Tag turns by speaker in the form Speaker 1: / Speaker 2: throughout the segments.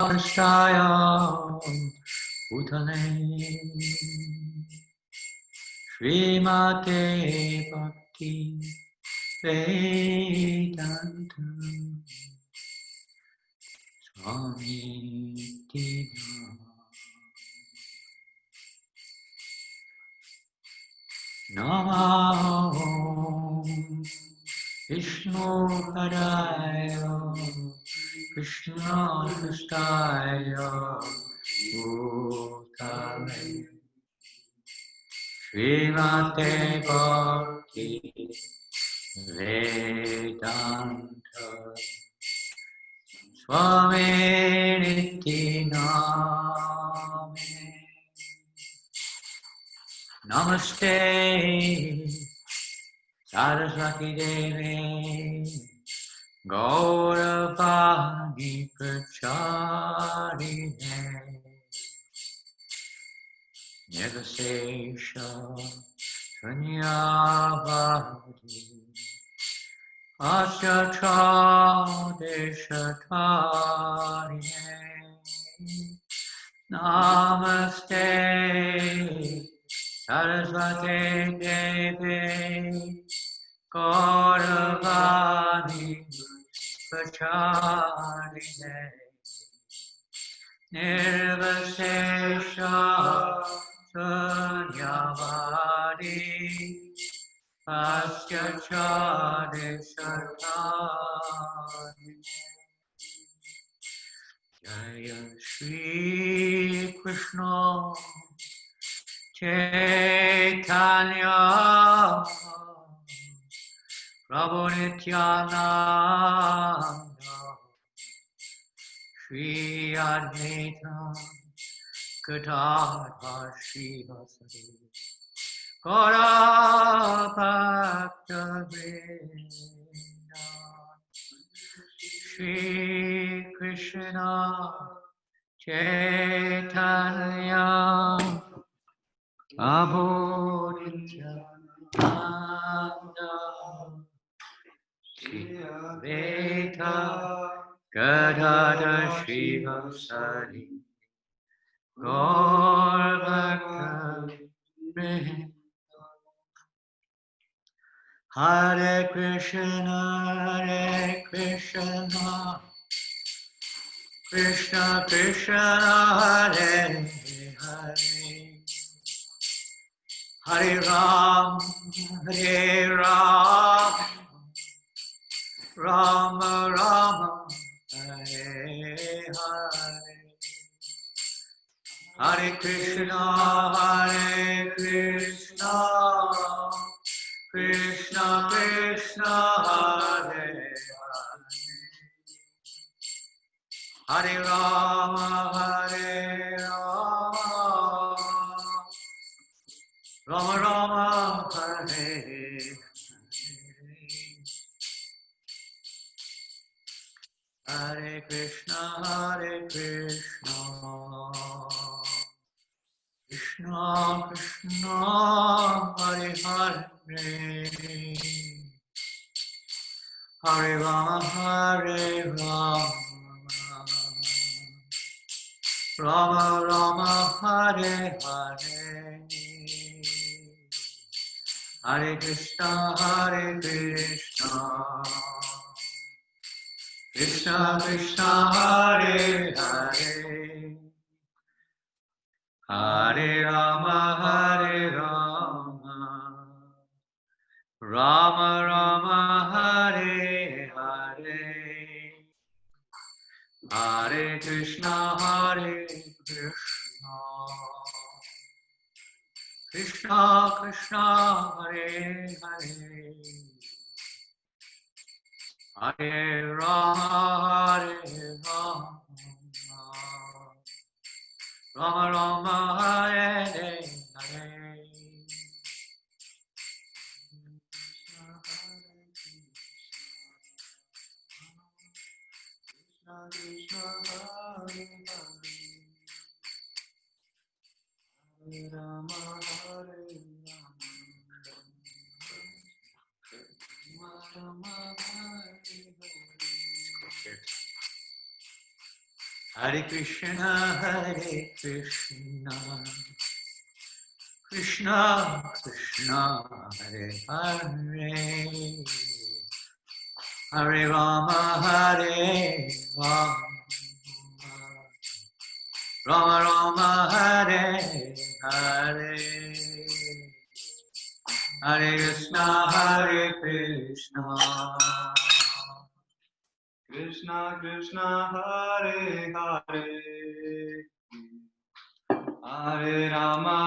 Speaker 1: Krishaya Bhutale Srimate Bhakti Vedanta Swami Tina Namo Vishnu Padaya Krishna Kristaya Bhutale Srimate Bhakti Vedanta Swami Nityaname Namaste Saraswati Devi Gauravani Pracharine Nirvasesha Shunyavadi Ashtatradeshatarine Namaste Saraswati Devi Gauravani Pracharine Nirvasesha Sunyavadi Paschachadeshatani Jaya Shri Krishna Caitanya Prabhu Nityananda Shri Advaita Gadadhar Shri Vasari Gaura Bhakta Vrinda Shri Krishna Chaitanya Prabhu Nityananda Shri Advaita Gadadhar Shri Vasari Gaura Bhakta Vrinda Hare Krishna, Krishna Krishna, Hare Hare, Hare Ram, Rama Rama, Hare Hare, Hare Krishna, Krishna Krishna, Hare Hare, Hare Rama, Rama Rama, Hare Hare Krishna, Krishna Krishna, Hare Hare, Hare Rama, Rama Rama, Hare Hare, Hare Krishna, Krishna Krishna, Hare Hare, Hare Rama, Rama Rama, Hare Hare, Hare Krishna, Krishna Krishna, Hare Hare, Hare Rama, Rama Rama, Hare Hare. Krishna Hare Hare, Rama Hare Rama, Rama Hare Hare. Hare Krishna, Krishna Krishna, Hare Hare, Hare Rama, Hare Rama, Rama Rama, Hare Hare, Hare Krishna, Krishna Krishna, Hare Hare, Hare Rama,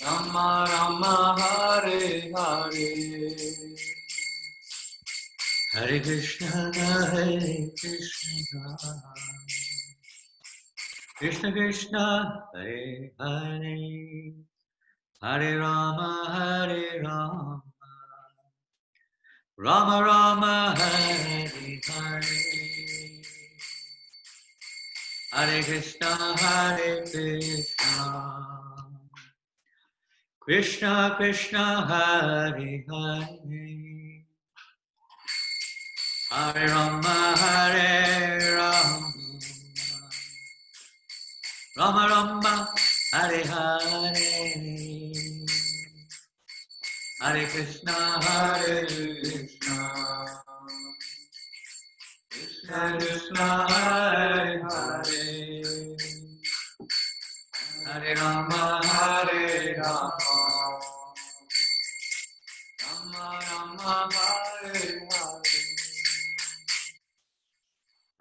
Speaker 1: Rama Rama, Hare Hare, Hare Krishna, Krishna Krishna, Hare Hare, Hare Rama, Rama Rama, Hare Hare, Hare Krishna, Krishna Krishna, Hare Hare, Hare Rama, Rama Rama, Hare Hare, Hare Krishna, Krishna Krishna, Hare Hare, Hare Rama, Rama Rama,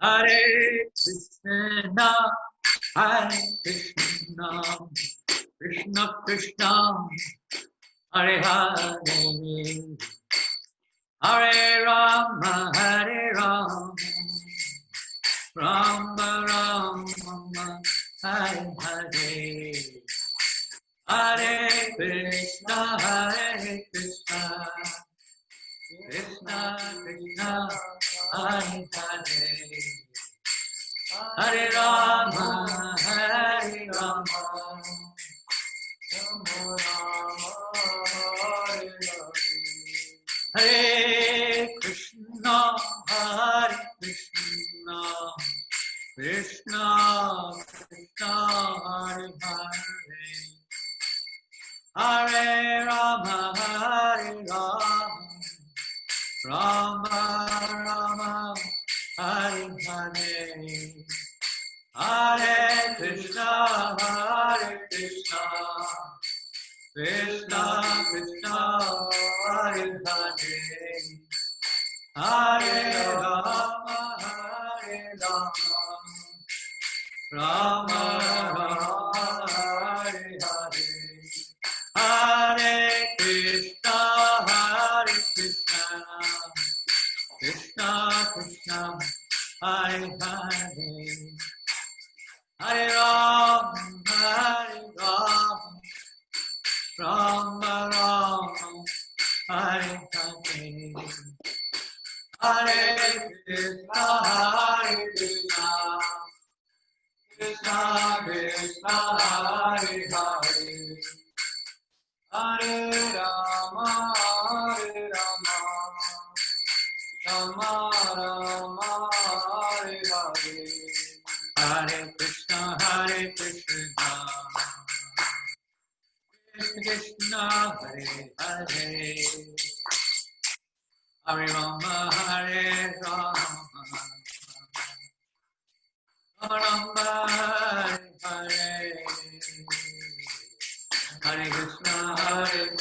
Speaker 1: Hare Hare, Hare Krishna, Krishna Krishna, Hare Hare, Hare Rama, Rama Rama, Hare Hare, Hare Krishna, Krishna Krishna, Hare Hare, Hare Rama, Rama Rama, Hare Krishna, Krishna Krishna, Hare Hare, Hare Rama, Rama Rama, Hare Hare, Hare Krishna, Krishna Krishna, Hare Hare, Hare Rama, Rama Rama, Hare Hare, Hare Krishna, Krishna Krishna, Hare Hare, Hare Rama, Rama Rama, Hare Hare, Hare Krishna, Krishna Krishna, Hare Hare, Hare Rama, Rama Rama, Hare Hare, Hare Krishna, Krishna Krishna, Hare Hare, Hare Rama, Rama Hare, Hare Krishna, Krishna Hare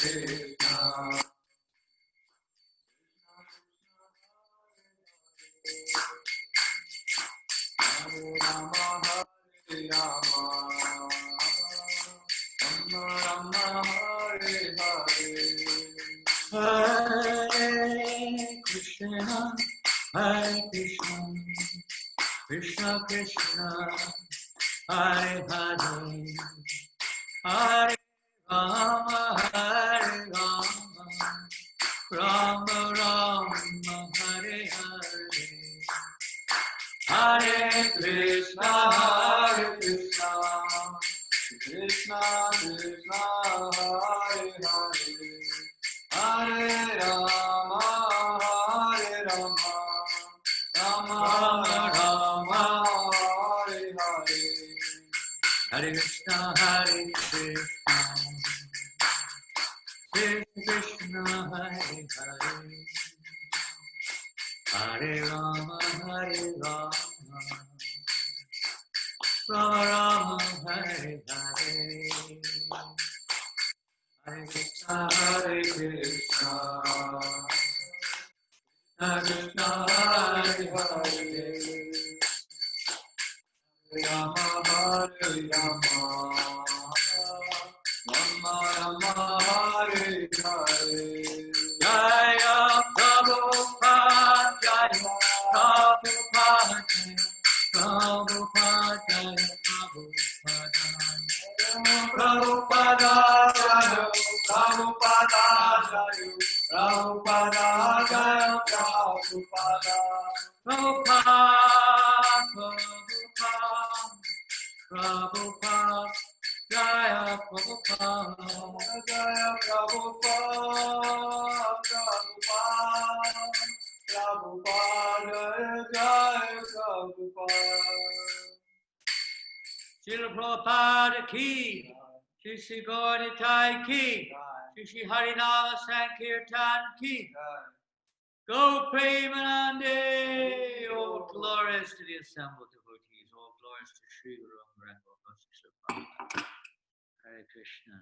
Speaker 1: Rama, Rama Rama, Hare Hare, Hare Krishna, Krishna Krishna, Hare Hare, Hare Rama, Rama Rama, Hare Hare, Hare Krishna, Krishna Krishna, Hare Hare, Hare Rama, Rama, Hare Hare, Hare Krishna, Krishna Krishna, Hare Hare, Hare Rama, Rama Rama, Hare Hare, Hare Krishna, Krishna Krishna, Hare Hare, Rama, Hare Rama, Rama Rama, Hare Hare, Jaya Prabhupada, Jaya Prabhupada, Prabhupada, Prabhupada, Jaya Prabhupada, Jaya Prabhupada, Jaya Prabhupada, Prabhupada, Jaya Prabhupada, Jaya Prabhupada, Prabhupada, Jaya Prabhupada. Srila Prabhupada ki, Shri Sri Gaur Nitai ki, Shri Sri Harinama Sankirtan ki, Go Premanande, all glories to the assembled devotees, all glories to Sri Guru Prabhupada. Hare Krishna.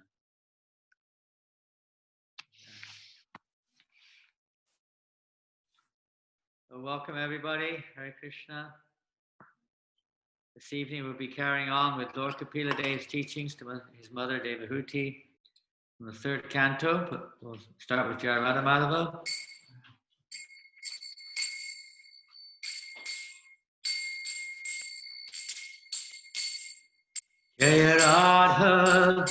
Speaker 1: Well, welcome everybody. Hare Krishna. This evening we'll be carrying on with Lord Kapila Dev's teachings to his mother Devahuti from the third canto, but we'll start with Jai Radha Madhava. Jai Radha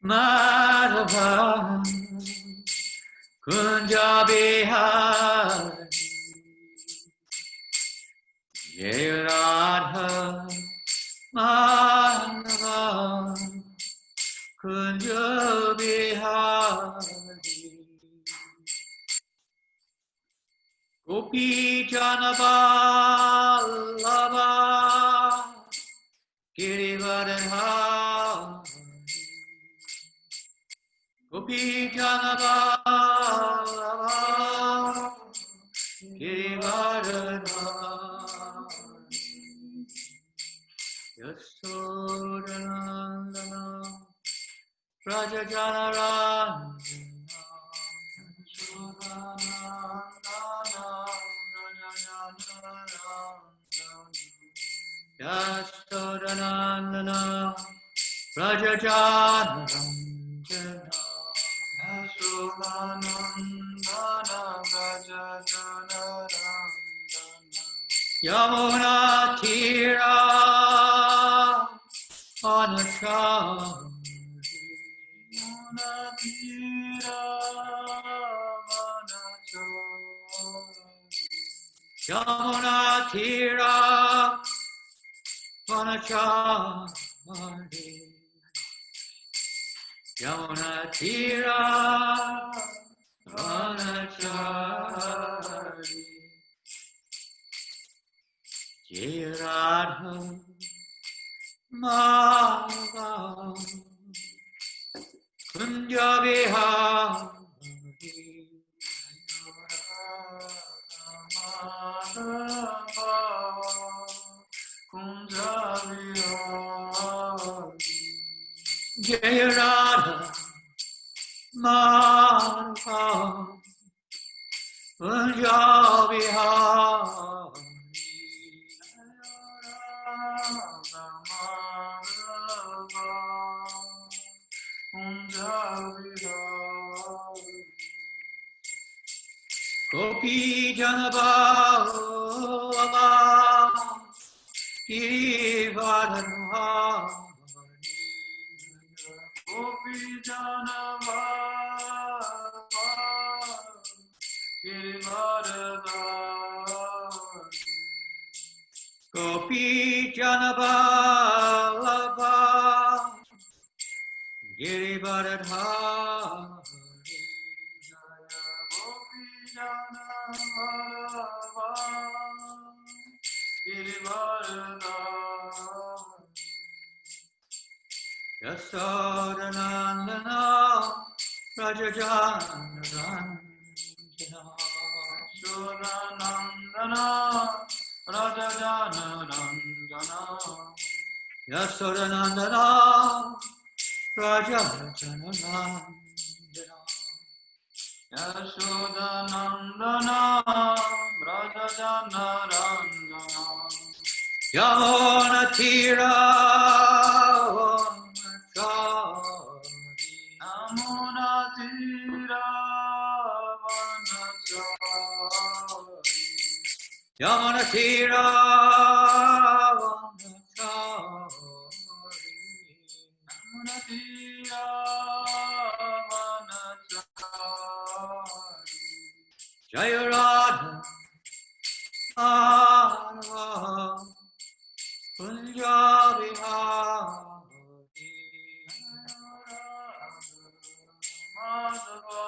Speaker 1: Madhava Kunja Bihari, Jai Radha Madhava Kunja Bihari, Gopi Jana Vallabha Girivardhari, Gopi Jana Vallabha Girivardhari, Yasodhanandana Raja Janarandana, Yasodhanandana Raja Janarandana, Yasodhanandana Raja Janarandana, Yamuna Tira Anachari, Yamuna Tira Anachari, Yamuna Tira Anachari, Yamuna Tira Anachari, Jai Radha Madhava Kunja Bihari, Kunja Bihari, Jai Radha Madhava Kunja Bihari, Gopi Jana Vallabha Girivardhari, Gopi Jana Vallabha Girivardhari, Gopi Jana Vallabha Girivardhari, Gopi Jana Vallabha Yasodanandana Rajajanandana
Speaker 2: Yasodanandana Rajajanandana
Speaker 1: Yasodanandana Rajajanandana
Speaker 2: Yasodanandana Rajajanandana
Speaker 1: Yamona Tira
Speaker 2: Yamuna Tira
Speaker 1: Yamana Tira
Speaker 2: Yamuna Tira
Speaker 1: Jaya Radha Madhava Punjabi Hari
Speaker 2: Madhava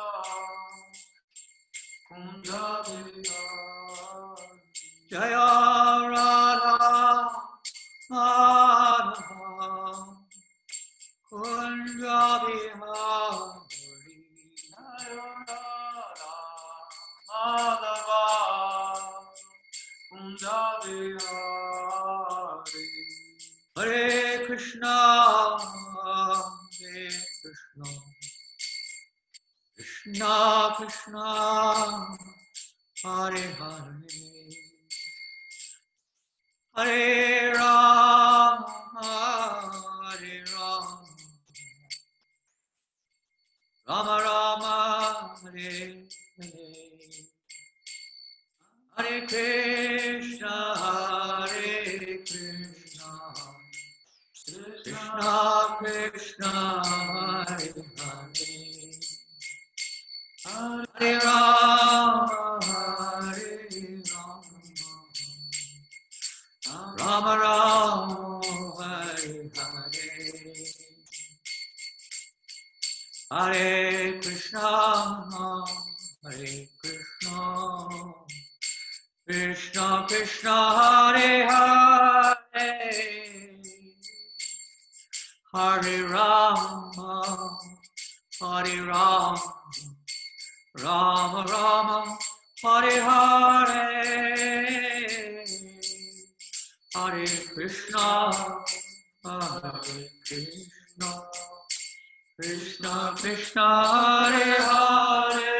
Speaker 2: Punjabi
Speaker 1: Jaya Radha Madhava Punjabi Hari
Speaker 2: Madhava Punjabi Hari
Speaker 1: Hare Krishna Hare Krishna Krishna Krishna Hare Hare Hare Rama Hare Rama Rama Rama Hare Hare Hare Krishna Hare Krishna Krishna Krishna Hare Hare Hare Rama Hare Rama Rama Rama Hare Hare Hare Krishna Hare Krishna Krishna Krishna Hare Hare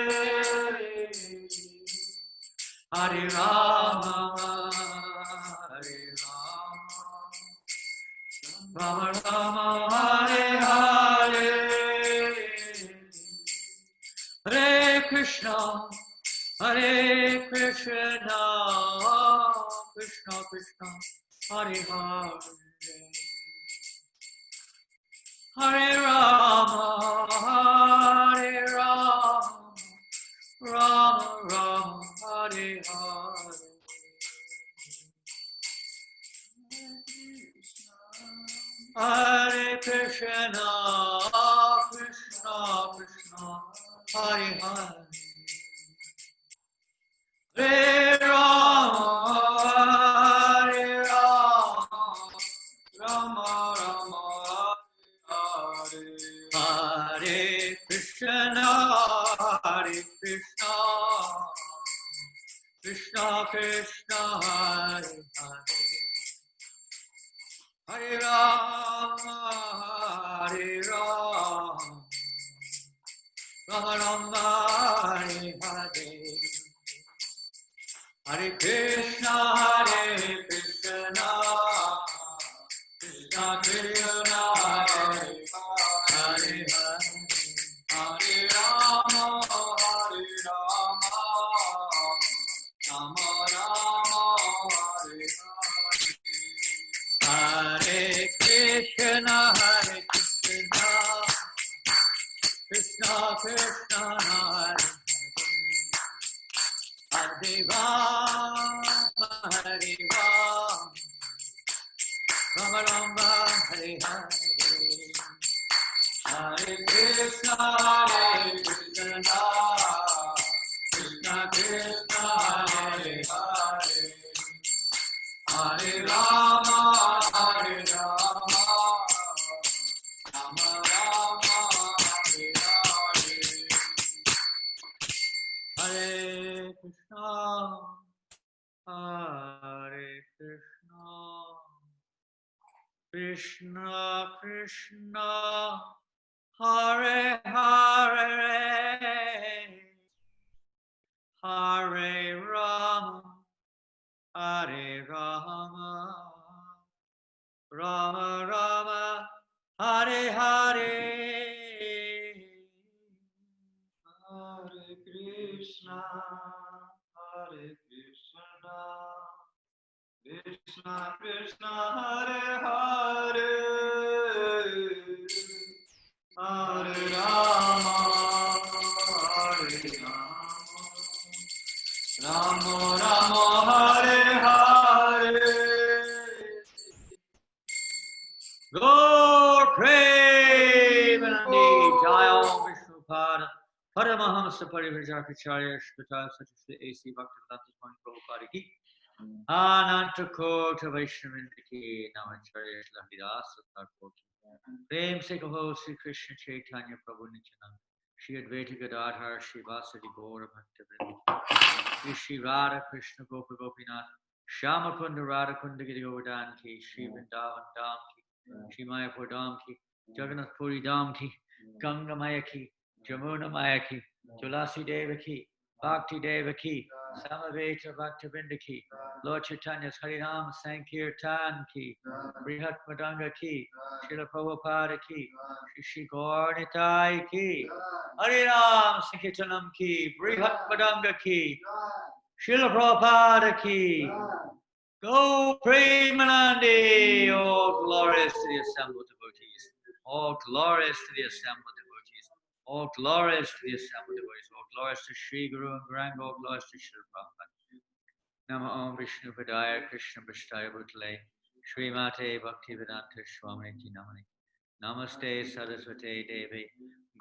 Speaker 1: Hare Rama Hare Rama Rama Rama Hare Hare Hare Krishna Hare Krishna Krishna Krishna Hare Hare Hare Rama Hare Rama Rama Rama Hare Hare Hare Krishna Krishna Krishna Hare Hare Hare Rama Rama Rama Hare Hare Hare Krishna Krishna Hare Hare Hare Rama Rama Rama Hare Hare Krishna Krishna Krishna Hare Hare Hare Rama Rama Rama Hare Hare Hare Krishna Krishna Krishna Krishna Hare Hare Hare Rama Rama Rama Hare Hare Krishna Krishna Krishna Hare Hare Rama Rama Rama Hare Hare Hare Krishna Krishna Krishna Hare Hare Hare Rama Rama Krishna Krishna, Hare Hare, Hare Rama, Hare Rama, Rama Rama, Hare Hare.
Speaker 2: Hare Krishna, Krishna Krishna, Hare Hare, Hare Rama, Rama Rama, Hare Hare.
Speaker 1: Gaur Premanandi, Jaya Vishnupada, Paramahamsa Parivrajapacharya, Shkata Satyasri A.C. Bhaktivedanta Swami Prabhupada ki, Ananta Kota Vaishnavindra ki, Namacharya Shlavidasa Thakur ki, Prem Se Kaho Sri Krishna Chaitanya Prabhu Nityananda, Shri Advaita Gadadhar, Shri Vasadi Gaura Bhaktivinoda, Shri Radha Krishna Gopa Gopinath, Shama Kunda Radha Kunda Giri Govardhan ki, Shri Vrindavan Dham ki, Shri Mayapur Dham ki, Jagannath Puri Dham ki, Ganga Maya ki, Jamuna Maya ki, Tulasi Deva ki, Bhakti Deva ki, Samaveta Bhaktivinoda ki, Lord Chaitanya's Harinam Sankirtan ki, Brihat Madanga ki, Srila Prabhupada ki, Shri Gaurnitai ki, Harinam Sankirtanam ki, Brihat Madanga ki, Srila Prabhupada ki, Go Premanandi, all glorious to the assembled devotees, all glorious to the assembled devotees, all glorious to the assembled devotees, all glorious to Sri Guru and Garanga, all glorious to Srila Prabhupada. Nama Om Vishnu Padaya Krishna Prasthaya Bhutale Shri Mate Bhaktivedanta Swami Namani Namaste Saraswate Devi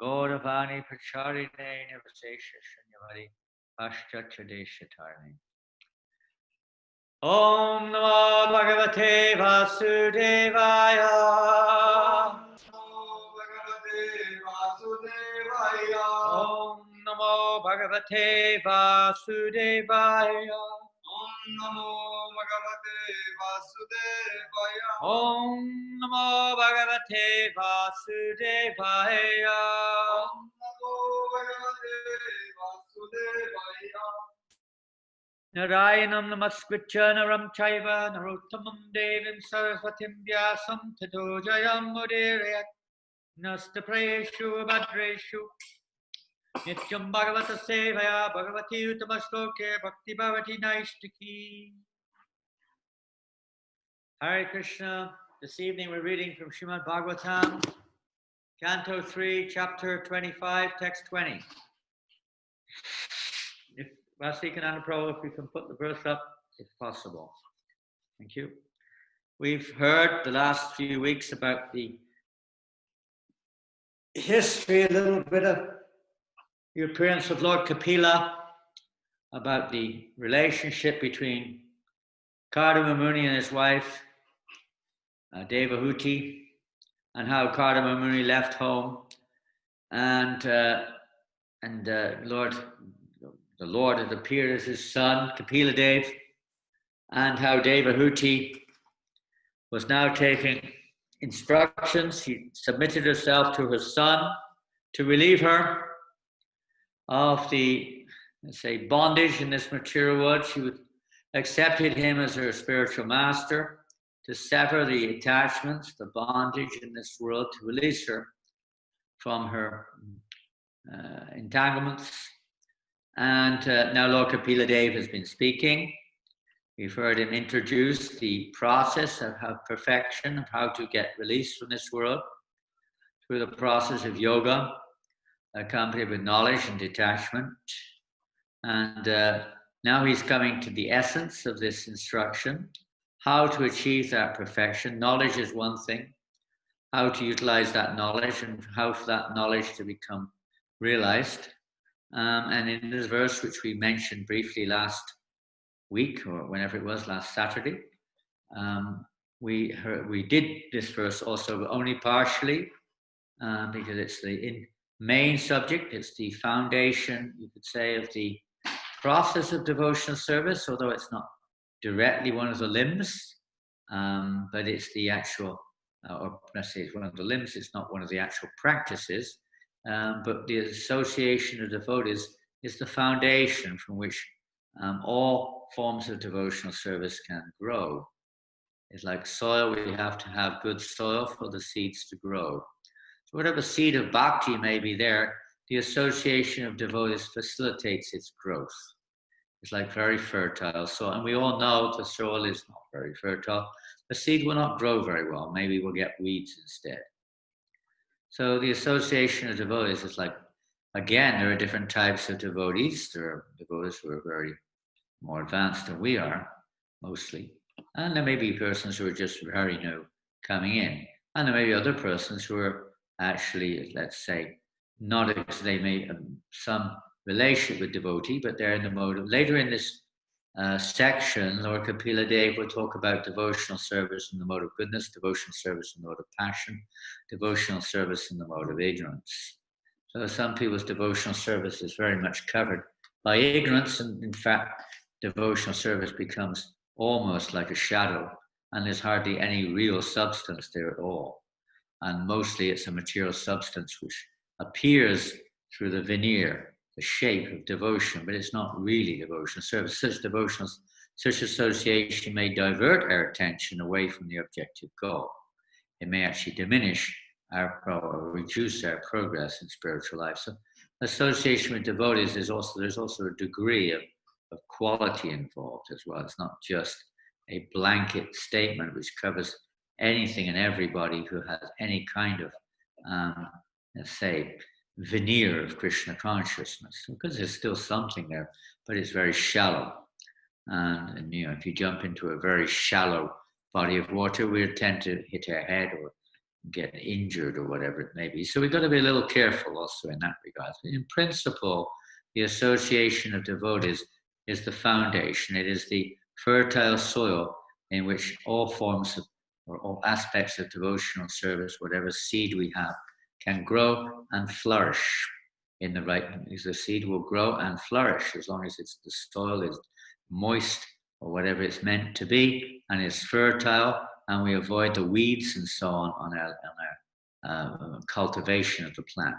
Speaker 1: Gauravani Pracharine Nivasesha Shanyavari Paschatya Deshatarni. Om Namo Bhagavate Vasudevaya. Om Namo Bhagavate Vasudevaya.
Speaker 2: Om Namo Bhagavate Vasudevaya.
Speaker 1: Om Namo Bhagavate Vasudevaya.
Speaker 2: Om Namo Bhagavate Vasudevaya.
Speaker 1: Narayanam Namaskritya Naram Chaiva Narottamam Devim Saraswatim Vyasam Tato Jayam Mudirayat Nastaprayeshu Bhadreshu Nityam Bhagavata Sevaya Bhagavati Uttamastoke Bhakti Bhavati Naishtaki. Hare Krishna. This evening we're reading from Srimad Bhagavatam, Canto 3, Chapter 25, Text 20. If Vasikananda Prabhu, if we can put the verse up, if possible. Thank you. We've heard the last few weeks about the history, a little bit of the appearance of Lord Kapila, about the relationship between Kardama Muni and his wife, Devahuti, and how Kardama Muni left home, and the Lord had appeared as his son, Kapila Dev, and how Devahuti was now taking instructions. She submitted herself to her son to relieve her of the, let's say, bondage in this material world. She accepted him as her spiritual master to sever the attachments, the bondage in this world, to release her from her entanglements. And now Lord Kapila Dev has been speaking. We've heard him introduce the process of how perfection, of how to get released from this world through the process of yoga, accompanied with knowledge and detachment. And now he's coming to the essence of this instruction, how to achieve that perfection. Knowledge is one thing, how to utilize that knowledge and how for that knowledge to become realized. And in this verse, which we mentioned briefly last week, or whenever it was, last Saturday, we did this verse also only partially, because it's the main subject, it's the foundation, you could say, of the process of devotional service, although it's not directly one of the limbs, but it's the actual, or let's say it's one of the limbs, it's not one of the actual practices, but the association of devotees is the foundation from which all forms of devotional service can grow. It's like soil, we have to have good soil for the seeds to grow. So whatever seed of bhakti may be there, the association of devotees facilitates its growth. It's like very fertile soil. And we all know the soil is not very fertile. The seed will not grow very well. Maybe we'll get weeds instead. So the association of devotees is like, again, there are different types of devotees. There are devotees who are very more advanced than we are, mostly. And there may be persons who are just very new coming in. And there may be other persons who are actually, let's say, not, they may have some relationship with devotee, but they're in the mode of, later in this section, Lord Kapila Dev will talk about devotional service in the mode of goodness, devotional service in the mode of passion, devotional service in the mode of ignorance. So some people's devotional service is very much covered by ignorance, and in fact, devotional service becomes almost like a shadow, and there's hardly any real substance there at all. And mostly it's a material substance which appears through the veneer, the shape of devotion, but it's not really devotional service. Such association may divert our attention away from the objective goal. It may actually diminish or reduce our progress in spiritual life. So association with devotees is also, there's also a degree of quality involved as well. It's not just a blanket statement which covers anything and everybody who has any kind of, let's say, veneer of Krishna consciousness, because there's still something there, but it's very shallow. And you know, if you jump into a very shallow body of water, we tend to hit our head or get injured or whatever it may be. So we've got to be a little careful also in that regard. In principle, the association of devotees is the foundation. It is the fertile soil in which all forms of, or all aspects of devotional service, whatever seed we have, can grow and flourish in the right. The seed will grow and flourish as long as the soil is moist or whatever it's meant to be, and is fertile, and we avoid the weeds and so on our cultivation of the plant.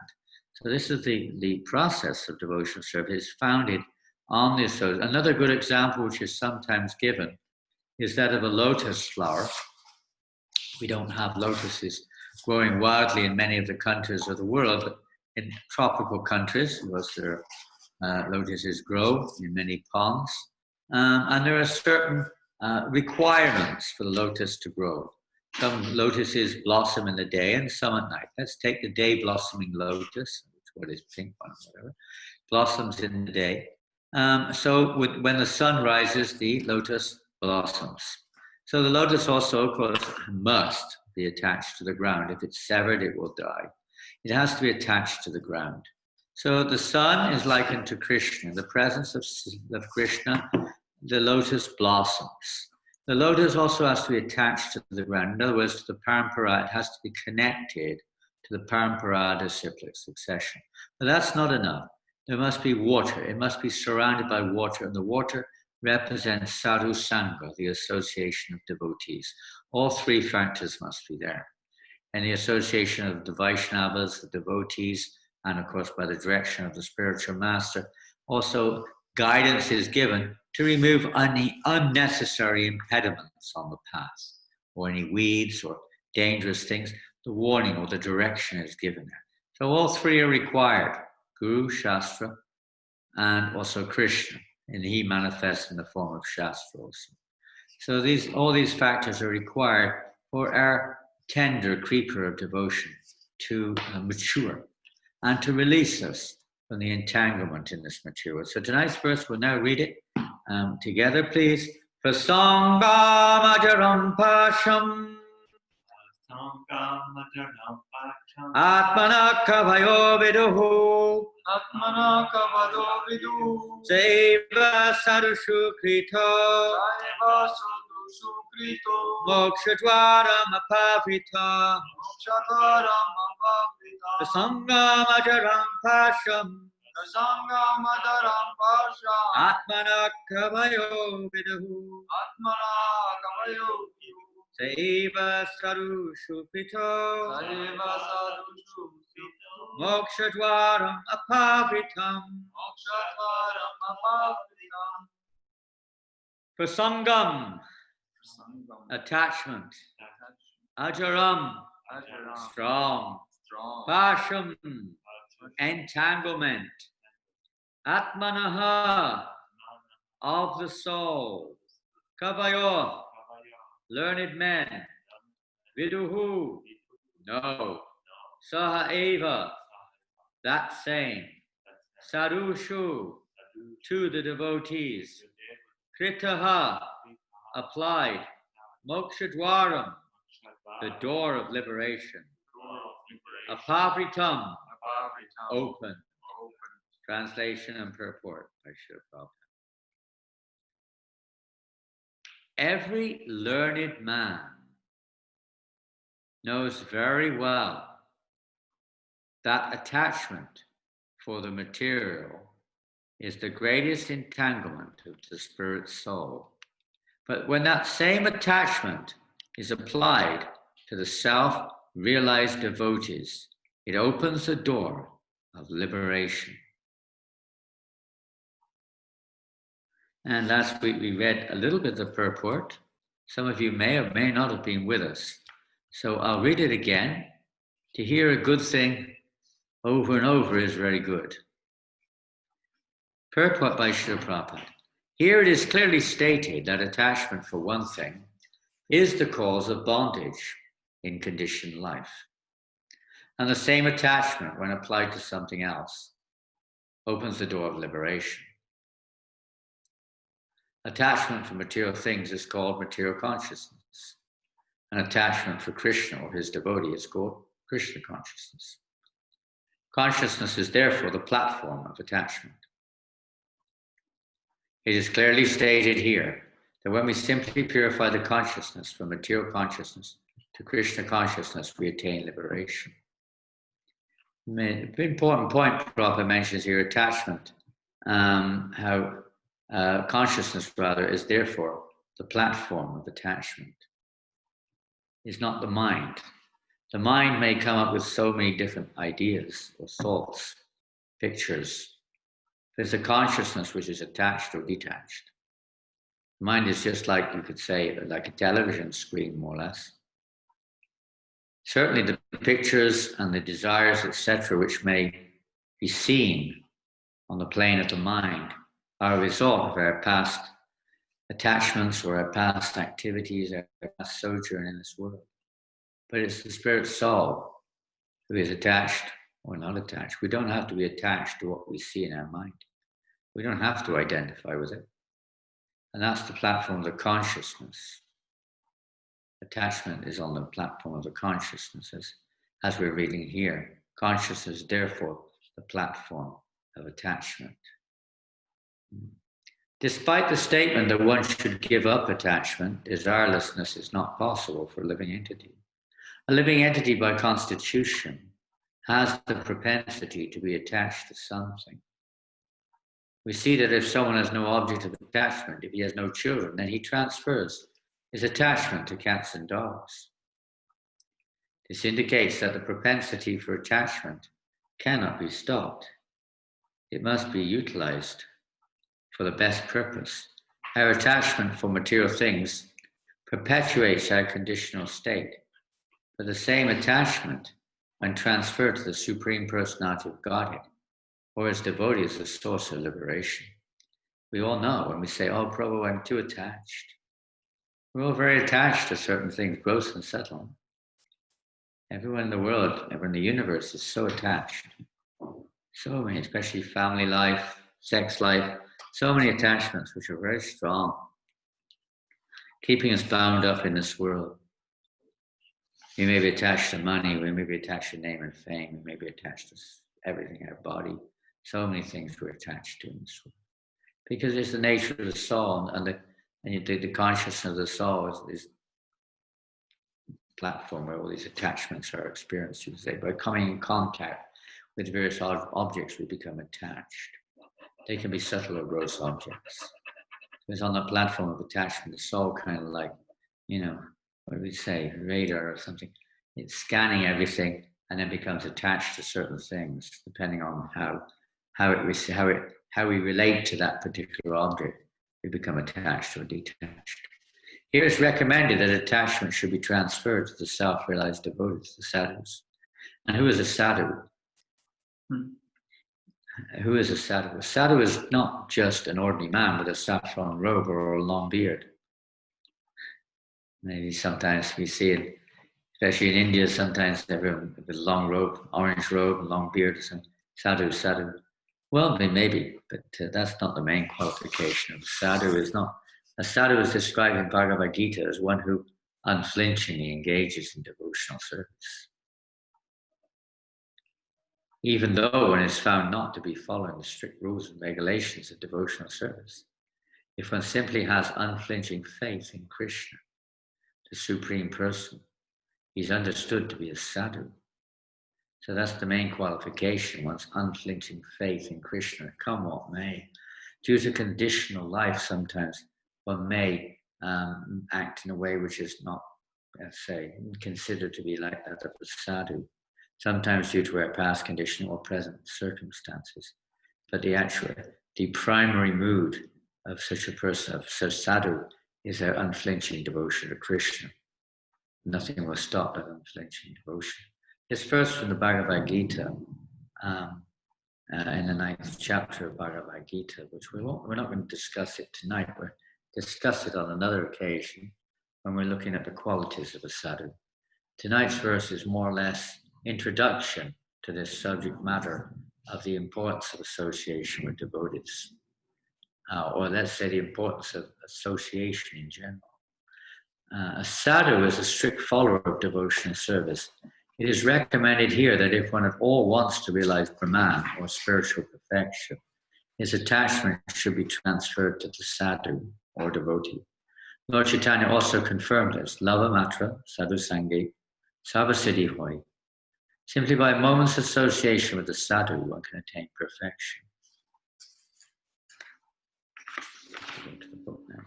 Speaker 1: So this is the process of devotional service, founded on this. So another good example which is sometimes given is that of a lotus flower. We don't have lotuses growing wildly in many of the countries of the world, but in tropical countries, because there lotuses grow in many ponds, and there are certain requirements for the lotus to grow. Some lotuses blossom in the day and some at night. Let's take the day blossoming lotus, what is pink one, whatever, blossoms in the day. So when the sun rises, the lotus blossoms. So the lotus also, of course, must be attached to the ground. If it's severed, it will die. It has to be attached to the ground. So the sun is likened to Krishna. In the presence of Krishna, the lotus blossoms. The lotus also has to be attached to the ground. In other words, to the paramparada, it has to be connected to the paramparada cyclic succession. But that's not enough. There must be water. It must be surrounded by water, and the water represents sadhu sangha, the association of devotees. All three factors must be there. And the association of the Vaishnavas, the devotees, and of course by the direction of the spiritual master, also guidance is given to remove any unnecessary impediments on the path, or any weeds or dangerous things. The warning or the direction is given there. So all three are required: Guru, Shastra, and also Krishna, and he manifests in the form of Shastra also. So all these factors are required for our tender creeper of devotion to mature and to release us from the entanglement in this material. So tonight's verse, we'll now read it together, please. Prasangam ajaram pasham atmana kavayo viduhu
Speaker 2: Atmana kavado vidu.
Speaker 1: Seva sadhushu krito
Speaker 2: Saiva sukrito.
Speaker 1: Mokshadwaram apavita
Speaker 2: Mokshakaram apavita.
Speaker 1: Prasangam ajaram pasham
Speaker 2: Nasanga madaram pasha.
Speaker 1: Atmana kavayo viduhu.
Speaker 2: Atmana kavayo vidu.
Speaker 1: Saiva sarushu pito.
Speaker 2: Saiva sadhushu pito.
Speaker 1: Mokshadwaram apavitam.
Speaker 2: Mokshadvaram apavitam.
Speaker 1: Prasangam,
Speaker 2: Sangam.
Speaker 1: attachment. Ajaram,
Speaker 2: Ajaram.
Speaker 1: strong.
Speaker 2: Strong.
Speaker 1: Pasham, entanglement. Atmanaha, of the soul. Kavayo, learned men. Viduhu, no. Saha eva, that same. Sarushu, to the devotees. Kritaha, applied. Mokshadwaram, the door of liberation. Apavritam, open. Translation and purport by Srila Prabhupada. Every learned man knows very well that attachment for the material is the greatest entanglement of the spirit soul. But when that same attachment is applied to the self-realized devotees, it opens the door of liberation. And last week we read a little bit of the purport. Some of you may or may not have been with us. So I'll read it again. To hear a good thing over and over is very good. Purport by Srila Prabhupada. Here it is clearly stated that attachment for one thing is the cause of bondage in conditioned life. And the same attachment, when applied to something else, opens the door of liberation. Attachment for material things is called material consciousness. And attachment for Krishna or his devotee is called Krishna consciousness. Consciousness is therefore the platform of attachment. It is clearly stated here that when we simply purify the consciousness from material consciousness to Krishna consciousness, we attain liberation. An important point Prabhupada mentions here, attachment, how consciousness rather is therefore the platform of attachment. It's not the mind. The mind may come up with so many different ideas or thoughts, pictures. There's a consciousness which is attached or detached. The mind is just like, you could say, like a television screen, more or less. Certainly the pictures and the desires, etc., which may be seen on the plane of the mind are a result of our past attachments or our past activities, our past sojourn in this world. But it's the spirit soul who is attached or not attached. We don't have to be attached to what we see in our mind. We don't have to identify with it. And that's the platform of the consciousness. Attachment is on the platform of the consciousness, as we're reading here. Consciousness is therefore the platform of attachment. Despite the statement that one should give up attachment, desirelessness is not possible for a living entity. A living entity by constitution has the propensity to be attached to something. We see that if someone has no object of attachment, if he has no children, then he transfers his attachment to cats and dogs. This indicates that the propensity for attachment cannot be stopped. It must be utilized for the best purpose. Our attachment for material things perpetuates our conditional state, but the same attachment, when transferred to the Supreme Personality of Godhead, or as devotee, is the source of liberation. We all know when we say, oh, Prabhu, I'm too attached. We're all very attached to certain things, gross and subtle. Everyone in the world, everyone in the universe is so attached. So many, especially family life, sex life, so many attachments which are very strong, keeping us bound up in this world. We may be attached to money, we may be attached to name and fame, we may be attached to everything, our body, so many things we're attached to in this world. Because it's the nature of the soul, and the consciousness of the soul is the platform where all these attachments are experienced, you say, by coming in contact with various objects, we become attached. They can be subtle or gross objects. It's on the platform of attachment. The soul kind of like, what do we say, radar or something. It's scanning everything and then becomes attached to certain things, depending on how we relate to that particular object. We become attached or detached. Here it's recommended that attachment should be transferred to the self-realized devotees, the sadhus. And who is a sadhu? Who is a sadhu? A sadhu is not just an ordinary man with a saffron robe or a long beard. Maybe sometimes we see it, especially in India, sometimes everyone with a long robe, orange robe, long beard, sadhu. Well, maybe, but that's not the main qualification of a sadhu. A sadhu is described in Bhagavad Gita as one who unflinchingly engages in devotional service. Even though one is found not to be following the strict rules and regulations of devotional service, if one simply has unflinching faith in Krishna, the Supreme Person, he's understood to be a sadhu. So that's the main qualification, one's unflinching faith in Krishna, come what may. Due to conditional life, sometimes one may act in a way which is not, let's say, considered to be like that of a sadhu. Sometimes due to our past condition or present circumstances. But the primary mood of such a person, of such sadhu, is their unflinching devotion to Krishna. Nothing will stop that unflinching devotion. It's first from the Bhagavad Gita, in the 9th chapter of Bhagavad Gita, which we're not going to discuss it tonight. We'll discuss it on another occasion when we're looking at the qualities of a sadhu. Tonight's verse is more or less introduction to this subject matter of the importance of association with devotees, or let's say the importance of association in general. A sadhu is a strict follower of devotional service. It is recommended here that if one at all wants to realize Brahman or spiritual perfection, his attachment should be transferred to the sadhu or devotee. Lord Chaitanya also confirmed this, Lava Matra, Sadhu Sangi, Sarvasiddhi Hoy. Simply by a moment's association with the sadhu, one can attain perfection. Go to the book now.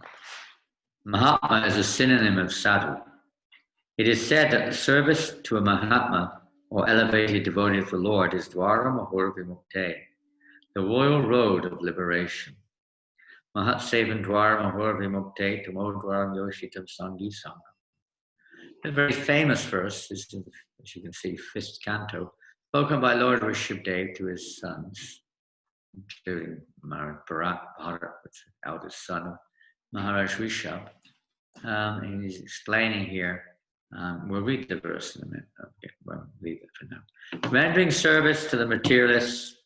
Speaker 1: Mahatma is a synonym of sadhu. It is said that the service to a Mahatma, or elevated devotee of the Lord, is Dwara Mahur Vimukte, the royal road of liberation. Mahat Sevan Dwara Mahur Vimukte, Tamo Dwaram Yoshitam Sangi Sangha. A very famous verse is, as you can see, 5th canto, spoken by Lord Rishabdev to his sons, including Bharat, which is the eldest son of Maharaj Rishabh. And he's explaining here, we'll read the verse in a minute. Okay, well, leave it for now. Rendering service to the materialists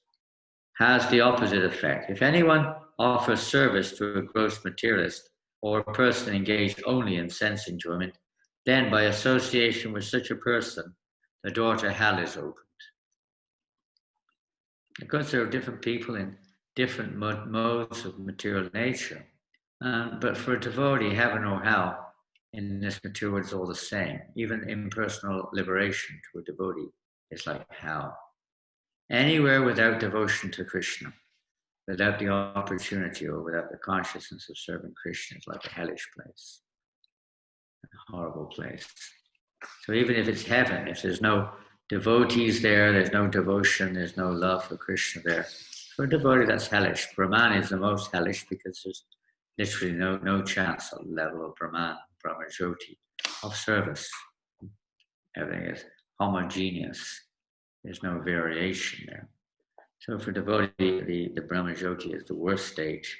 Speaker 1: has the opposite effect. If anyone offers service to a gross materialist or a person engaged only in sense enjoyment, then by association with such a person, the door to hell is opened. Because there are different people in different modes of material nature. But for a devotee, heaven or hell in this material world is all the same. Even impersonal liberation to a devotee is like hell. Anywhere without devotion to Krishna, without the opportunity or without the consciousness of serving Krishna, is like a hellish place. A horrible place. So even if it's heaven, if there's no devotees there, there's no devotion, there's no love for Krishna there, for a devotee that's hellish. Brahman is the most hellish because there's literally no chance at the level of Brahman, Brahmajyoti, of service. Everything is homogeneous. There's no variation there. So for devotee, the Brahmajyoti is the worst stage,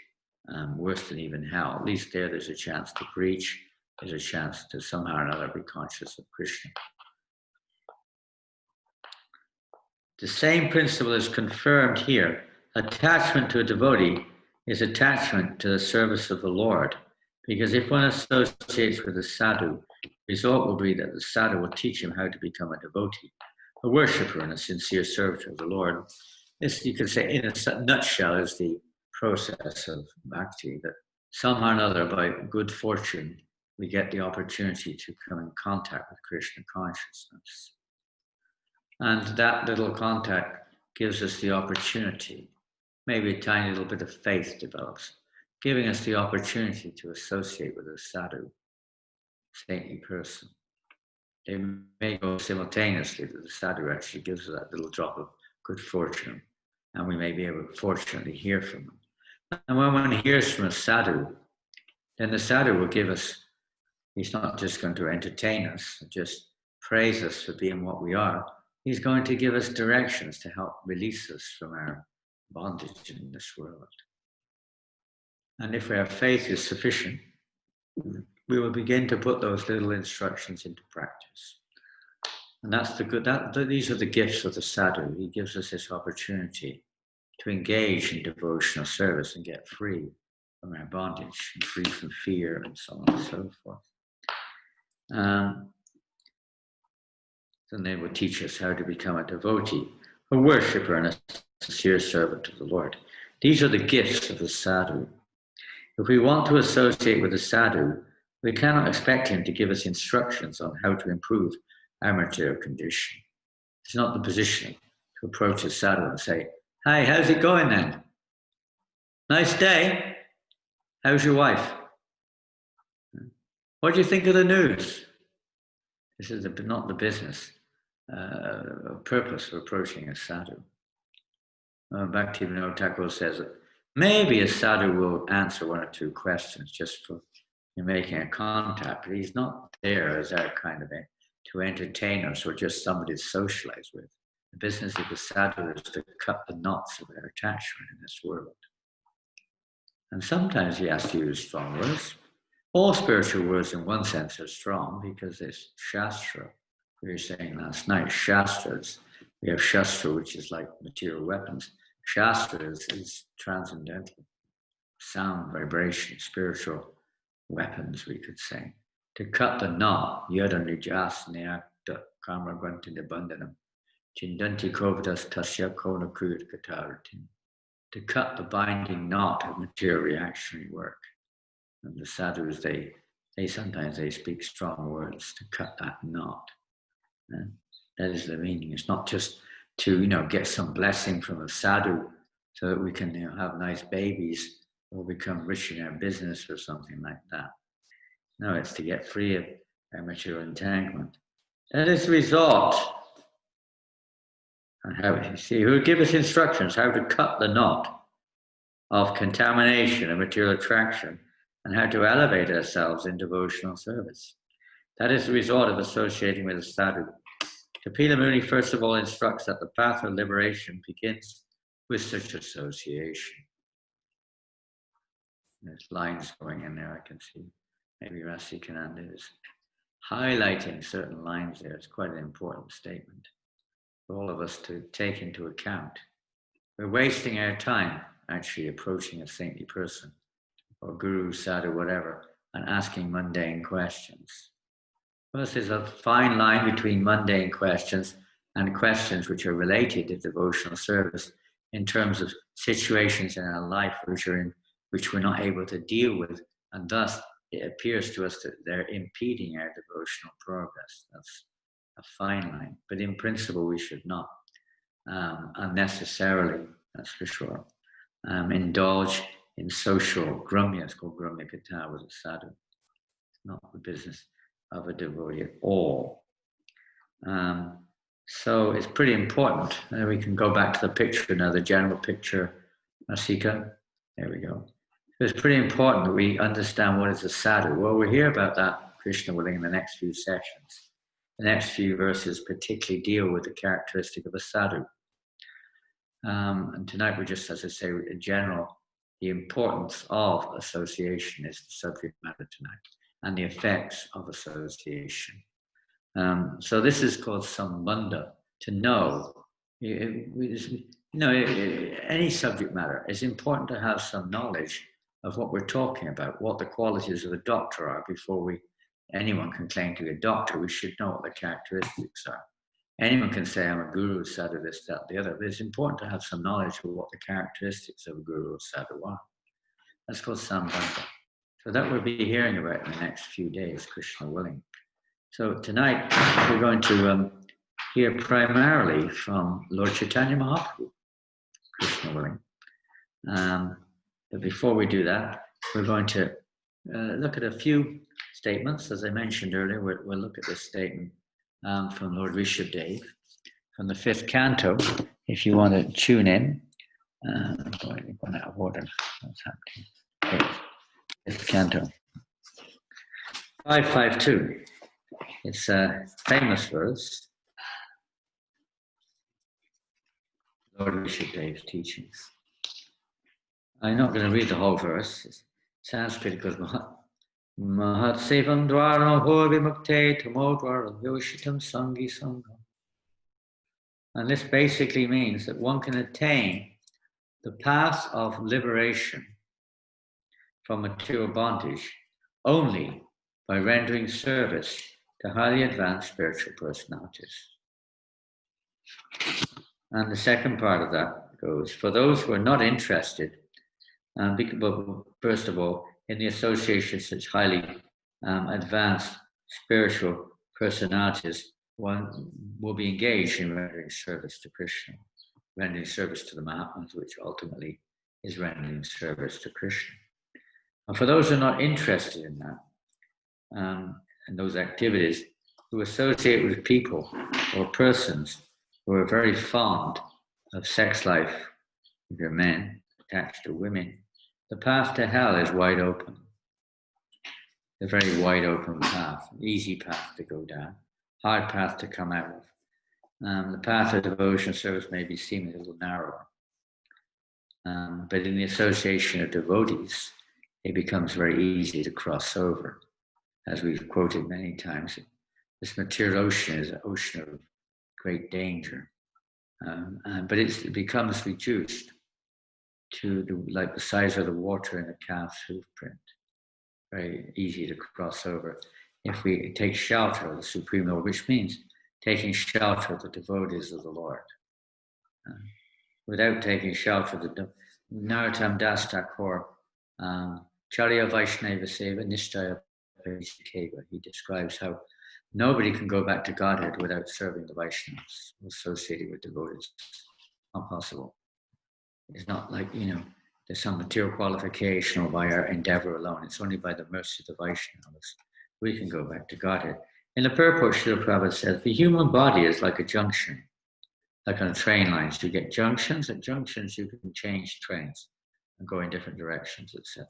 Speaker 1: worse than even hell. At least there's a chance to preach. There's a chance to somehow or another be conscious of Krishna. The same principle is confirmed here. Attachment to a devotee is attachment to the service of the Lord. Because if one associates with a sadhu, the result will be that the sadhu will teach him how to become a devotee, a worshipper and a sincere servitor of the Lord. This, you could say, in a nutshell, is the process of bhakti, that somehow or another, by good fortune, we get the opportunity to come in contact with Krishna consciousness. And that little contact gives us the opportunity, maybe a tiny little bit of faith develops, giving us the opportunity to associate with a sadhu, saintly person. They may go simultaneously, but the sadhu actually gives us that little drop of good fortune, and we may be able to fortunately hear from them. And when one hears from a sadhu, then the sadhu will give us, he's not just going to entertain us, just praise us for being what we are. He's going to give us directions to help release us from our bondage in this world. And if our faith is sufficient, we will begin to put those little instructions into practice. And that's the good, these are the gifts of the sadhu. He gives us this opportunity to engage in devotional service and get free from our bondage, and free from fear, and so on and so forth. Then they will teach us how to become a devotee, a worshipper, and a sincere servant of the Lord. These are the gifts of the sadhu. If we want to associate with the sadhu, we cannot expect him to give us instructions on how to improve our material condition. It's not the position to approach a sadhu and say, "Hi, how's it going then? Nice day. How's your wife? What do you think of the news?" This is not the business purpose for approaching a sadhu. Bhaktivinoda Thakur says that maybe a sadhu will answer one or two questions just for making a contact, but he's not there as our kind of to entertain us or just somebody to socialize with. The business of the sadhu is to cut the knots of our attachment in this world. And sometimes he has to use strong words. All spiritual words in one sense are strong because it's Shastra. We were saying last night, Shastras. We have Shastra, which is like material weapons. Shastra is transcendental, sound, vibration, spiritual weapons, we could say. To cut the knot, yada nijas neakta kamragvanti nibandhanam, chindanti kovadas tasya kona kriyat kataratim. To cut the binding knot of material reactionary work. And the sadhus, they sometimes speak strong words to cut that knot. And that is the meaning. It's not just to get some blessing from a sadhu so that we can have nice babies or become rich in our business or something like that. No, it's to get free of our material entanglement. That is the result. And how you see, who give us instructions how to cut the knot of contamination and material attraction, and how to elevate ourselves in devotional service. That is the result of associating with a sadhu. Kapila Muni first of all instructs that the path of liberation begins with such association. There's lines going in there, I can see. Maybe Rasikananda is highlighting certain lines there. It's quite an important statement for all of us to take into account. We're wasting our time actually approaching a saintly person or guru, sadhu, whatever, and asking mundane questions. First, there's a fine line between mundane questions and questions which are related to devotional service in terms of situations in our life which we're not able to deal with, and thus it appears to us that they're impeding our devotional progress. That's a fine line. But in principle, we should not unnecessarily, that's for sure, indulge in social grumya. It's called grumya kata with a sadhu. It's not the business of a devotee at all. So it's pretty important. We can go back to the picture now, the general picture, Masika. There we go. It's pretty important that we understand what is a sadhu. Well, we'll hear about that, Krishna willing, in the next few sessions. The next few verses particularly deal with the characteristic of a sadhu. And tonight we're just, as I say, in general, the importance of association is the subject matter tonight, and the effects of association. So this is called sambandha, to know. Any subject matter, it's important to have some knowledge of what we're talking about, what the qualities of a doctor are before anyone can claim to be a doctor. We should know what the characteristics are. Anyone can say, I'm a guru, sadhu, this, that, the other, but it's important to have some knowledge of what the characteristics of a guru or sadhu are. That's called sambandha. So that we'll be hearing about in the next few days, Krishna willing. So tonight we're going to hear primarily from Lord Chaitanya Mahaprabhu, Krishna willing. But before we do that, we're going to look at a few statements. As I mentioned earlier, we'll look at this statement from Lord Rishabdev from the 5th canto. If you want to tune in, I'm going out of order. What's happening? Okay. 5th canto. 552. It's a famous verse. Lord Rishabdev's teachings. I'm not going to read the whole verse. It's Sanskrit goes Mahat Sevam Dwara Ho Vimukte Tamo Dwara Yoshitam Sangi Sangam. And this basically means that one can attain the path of liberation from material bondage only by rendering service to highly advanced spiritual personalities. And the second part of that goes, for those who are not interested, first of all, in the association of such highly advanced spiritual personalities, one will be engaged in rendering service to Krishna, rendering service to the Mahatmas, which ultimately is rendering service to Krishna. And for those who are not interested in that, and those activities, who associate with people or persons who are very fond of sex life, if you're men attached to women, the path to hell is wide open. A very wide open path, an easy path to go down, hard path to come out of. The path of devotion service may be seen a little narrower. But in the association of devotees, it becomes very easy to cross over. As we've quoted many times, this material ocean is an ocean of great danger. But it becomes reduced to like the size of the water in a calf's hoof print. Very easy to cross over if we take shelter of the Supreme Lord, which means taking shelter of the devotees of the Lord. Without taking shelter of the Narottam Das Thakur, Charya Vaishnava Seva Nishtaya Parikeva, he describes how nobody can go back to Godhead without serving the Vaishnavas associated with devotees. Not possible. It's not like, there's some material qualification or by our endeavor alone. It's only by the mercy of the Vaishnavas we can go back to Godhead. In the purport, Srila Prabhupada says, the human body is like a junction, like on train lines. You get junctions. At junctions, you can change trains and go in different directions, etc.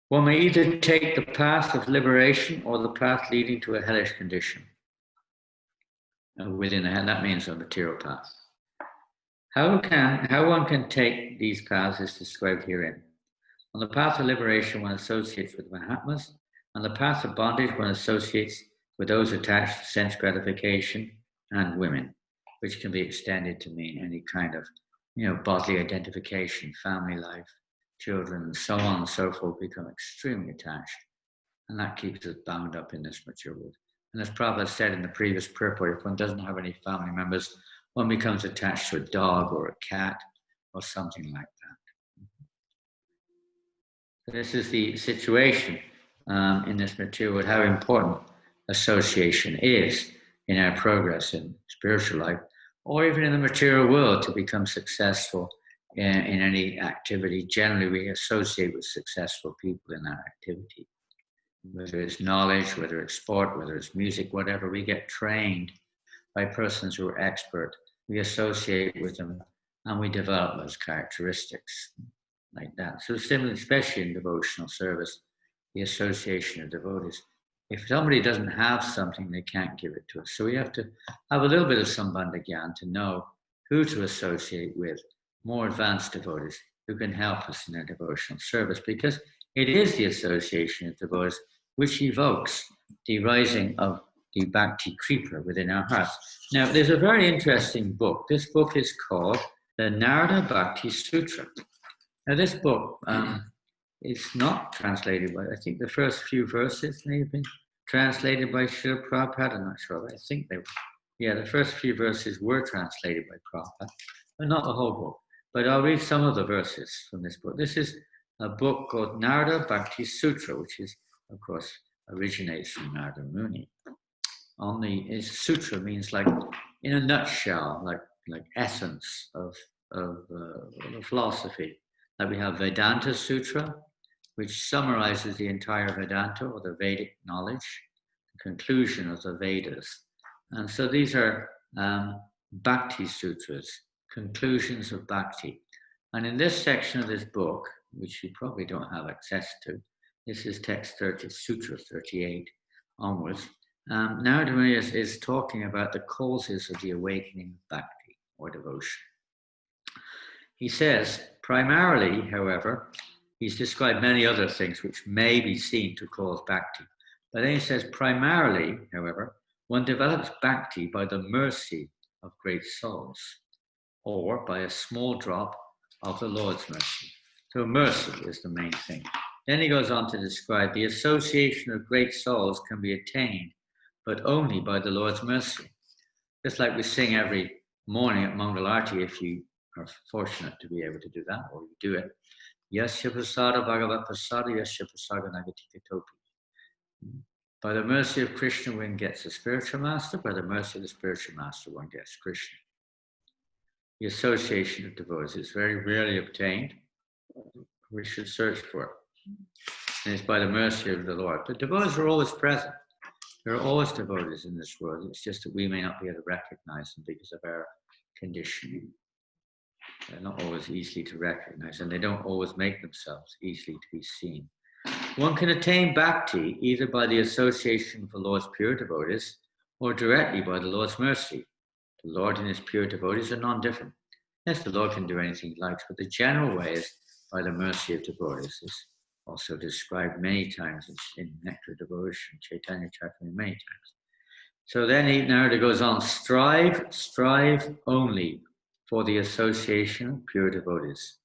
Speaker 1: One may either take the path of liberation or the path leading to a hellish condition. Within the hell, that means a material path. How one can take these paths is described herein. On the path of liberation, one associates with Mahatmas. On the path of bondage, one associates with those attached to sense gratification and women, which can be extended to mean any kind of, bodily identification, family life, children, and so on and so forth become extremely attached. And that keeps us bound up in this material world. And as Prabhupada said in the previous purport, if one doesn't have any family members, one becomes attached to a dog or a cat or something like that. This is the situation in this material world, how important association is in our progress in spiritual life, or even in the material world to become successful in any activity. Generally, we associate with successful people in that activity. Whether it's knowledge, whether it's sport, whether it's music, whatever, we get trained by persons who are expert. We associate with them and we develop those characteristics like that. So similarly, especially in devotional service, the association of devotees. If somebody doesn't have something, they can't give it to us. So we have to have a little bit of Sambandha Gyan to know who to associate with, more advanced devotees who can help us in our devotional service, because it is the association of devotees which evokes the rising of the Bhakti Creeper within our hearts. Now, there's a very interesting book. This book is called the Narada Bhakti Sutra. Now, this book is not translated by, I think the first few verses may have been translated by Srila Prabhupada. I'm not sure, but I think they were. Yeah, the first few verses were translated by Prabhupada, but not the whole book. But I'll read some of the verses from this book. This is a book called Narada Bhakti Sutra, which is, of course, originates from Narada Muni. sutra means like in a nutshell, like essence of the philosophy. Like we have Vedanta Sutra, which summarizes the entire Vedanta or the Vedic knowledge, the conclusion of the Vedas. And so these are Bhakti Sutras, conclusions of Bhakti. And in this section of this book, which you probably don't have access to, this is text 30, Sutra 38 onwards, Narada Muni is talking about the causes of the awakening of Bhakti or devotion. He says, primarily, however, he's described many other things which may be seen to cause Bhakti. But then he says, primarily, however, one develops Bhakti by the mercy of great souls, or by a small drop of the Lord's mercy. So mercy is the main thing. Then he goes on to describe the association of great souls can be attained, but only by the Lord's mercy. Just like we sing every morning at Mangalarti, if you are fortunate to be able to do that, or you do it. Yasya prasada bhagavat prasada yasya prasada nagatikatopi. By the mercy of Krishna, one gets a spiritual master. By the mercy of the spiritual master, one gets Krishna. The association of devotees is very rarely obtained. We should search for it. And it's by the mercy of the Lord. The devotees are always present. There are always devotees in this world. It's just that we may not be able to recognize them because of our conditioning. They're not always easily to recognize, and they don't always make themselves easily to be seen. One can attain bhakti either by the association of the Lord's pure devotees or directly by the Lord's mercy. The Lord and his pure devotees are non-different. Yes, the Lord can do anything he likes, but the general way is by the mercy of devotees. This is also described many times in Nectar Devotion, Caitanya Caritamrta, many times. So then Narada goes on, strive only for the association of pure devotees.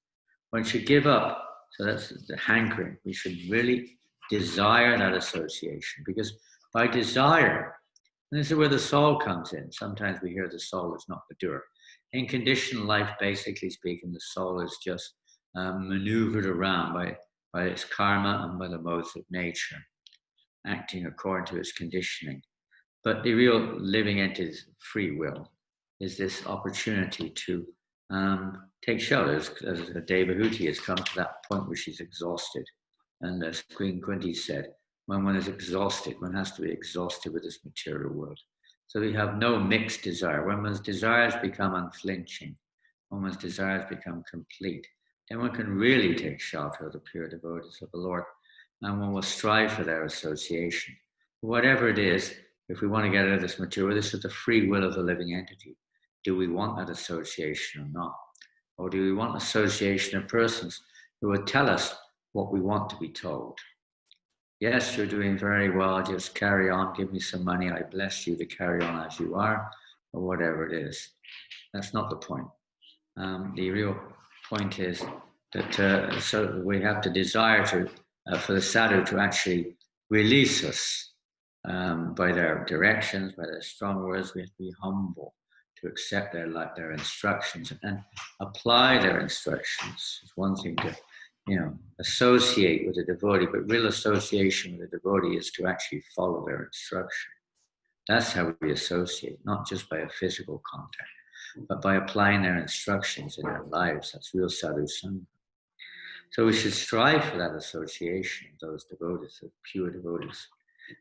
Speaker 1: One should give up, so that's the hankering. We should really desire that association, because by desire, and this is where the soul comes in. Sometimes we hear the soul is not the doer. In conditioned life, basically speaking, the soul is just maneuvered around by its karma and by the modes of nature, acting according to its conditioning. But the real living entity's free will is this opportunity to take shelter. As Devahuti has come to that point where she's exhausted. And as Queen Kunti said, when one is exhausted, one has to be exhausted with this material world. So we have no mixed desire. When one's desires become unflinching, when one's desires become complete, then one can really take shelter of the pure devotees of the Lord, and one will strive for their association. Whatever it is, if we want to get out of this material, this is the free will of the living entity. Do we want that association or not? Or do we want association of persons who will tell us what we want to be told? Yes, you're doing very well, just carry on, give me some money, I bless you to carry on as you are, or whatever it is. That's not the point. The real point is that so we have to desire for the sadhu to actually release us by their directions, by their strong words. We have to be humble to accept their instructions and apply their instructions. It's one thing to associate with a devotee, but real association with a devotee is to actually follow their instruction. That's how we associate, not just by a physical contact, but by applying their instructions in our lives. That's real sadhu sangha. So we should strive for that association of those devotees, of pure devotees.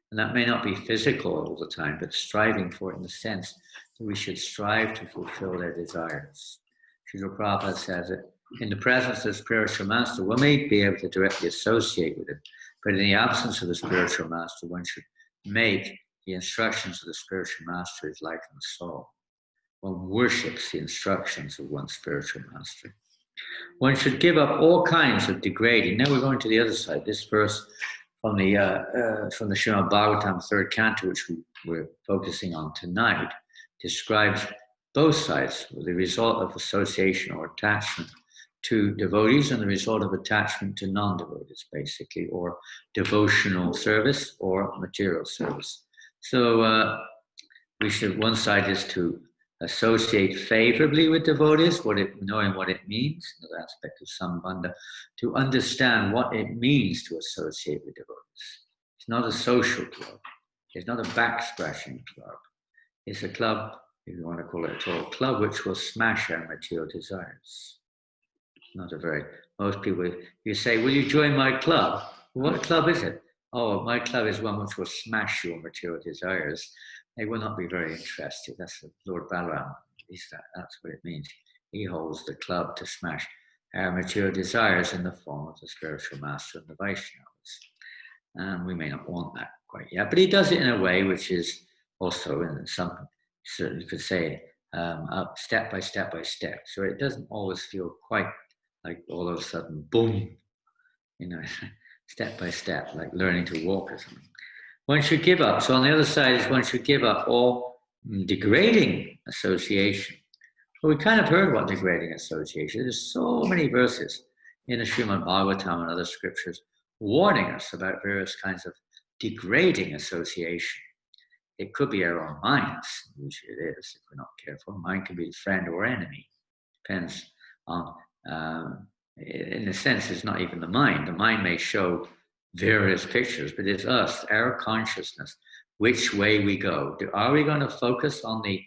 Speaker 1: And that may not be physical all the time, but striving for it in the sense that we should strive to fulfill their desires. Srila Prabhupada says that in the presence of the spiritual master, one may be able to directly associate with him, but in the absence of the spiritual master, one should make the instructions of the spiritual master his life and soul. One worships the instructions of one's spiritual master. One should give up all kinds of degrading. Now we're going to the other side. This verse from the Srimad Bhagavatam, 3rd canto, which we're focusing on tonight, describes both sides, the result of association or attachment to devotees and the result of attachment to non-devotees, basically, or devotional service or material service. So one side is to associate favorably with devotees, knowing what it means, the aspect of sambandha, to understand what it means to associate with devotees. It's not a social club. It's not a back-scratching club. It's a club, if you want to call it at all, club which will smash our material desires. Not a very, most people, you say, will you join my club? What club is it? Oh, my club is one which will smash your material desires. They will not be very interested. That's Lord Balaram. That's what it means. He holds the club to smash our material desires in the form of the spiritual master and the Vaishnavas. We may not want that quite yet, but he does it in a way which is also in some, you could say, up step by step by step. So it doesn't always feel quite like all of a sudden, boom, step by step, like learning to walk or something. One should give up. So on the other side is one should give up all degrading association. Well, we kind of heard what degrading association. There's so many verses in the Srimad Bhagavatam and other scriptures warning us about various kinds of degrading association. It could be our own minds. Usually it is, if we're not careful. Mind can be friend or enemy. Depends on, in a sense, it's not even the mind. The mind may show various pictures, but it's us, our consciousness, which way we go. Are we going to focus on the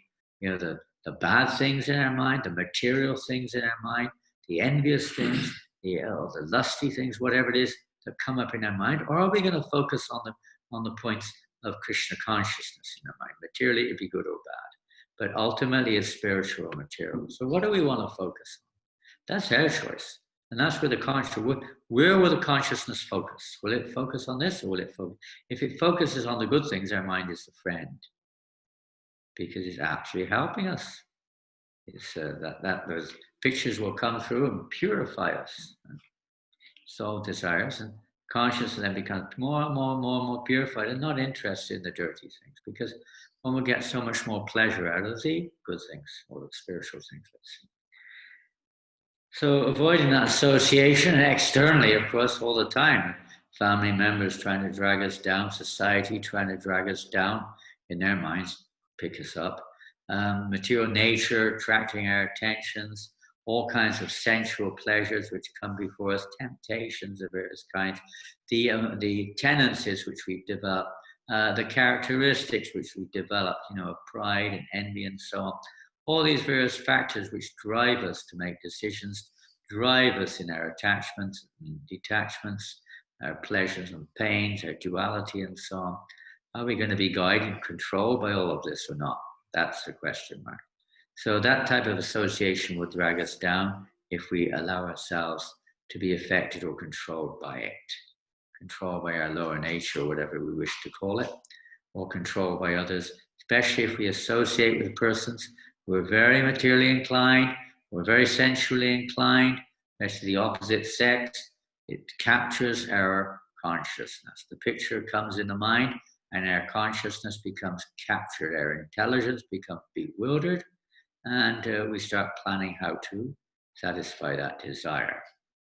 Speaker 1: bad things in our mind, the material things in our mind, the envious things, the lusty things, whatever it is that come up in our mind, or are we going to focus on the points of Krishna consciousness in our mind? Materially, it'd be good or bad, but ultimately it's spiritual or material. So what do we want to focus on? That's our choice. And that's where where will the consciousness focus? Will it focus on this, or will it focus? If it focuses on the good things, our mind is the friend, because it's actually helping us. It's that those pictures will come through and purify us, and solve desires, and consciousness then becomes more and more purified and not interested in the dirty things, because one will get so much more pleasure out of the good things, or the spiritual things, let's see. So avoiding that association, and externally, of course, all the time, family members trying to drag us down, society trying to drag us down in their minds, pick us up, material nature attracting our attentions, all kinds of sensual pleasures which come before us, temptations of various kinds, the tendencies which we've developed, the characteristics which we've developed, of pride and envy and so on. All these various factors which drive us to make decisions, drive us in our attachments and detachments, our pleasures and pains, our duality and so on. Are we going to be guided and controlled by all of this or not? That's the question mark. So that type of association will drag us down if we allow ourselves to be affected or controlled by it. Controlled by our lower nature, or whatever we wish to call it, or controlled by others, especially if we associate with persons who are very materially inclined, or very sensually inclined, especially the opposite sex. It captures our consciousness. The picture comes in the mind, and our consciousness becomes captured. Our intelligence becomes bewildered, and we start planning how to satisfy that desire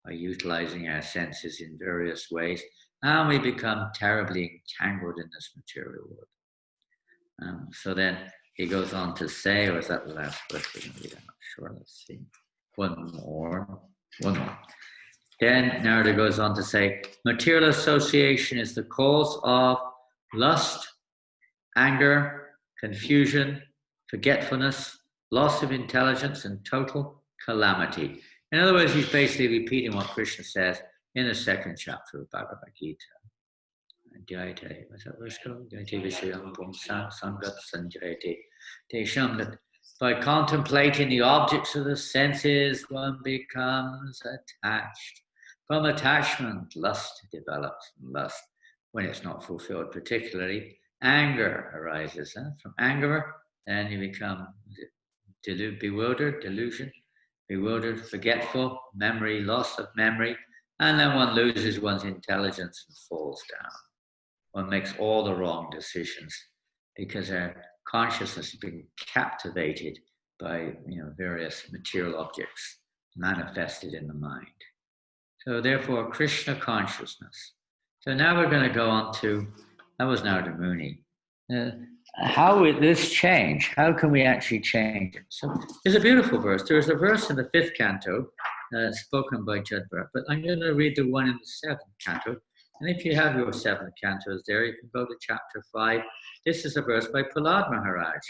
Speaker 1: by utilizing our senses in various ways, and we become terribly entangled in this material world. So then he goes on to say, or is that the last verse we're going to read? I'm not sure. Let's see. One more. Then Narada goes on to say, material association is the cause of lust, anger, confusion, forgetfulness, loss of intelligence, and total calamity. In other words, he's basically repeating what Krishna says in the second chapter of Bhagavad Gita. Jayate, what's that verse called? Jayate Vishayam Pumsam Sangat Sanjayate. Tesham, that by contemplating the objects of the senses, one becomes attached. From attachment, lust develops. Lust, when it's not fulfilled, particularly anger arises. From anger, then you become bewildered, forgetful, memory, loss of memory, and then one loses one's intelligence and falls down. One makes all the wrong decisions because our consciousness has been captivated by various material objects manifested in the mind. So therefore, Krishna consciousness. So now we're going to go on to, that was Narada Muni. How will this change? How can we actually change it? So there's a beautiful verse. There's a verse in the 5th canto spoken by Jadbharat, but I'm going to read the one in the 7th canto, And if you have your 7 cantos there, you can go to chapter 5. This is a verse by Prahlad Maharaj.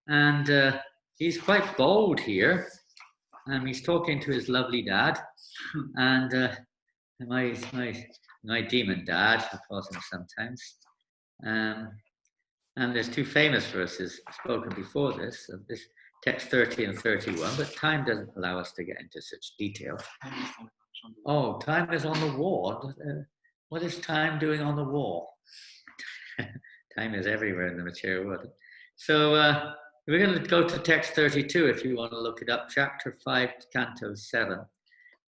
Speaker 1: And he's quite bold here. He's talking to his lovely dad. And my demon dad, I call him sometimes. And there's 2 famous verses spoken before this, of this text 30 and 31, but time doesn't allow us to get into such detail. Oh, time is on the wall. What is time doing on the wall? Time is everywhere in the material world. So we're going to go to text 32 if you want to look it up, chapter 5, canto 7.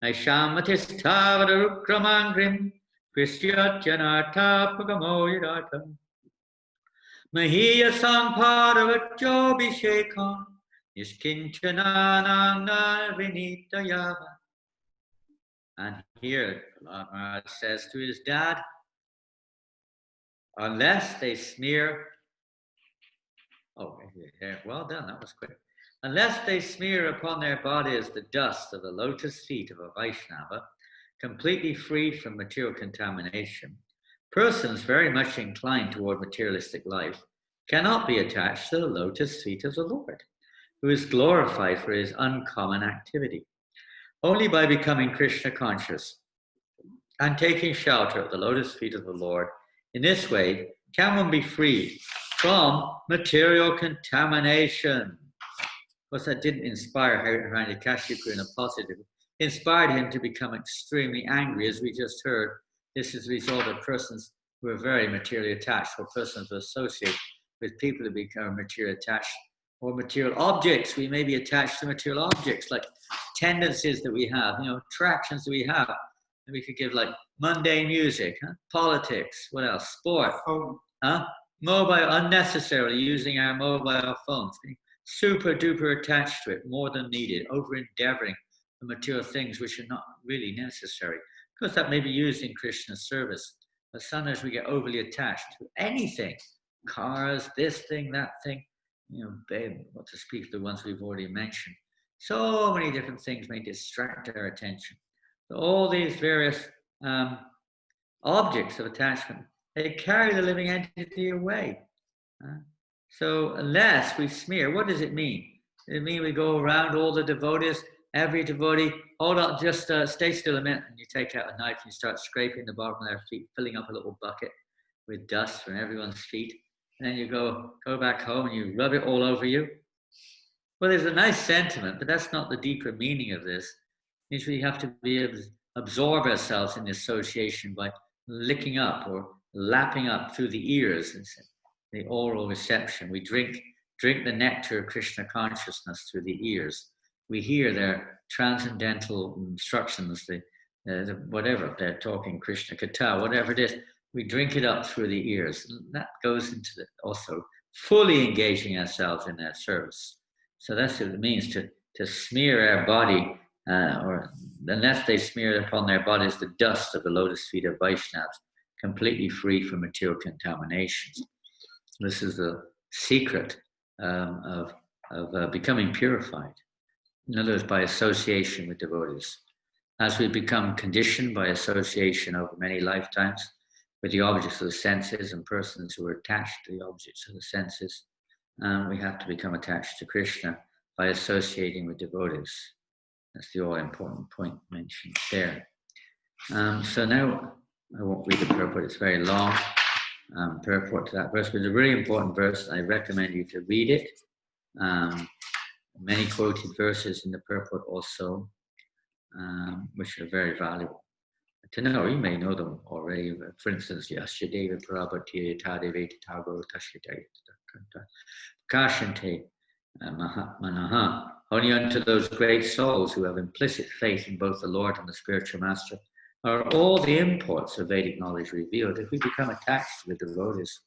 Speaker 1: Aishamatishtavadarukkramangrim Krishyatyanartha pagamoyadatam Mahiya Sampadavachobhishekam Nishkinchanananga Vinitayava. And here, Maharaj says to his dad, unless they smear, well done, that was quick. Unless they smear upon their bodies the dust of the lotus feet of a Vaishnava, completely free from material contamination, persons very much inclined toward materialistic life cannot be attached to the lotus feet of the Lord, who is glorified for his uncommon activity. Only by becoming Krishna conscious and taking shelter at the lotus feet of the Lord, in this way can one be freed from material contamination. Of course, that didn't inspire Hiranyakashipu in a positive. It inspired him to become extremely angry, as we just heard. This is the result of persons who are very materially attached, or persons who associate with people who become materially attached, or material objects. We may be attached to material objects, like tendencies that we have, attractions that we have. And we could give like mundane music, politics, what else? Sport, mobile, unnecessarily using our mobile phones, being super duper attached to it, more than needed, over endeavoring for material things which are not really necessary. Because that may be used in Krishna's service. But sometimes we get overly attached to anything, cars, this thing, that thing. What to speak of the ones we've already mentioned. So many different things may distract our attention. So all these various objects of attachment, they carry the living entity away. So unless we smear, what does it mean? Does it mean we go around all the devotees, every devotee, hold on, just stay still a minute, and you take out a knife and you start scraping the bottom of their feet, filling up a little bucket with dust from everyone's feet. And then you go back home and you rub it all over you. Well, there's a nice sentiment, but that's not the deeper meaning of this. It means we have to absorb ourselves in the association by licking up or lapping up through the ears, the oral reception. We drink the nectar of Krishna consciousness through the ears. We hear their transcendental instructions, whatever they're talking, Krishna Katha, whatever it is. We drink it up through the ears. And that goes into also fully engaging ourselves in their service. So that's what it means to smear our body, or unless they smear upon their bodies the dust of the lotus feet of Vaishnavas, completely free from material contaminations. This is the secret of becoming purified. In other words, by association with devotees. As we become conditioned by association over many lifetimes with the objects of the senses and persons who are attached to the objects of the senses, we have to become attached to Krishna by associating with devotees. That's the all-important point mentioned there. So now, I won't read the purport, it's very long, purport to that verse, but it's a really important verse. I recommend you to read it. Many quoted verses in the purport also, which are very valuable. To know, you may know them already. For instance, Yasyadeva Prabhati Tadeveti Tago Tashyadeva Kashante Mahatmanaha. Only unto those great souls who have implicit faith in both the Lord and the spiritual master are all the imports of Vedic knowledge revealed. If we become attached to the devotees,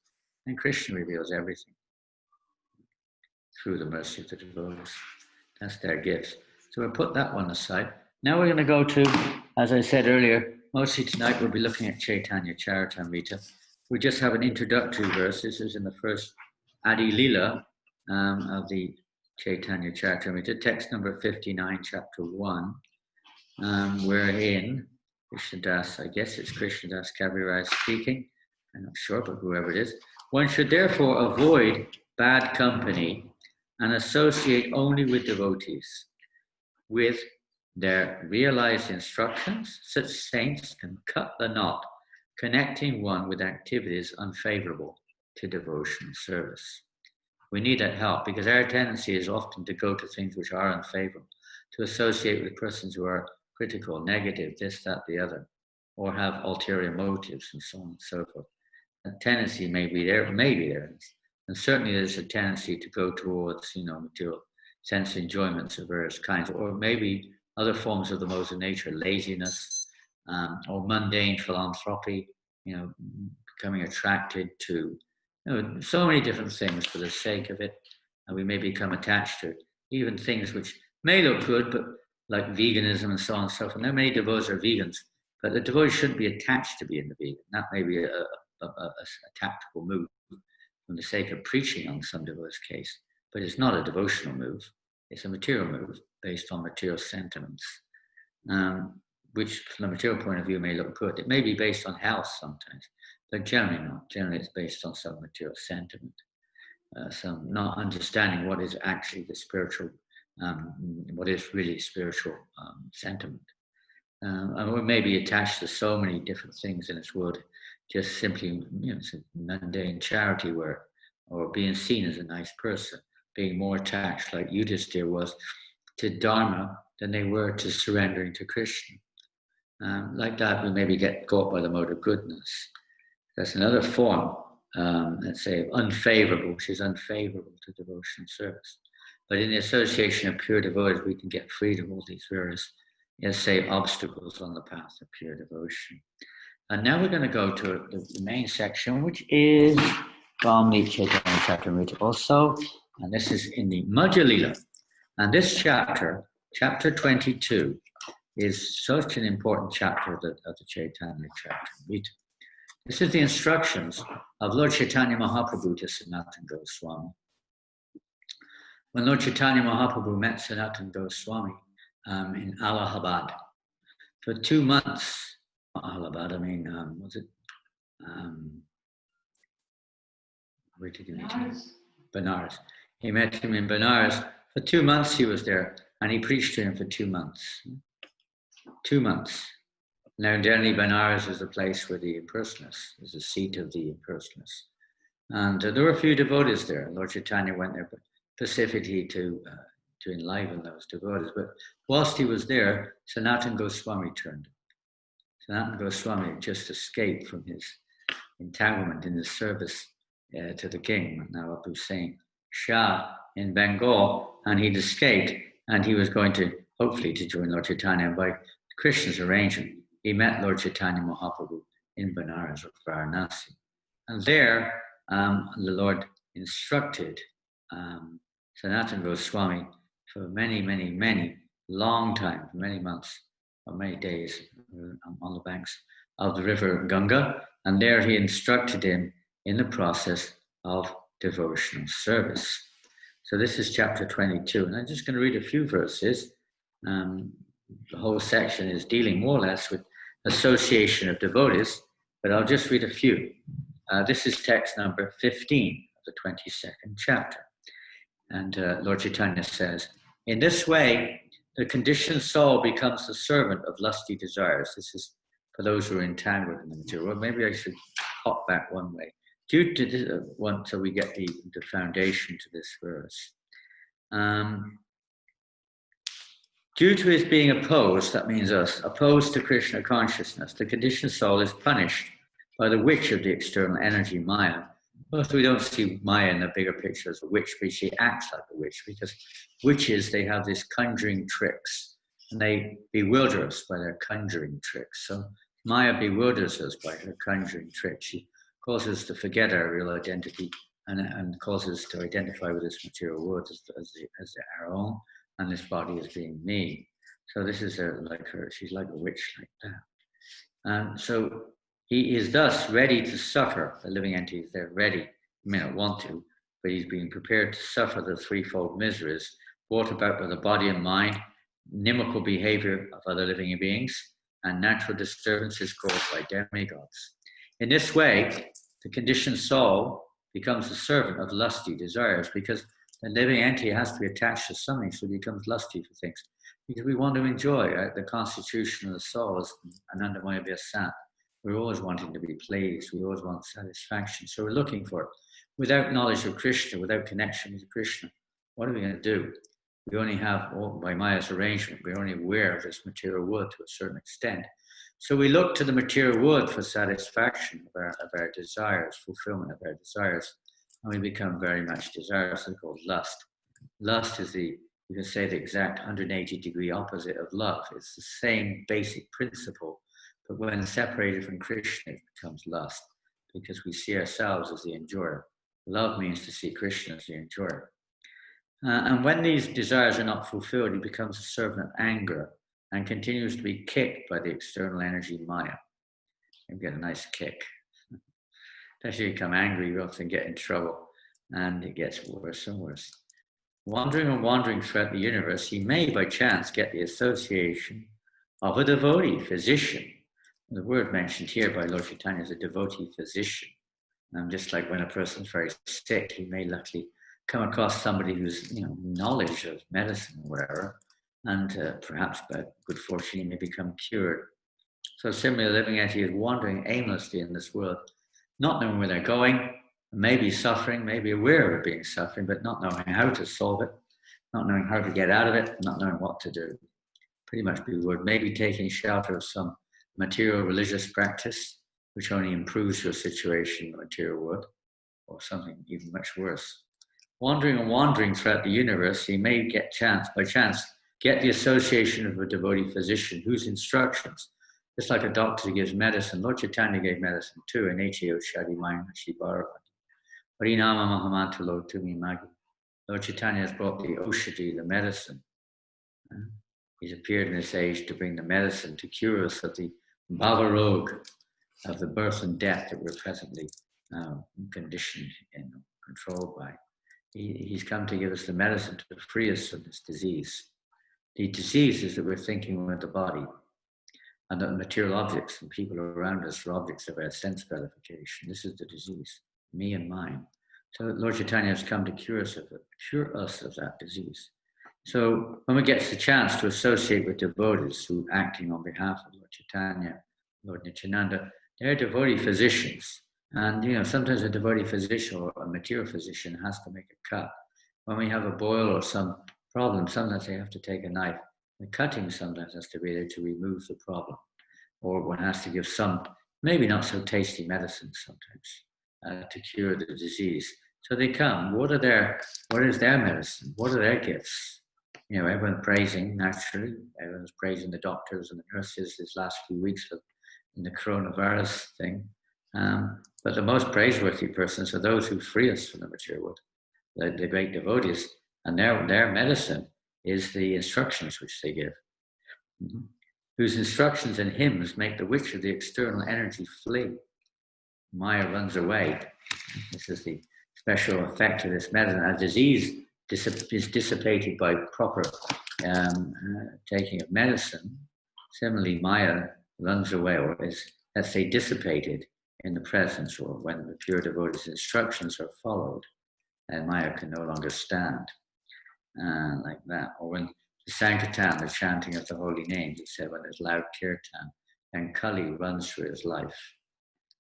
Speaker 1: then Krishna reveals everything through the mercy of the devotees. That's their gifts. So we'll put that one aside. Now we're going to go to, as I said earlier, mostly tonight we'll be looking at Caitanya Caritamrta. We just have an introductory verse. This is in the first Madhya Lila of the Caitanya Caritamrta, text number 59, chapter 1, wherein Krishnadas, I guess it's Krishnadas Kaviraj speaking, I'm not sure, but whoever it is. One should therefore avoid bad company and associate only with devotees. With their realized instructions, such saints can cut the knot, connecting one with activities unfavorable to devotional service. We need that help because our tendency is often to go to things which are unfavorable, to associate with persons who are critical, negative, this, that, the other, or have ulterior motives and so on and so forth. A tendency may be there, and certainly there's a tendency to go towards, material sense enjoyments of various kinds, or maybe other forms of the modes of nature, laziness, or mundane philanthropy, becoming attracted to so many different things for the sake of it, and we may become attached to even things which may look good, but like veganism and so on and so forth. Now, many devotees are vegans, but the devotee shouldn't be attached to being a vegan. That may be a tactical move for the sake of preaching on some devotee's case, but it's not a devotional move. It's a material move based on material sentiments, which from a material point of view may look good. It may be based on health sometimes, but generally not. Generally it's based on some material sentiment, some not understanding what is actually the spiritual, what is really spiritual sentiment. And we may be attached to so many different things in this world, just simply, it's a mundane charity work, or being seen as a nice person, being more attached, like Yudhisthira was, to Dharma than they were to surrendering to Krishna. Like that, we maybe get caught by the mode of goodness. That's another form, let's say, unfavorable, which is unfavorable to devotional service. But in the association of pure devotees, we can get freed of all these various, say, obstacles on the path of pure devotion. And now we're going to go to the main section, which is from the Caitanya Caritamrta also, and this is in the Madhya Lila. And this chapter, chapter 22, is such an important chapter of the Caitanya Caritamrta. This is the instructions of Lord Chaitanya Mahaprabhu to Sanatana Goswami. When Lord Chaitanya Mahaprabhu met Sanatana Goswami in Allahabad for 2 months, Allahabad, was it? Where did he meet him? Benares. He met him in Benares. For 2 months he was there, and he preached to him for 2 months. 2 months. Now, generally, Benares is the place where the impersonalists, is the seat of the impersonalists. And there were a few devotees there. Lord Chaitanya went there specifically to enliven those devotees. But whilst he was there, Sanatana Goswami turned up. Sanatana Goswami had just escaped from his entanglement in his service to the king, Nawab Hussain Shah in Bengal, and he'd escaped, and he was going to, hopefully, to join Lord Chaitanya. And by Krishna's arrangement, he met Lord Chaitanya Mahaprabhu in Benares or Varanasi. And there, the Lord instructed Sanatana Goswami for many long time, many months or many days on the banks of the river Ganga. And there he instructed him in the process of devotional service. So this is chapter 22. And I'm just going to read a few verses. The whole section is dealing more or less with association of devotees, but I'll just read a few. This is text number 15 of the 22nd chapter. And Lord Chaitanya says, in this way, the conditioned soul becomes the servant of lusty desires. This is for those who are entangled in the material world. Maybe I should hop back one way. Due to this, till we get the foundation to this verse. Due to his being opposed, that means us, opposed to Krishna consciousness, the conditioned soul is punished by the witch of the external energy, Maya. Most we don't see Maya in the bigger picture as a witch, but she acts like a witch because witches, they have these conjuring tricks and they bewilder us by their conjuring tricks. So Maya bewilders us by her conjuring tricks. She causes us to forget our real identity and causes us to identify with this material world as our own, and this body as being me. So this is like her, she's like a witch like that. So he is thus ready to suffer, the living entities, they're ready, he may not want to, but he's being prepared to suffer the threefold miseries brought about by the body and mind, inimical behavior of other living beings, and natural disturbances caused by demigods. In this way, the conditioned soul becomes the servant of lusty desires, because the living entity has to be attached to something, so it becomes lusty for things. Because we want to enjoy the constitution of the soul as Anandamaya Vyasat. We're always wanting to be pleased. We always want satisfaction. So we're looking for it. Without knowledge of Krishna, without connection with Krishna, what are we going to do? We only have, by Maya's arrangement, we're only aware of this material world to a certain extent. So we look to the material world for satisfaction of our desires, fulfillment of our desires, and we become very much desirous. It's called lust. Lust is you can say, the exact 180-degree opposite of love. It's the same basic principle, but when separated from Krishna, it becomes lust, because we see ourselves as the enjoyer. Love means to see Krishna as the enjoyer. And when these desires are not fulfilled, he becomes a servant of anger and continues to be kicked by the external energy Maya. You get a nice kick. Especially if you become angry, you often get in trouble, and it gets worse and worse. Wandering and wandering throughout the universe, he may by chance get the association of a devotee physician. The word mentioned here by Lord Chaitanya is a devotee physician. Just like when a person's very sick, he may luckily come across somebody who's, knowledge of medicine or whatever, and perhaps by good fortune he may become cured. So similarly, living entity is wandering aimlessly in this world, not knowing where they're going, maybe suffering, maybe aware of being suffering, but not knowing how to solve it, not knowing how to get out of it, not knowing what to do. Pretty much be word, maybe taking shelter of some material religious practice, which only improves your situation in the material world, or something even much worse. Wandering and wandering throughout the universe, he may by chance, get the association of a devotee physician whose instructions, just like a doctor gives medicine, Lord Chaitanya gave medicine too, in H.A. Shadi Mayanshi Bharavati. Harinama Mahamantalo Tumi Magi. Lord Chaitanya has brought the Oshadi, the medicine. He's appeared in this age to bring the medicine to cure us of the Bhavarog, of the birth and death that we're presently conditioned and controlled by. He's come to give us the medicine to free us from this disease. The disease is that we're thinking with the body, and that material objects and people around us are objects of our sense gratification. This is the disease, me and mine. So Lord Chaitanya has come to cure us of that disease. So when we get the chance to associate with devotees who are acting on behalf of Lord Chaitanya, Lord Nityananda, they're devotee physicians. And sometimes a devotee physician or a material physician has to make a cut. When we have a boil or some problem, sometimes they have to take a knife. The cutting sometimes has to be there to remove the problem. Or one has to give some, maybe not so tasty medicine sometimes, to cure the disease. So they come. What is their medicine? What are their gifts? Everyone's praising, naturally. Everyone's praising the doctors and the nurses these last few weeks in the coronavirus thing. But the most praiseworthy persons are those who free us from the material world, the great devotees, and their medicine is the instructions which they give, whose instructions and hymns make the witch of the external energy flee. Maya runs away. This is the special effect of this medicine. A disease is dissipated by proper taking of medicine. Similarly, Maya runs away, or is, let's say, dissipated in the presence, or when the pure devotee's instructions are followed, and Maya can no longer stand, like that. Or when the Sankirtan, the chanting of the holy names, he said when there's loud kirtan, and Kali runs through his life.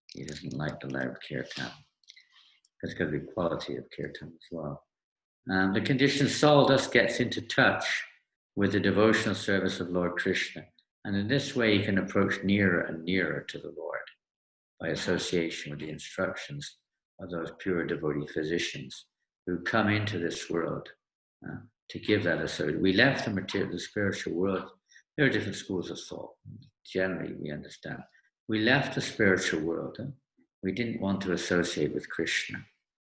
Speaker 1: He doesn't like the loud kirtan. That's because of the quality of kirtan as well. The conditioned soul thus gets into touch with the devotional service of Lord Krishna, and in this way he can approach nearer and nearer to the Lord by association with the instructions of those pure devotee physicians who come into this world to give that association. We left the spiritual world. There are different schools of thought. Generally, we understand. We left the spiritual world. We didn't want to associate with Krishna.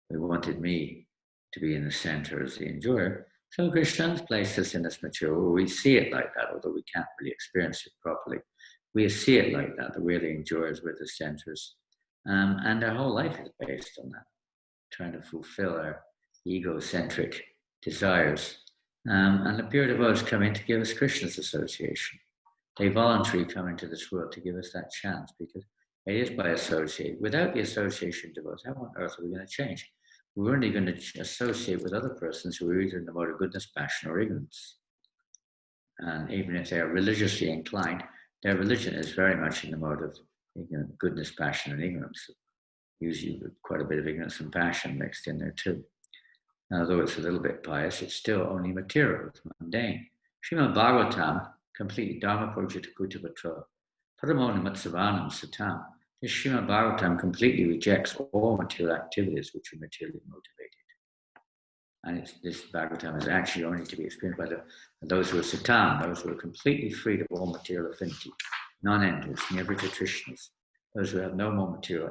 Speaker 1: We wanted me to be in the center as the enjoyer. So Krishna's placed us in this material world. We see it like that, although we can't really experience it properly. We see it like that we're the enjoyers, we're the centers. And our whole life is based on that, trying to fulfill our egocentric desires. And the pure devotees come in to give us Krishna's association. they voluntarily come into this world to give us that chance, because it is by association. Without the association of devotees, how on earth are we going to change? We're only going to associate with other persons who are either in the mode of goodness, passion, or ignorance. And even if they are religiously inclined, their religion is very much in the mode of goodness, passion, and ignorance. Usually with quite a bit of ignorance and passion mixed in there too. Now, although it's a little bit pious, it's still only material, it's mundane. Srimad Bhagavatam, completely Dharma Projita Kutavatra, Paramona Matsavanam Satam. This Srimad Bhagavatam completely rejects all material activities which are materially motivated. And this Bhagavatam is actually only to be experienced by those who are satam, those who are completely freed of all material affinity, non-enders, nirvita trishnas, those who have no more material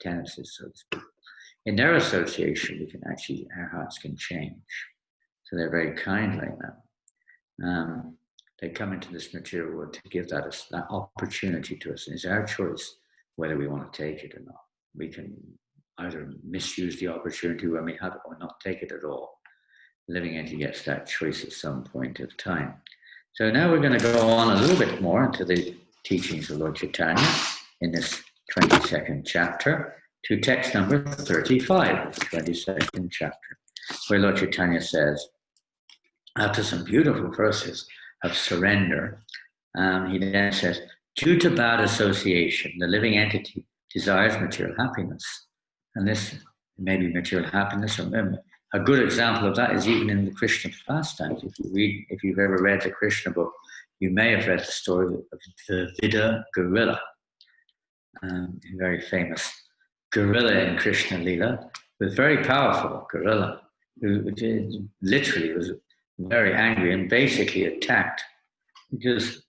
Speaker 1: tendencies, so to speak. In their association, our hearts can change. So they're very kind like that. They come into this material world to give that opportunity to us. And it's our choice whether we want to take it or not. We can either misuse the opportunity when we have it or not take it at all. Living entity gets that choice at some point of time. So now we're going to go on a little bit more into the teachings of Lord Chaitanya in this 22nd chapter to text number 35 of the 22nd chapter, where Lord Chaitanya says, after some beautiful verses of surrender, he then says, due to bad association, the living entity desires material happiness. And this may be material happiness. A good example of that is even in the Krishna pastimes. If you've ever read the Krishna book, you may have read the story of the Vida gorilla, a very famous gorilla in Krishna Lila, was very powerful gorilla, who literally was very angry and basically attacked because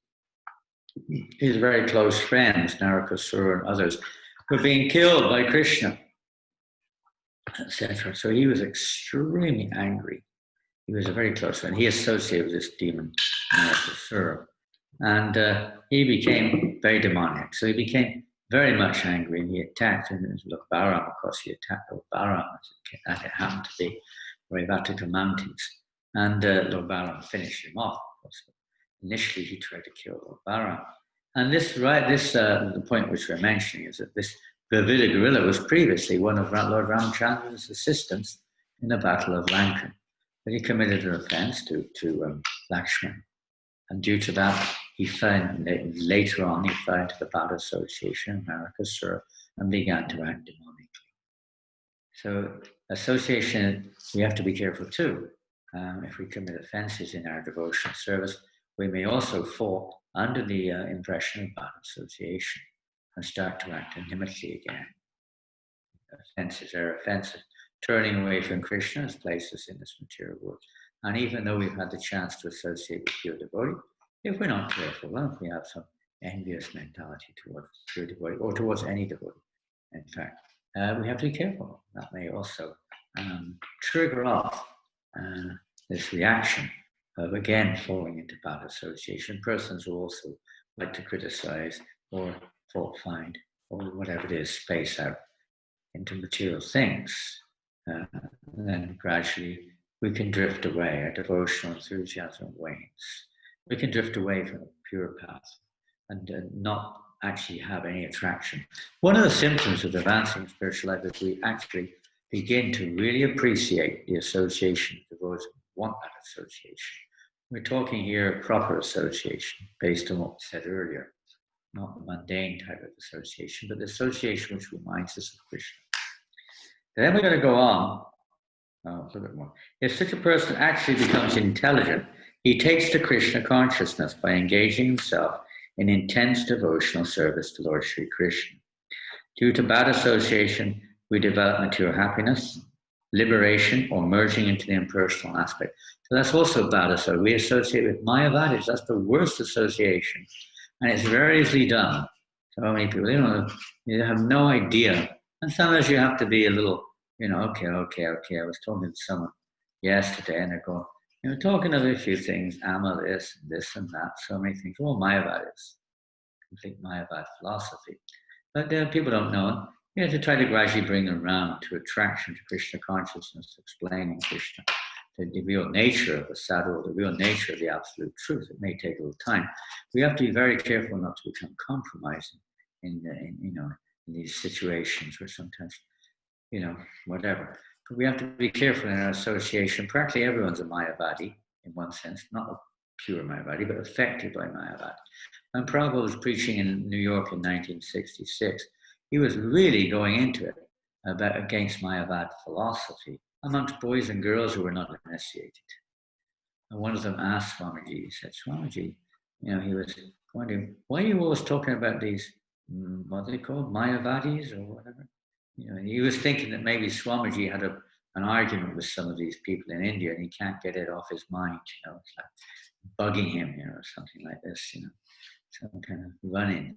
Speaker 1: his very close friends, Narakasura and others, were being killed by Krishna, etc. So he was extremely angry. He was a very close friend. He associated with this demon, Narakasura. And he became very demonic. So he became very much angry, and he attacked, and it was Lord Balaram, of course, he attacked Lord Balaram, as it happened to be, where he Vatika mountains. And Lord Balaram finished him off, of course. Initially, he tried to kill Lord Balaram. And the point which we're mentioning is that this Gravida gorilla was previously one of Lord Ramchandra's assistants in the Battle of Lankan. But he committed an offense to Lakshman. And due to that, later on, he fell into the bad association, Narakasura, and began to act demonically. So association, we have to be careful too. If we commit offenses in our devotional service, we may also fall under the impression of bad association and start to act inimically again. Offenses are offensive. Turning away from Krishna has placed us in this material world. And even though we've had the chance to associate with pure devotee, if we're not careful, if we have some envious mentality towards pure devotee or towards any devotee, in fact, we have to be careful. That may also trigger off this reaction of again falling into bad association. Persons who also like to criticize or fault find or whatever it is, space out into material things. And then gradually we can drift away, our devotional enthusiasm wanes. We can drift away from the pure path and not actually have any attraction. One of the symptoms of advancing spiritual life is we actually begin to really appreciate the association of devotees, want that association. We're talking here proper association based on what we said earlier, not the mundane type of association, but the association which reminds us of Krishna. Then we're going to go on a little bit more. If such a person actually becomes intelligent, he takes to Krishna consciousness by engaging himself in intense devotional service to Lord Sri Krishna. Due to bad association, we develop material happiness, liberation, or merging into the impersonal aspect. So that's also bad. So we associate with Mayavadis. That's the worst association. And it's very easily done. So many people, you have no idea. And sometimes you have to be a little, okay. I was talking to someone yesterday and they're going, talking of a few things, Amma this and that, so many things. All Mayavadis, complete Mayavad philosophy. But people don't know it. You have to try to gradually bring them around to attraction to Krishna consciousness, explaining Krishna, the real nature of the sadhu, the real nature of the absolute truth. It may take a little time. We have to be very careful not to become compromising in these situations where sometimes, whatever. But we have to be careful in our association. Practically everyone's a Mayavadi in one sense, not a pure Mayavadi, but affected by Mayavadi. When Prabhupada was preaching in New York in 1966, he was really going into it against Mayavad philosophy amongst boys and girls who were not initiated. And one of them asked Swamiji, he said, Swamiji, he was wondering, why are you always talking about these, what are they called, Mayavadis or whatever? He was thinking that maybe Swamiji had an argument with some of these people in India and he can't get it off his mind, it's like bugging him, or something like this, some kind of run-in.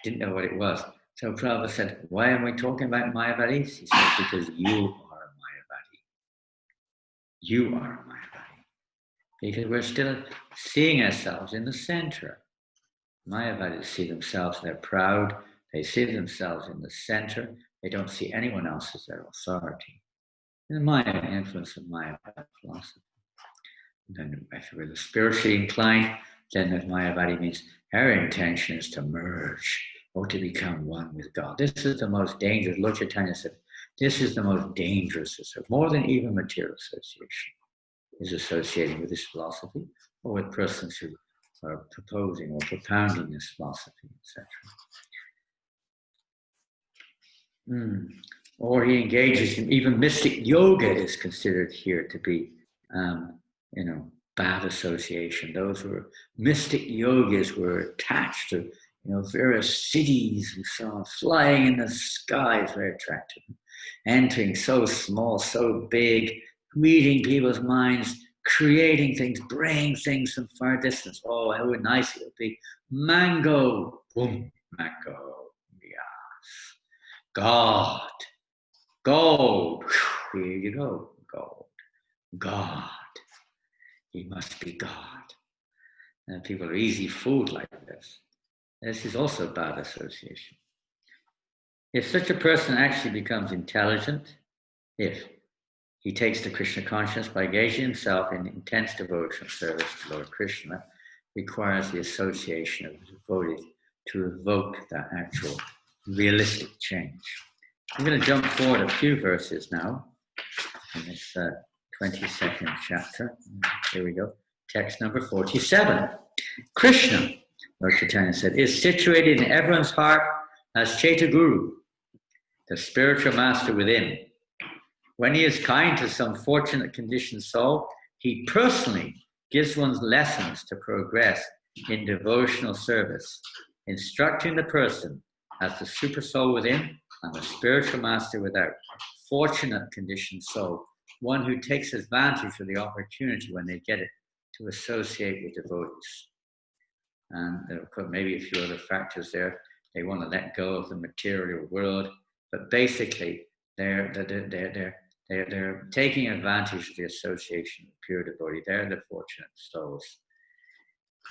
Speaker 1: Didn't know what it was. So Prabhupada said, why am I talking about Mayavadis? He said, because you are a Mayavadi. You are a Mayavadi. Because we're still seeing ourselves in the center. Mayavadis see themselves, they're proud, they see themselves in the center, they don't see anyone else as their authority. And the Maya influence of Mayavad philosophy. And then if we're spiritually inclined, then the Mayavadi means our intention is to merge or to become one with God. This is the most dangerous. Lord Chaitanya said, this is the most dangerous, more than even material association, is associating with this philosophy or with persons who are proposing or propounding this philosophy, etc. Or he engages in, even mystic yoga is considered here to be, bad association. Those who are mystic yogis were attached to, various cities we saw flying in the sky, very attractive. Entering so small, so big, reading people's minds, creating things, bringing things from far distance. Oh, how nice it would be. Mango, boom, mango, yes. God, gold, here you go, gold. God, he must be God. And people are easy food like this. This is also bad association. If such a person actually becomes intelligent, if he takes to Krishna consciousness by engaging himself in intense devotional service to Lord Krishna, requires the association of the devotees to evoke that actual realistic change. I'm going to jump forward a few verses now in this 22nd chapter. Here we go. Text number 47. Krishna, Lord Chaitanya said, is situated in everyone's heart as Chaitaguru, the spiritual master within. When he is kind to some fortunate conditioned soul, he personally gives one lessons to progress in devotional service, instructing the person as the super soul within and the spiritual master without. Fortunate conditioned soul, one who takes advantage of the opportunity when they get it to associate with devotees. And there are maybe a few other factors there. They want to let go of the material world, but basically they're taking advantage of the association with pure devotee. They're the fortunate souls.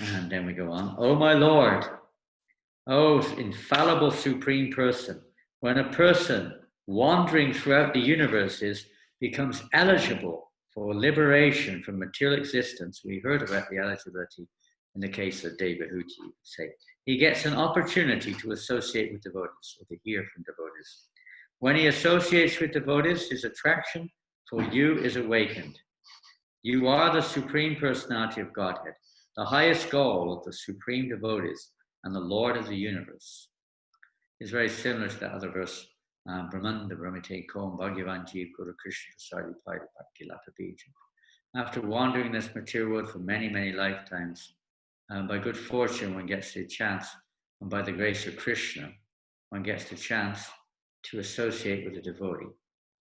Speaker 1: And then we go on. Oh, my Lord, oh, infallible supreme person, when a person wandering throughout the universes becomes eligible for liberation from material existence, we heard about the eligibility in the case of Devahuti, say, he gets an opportunity to associate with devotees, or to hear from devotees. When he associates with devotees, his attraction for you is awakened. You are the Supreme Personality of Godhead, the highest goal of the Supreme Devotees, and the Lord of the universe. It's very similar to that other verse, Brahmanda Brahmate Kom Bhagavan Jeev Guru Krishna Prasadi Pai Bhakti Lata Bija. After wandering this material world for many, many lifetimes, by good fortune one gets the chance, and by the grace of Krishna, one gets the chance to associate with a devotee.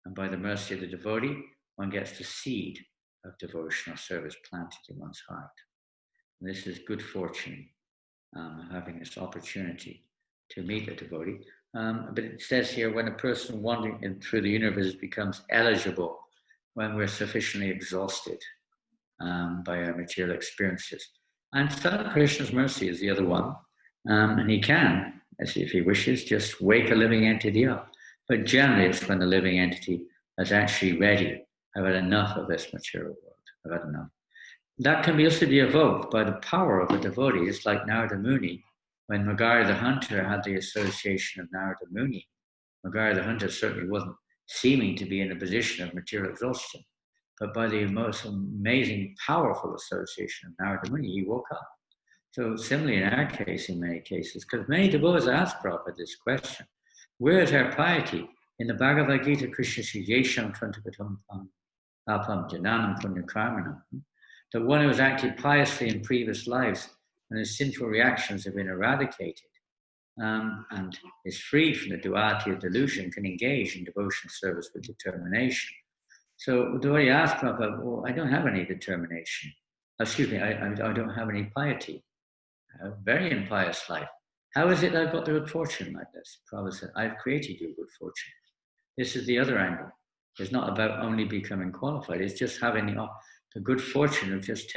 Speaker 1: And by the mercy of the devotee, one gets the seed of devotional service planted in one's heart. And this is good fortune, having this opportunity to meet a devotee. But it says here, when a person wandering through the universe becomes eligible, when we're sufficiently exhausted by our material experiences. And Sadhu Krishna's mercy is the other one. And he can, as if he wishes, just wake a living entity up. But generally it's when the living entity is actually ready I've had enough of this material world. I've had enough. That can also be evoked by the power of a devotee. It's like Narada Muni. When Maharaj the Hunter had the association of Narada Muni, Maharaj the Hunter certainly wasn't seeming to be in a position of material exhaustion. But by the most amazing, powerful association of Narada Muni, he woke up. So similarly in our case, in many cases, because many devotees ask Prabhupada this question, where is our piety? In the Bhagavad Gita, Krishna says, Yesham Tvantapatam Apam Jananam Punyakarmanam. The one who has acted piously in previous lives and his sinful reactions have been eradicated and is free from the duality of delusion, can engage in devotional service with determination. So the devotee asked Prabhupada, well, I don't have any determination. Excuse me, I don't have any piety. I have a very impious life. How is it that I've got the good fortune like this? Prabhupada said, I've created you good fortune. This is the other angle. It's not about only becoming qualified. It's just having the good fortune of just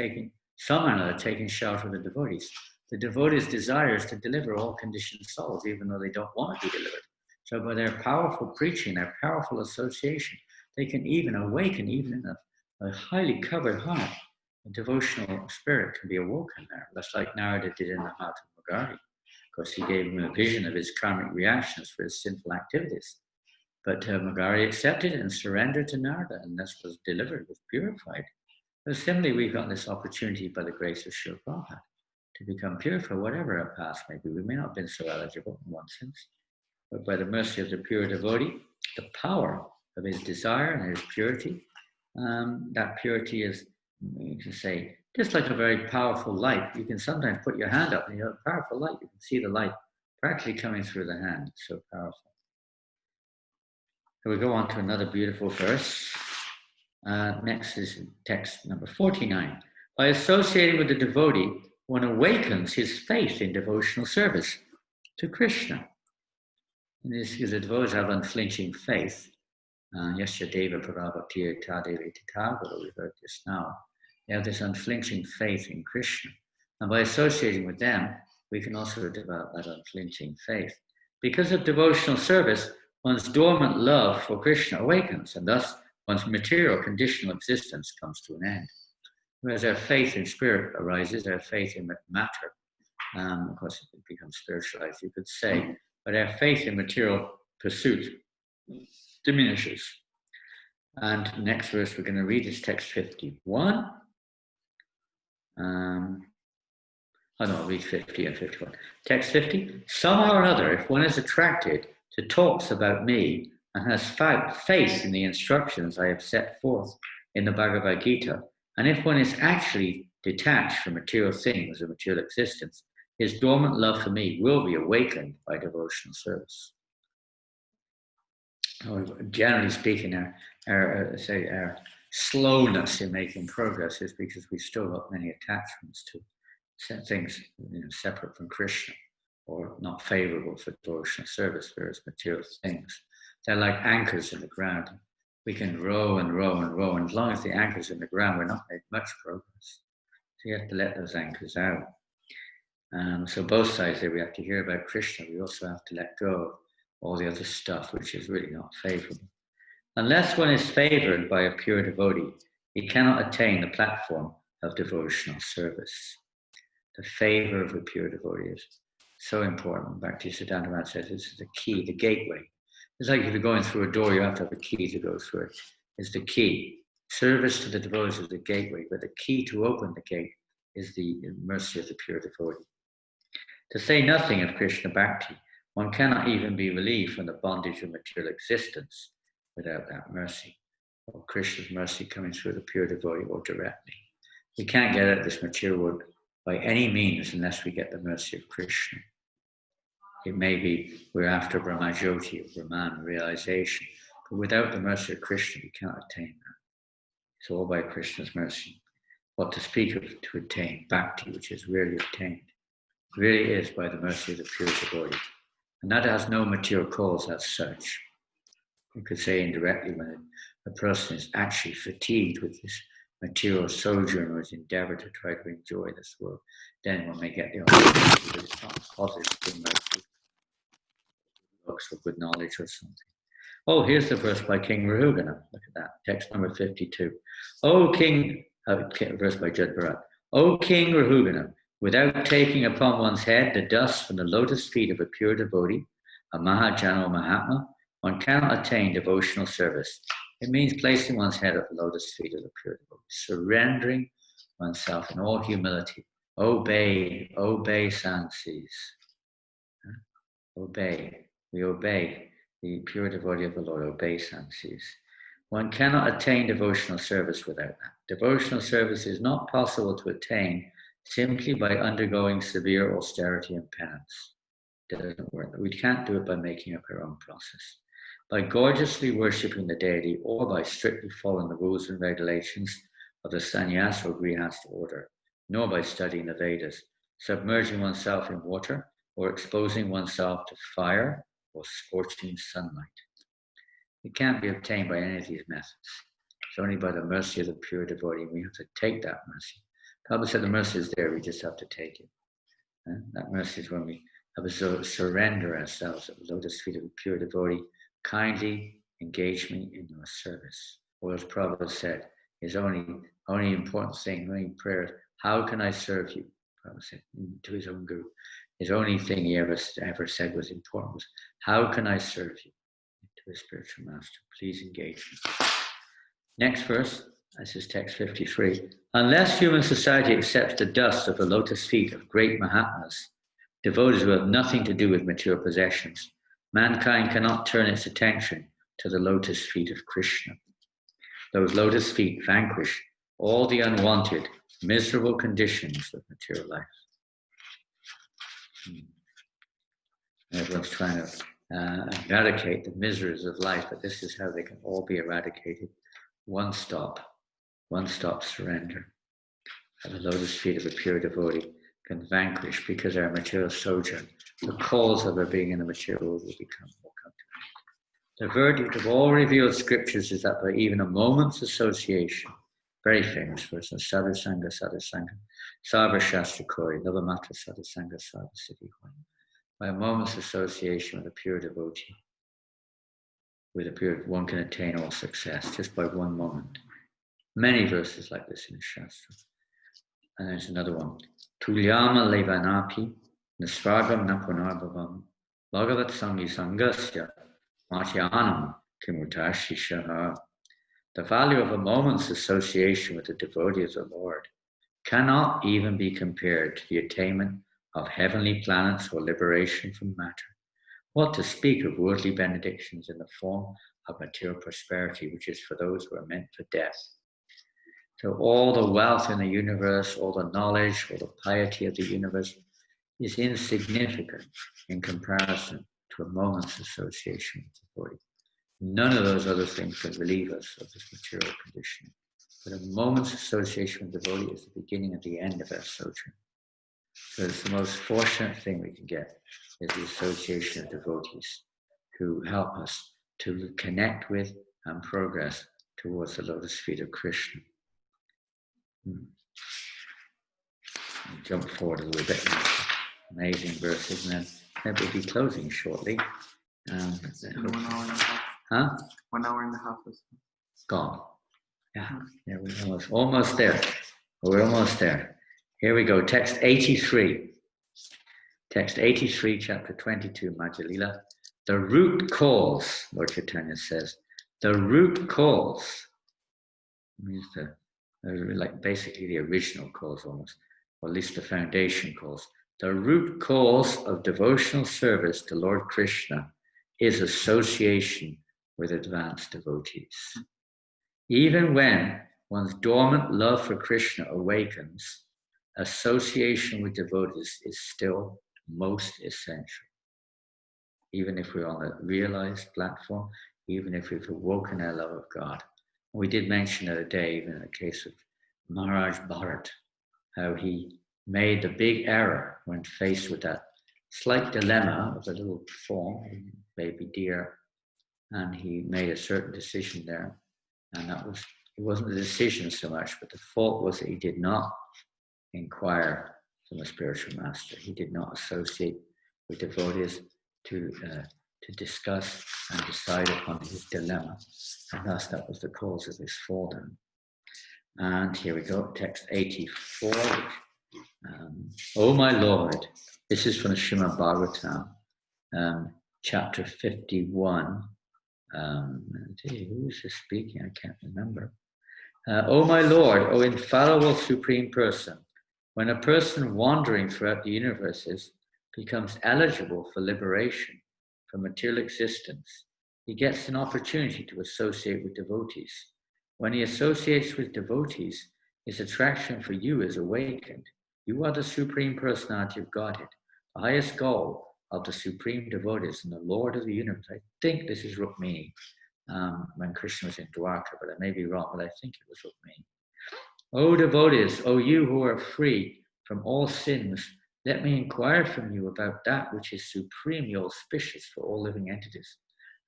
Speaker 1: somehow or another taking shelter of the devotees. The devotees' desire is to deliver all conditioned souls, even though they don't want to be delivered. So by their powerful preaching, their powerful association, they can even awaken, even in a highly covered heart, a devotional spirit can be awoken there. That's like Narada did in the heart of Maharaj. Of course, he gave him a vision of his karmic reactions for his sinful activities. But Maharaj accepted it and surrendered to Narada, and this was delivered, was purified. But similarly, we've got this opportunity by the grace of Srila Prabhupada to become pure for whatever our past may be. We may not have been so eligible in one sense, but by the mercy of the pure devotee, the power of his desire and his purity, that purity is, you can say, just like a very powerful light. You can sometimes put your hand up and you have a powerful light. You can see the light practically coming through the hand. It's so powerful. So we go on to another beautiful verse. Next is text number 49. By associating with the devotee, one awakens his faith in devotional service to Krishna. And this is the devotees have unflinching faith. Yasyadeva Parabhaktir Tadevi Tatagata, we heard this now. They have this unflinching faith in Krishna. And by associating with them, we can also develop that unflinching faith. Because of devotional service, one's dormant love for Krishna awakens, and thus one's material conditional existence comes to an end. Whereas our faith in spirit arises, our faith in matter, of course it becomes spiritualized, you could say, but our faith in material pursuit diminishes. And next verse we're going to read is text 51. I'll read 50 and 51. Text 50. Somehow or other, if one is attracted to talks about me and has faith in the instructions I have set forth in the Bhagavad Gita, and if one is actually detached from material things or material existence, his dormant love for me will be awakened by devotional service. Generally speaking, our slowness in making progress is because we've still got many attachments to things separate from Krishna or not favorable for devotional service, whereas material things, they're like anchors in the ground. We can row and row and row, and as long as the anchor's in the ground, we're not making much progress. So you have to let those anchors out. So both sides there, we have to hear about Krishna. We also have to let go of all the other stuff, which is really not favorable. Unless one is favored by a pure devotee, he cannot attain the platform of devotional service. The favor of a pure devotee is so important. Bhaktisiddhanta Maharaj says this is the key, the gateway. It's like if you're going through a door, you have to have a key to go through it. It's the key. Service to the devotees is the gateway, but the key to open the gate is the mercy of the pure devotee. To say nothing of Krishna Bhakti, one cannot even be relieved from the bondage of material existence without that mercy, or Krishna's mercy coming through the pure devotee or directly. We can't get out of this material world by any means unless we get the mercy of Krishna. It may be we're after Brahmajyoti or Brahman realization, but without the mercy of Krishna, we cannot attain that. It's all by Krishna's mercy. What to speak of to attain Bhakti, which is really obtained, really is by the mercy of the pure devotee. And that has no material cause as such. You could say indirectly when a person is actually fatigued with this material sojourn or his endeavor to try to enjoy this world, then one may get the opportunity, but it's not a positive thing like looks for good knowledge or something. Oh, here's the verse by King Rahugana. Look at that. Text number 52. O King, verse by Jud Bharat. O King Rahugana, without taking upon one's head the dust from the lotus feet of a pure devotee, a Mahajana or Mahatma, one cannot attain devotional service. It means placing one's head at the lotus feet of the pure devotee, surrendering oneself in all humility. Obey, Sansis. Obey. We obey the pure devotee of the Lord. Obey, Sansis. One cannot attain devotional service without that. Devotional service is not possible to attain simply by undergoing severe austerity and penance. It doesn't work. We can't do it by making up our own process. By gorgeously worshipping the deity or by strictly following the rules and regulations of the sannyas or grihastha order, nor by studying the Vedas, submerging oneself in water or exposing oneself to fire or scorching sunlight. It can't be obtained by any of these methods. It's only by the mercy of the pure devotee. We have to take that mercy. Prabhupada said the mercy is there, we just have to take it. And that mercy is when we have to surrender ourselves at the lotus feet of the pure devotee, kindly engage me in your service. Or as Prabhupada said, his only important thing, only prayer, how can I serve you? Prabhupada said to his own guru. His only thing he ever said was important was, how can I serve you? To his spiritual master, please engage me. Next verse, this is text 53. Unless human society accepts the dust of the lotus feet of great Mahatmas, devotees who have nothing to do with material possessions, mankind cannot turn its attention to the lotus feet of Krishna. Those lotus feet vanquish all the unwanted, miserable conditions of material life. Everyone's trying to eradicate the miseries of life, but this is how they can all be eradicated. One stop surrender. At the lotus feet of a pure devotee can vanquish, because our material sojourn, the cause of our being in the material world will come to an end. The verdict of all revealed scriptures is that by even a moment's association, very famous verse, Sadhu Sangha, Sarva Shastra Kori, Navamatra Sadhu Sangha, Sarva Siddhi Kori. By a moment's association with a pure devotee, one can attain all success just by one moment. Many verses like this in the Shastra. And there's another one. Tulyama levanapi nisvargam napunarbhavam bhagavat sangi sangasya matyanam kimurtashishaha. The value of a moment's association with the devotee of the Lord cannot even be compared to the attainment of heavenly planets or liberation from matter. What to speak of worldly benedictions in the form of material prosperity, which is for those who are meant for death. So all the wealth in the universe, all the knowledge, all the piety of the universe is insignificant in comparison to a moment's association with the body. None of those other things can relieve us of this material condition. But a moment's association with the body is the beginning of the end of our sojourn. So it's the most fortunate thing we can get is the association of devotees who help us to connect with and progress towards the lotus feet of Krishna. I'll jump forward a little bit. Amazing verses, and then we'll be closing shortly.
Speaker 2: 1 hour and a half.
Speaker 1: Huh?
Speaker 2: 1 hour and a half is
Speaker 1: gone. Yeah, we're almost there. We're almost there. Here we go. Text 83. Text 83, chapter 22, Madhya Lila. The root cause, Lord Caitanya says, the root cause means like basically the original cause almost, or at least the foundation cause. The root cause of devotional service to Lord Krishna is association with advanced devotees. Even when one's dormant love for Krishna awakens, association with devotees is still most essential. Even if we're on a realized platform, even if we've awoken our love of God. We did mention the other day, even in the case of Maharaj Bharat, how he made the big error when faced with that slight dilemma of the little fawn, baby deer, and he made a certain decision there. And it wasn't the decision so much, but the fault was that he did not inquire from a spiritual master. He did not associate with devotees to to discuss and decide upon his dilemma. And thus that was the cause of his fall down. And here we go, text 84. Oh my Lord, this is from the Srimad Bhagavatam, chapter 51. Who is this speaking? I can't remember. Oh my Lord, O infallible Supreme Person, when a person wandering throughout the universes becomes eligible for liberation from material existence, he gets an opportunity to associate with devotees. When he associates with devotees, his attraction for you is awakened. You are the Supreme Personality of Godhead, the highest goal of the Supreme Devotees and the Lord of the universe. I think this is Rukmini, when Krishna was in Dwarka, but I may be wrong, but I think it was Rukmini. O devotees, O you who are free from all sins, let me inquire from you about that which is supremely auspicious for all living entities.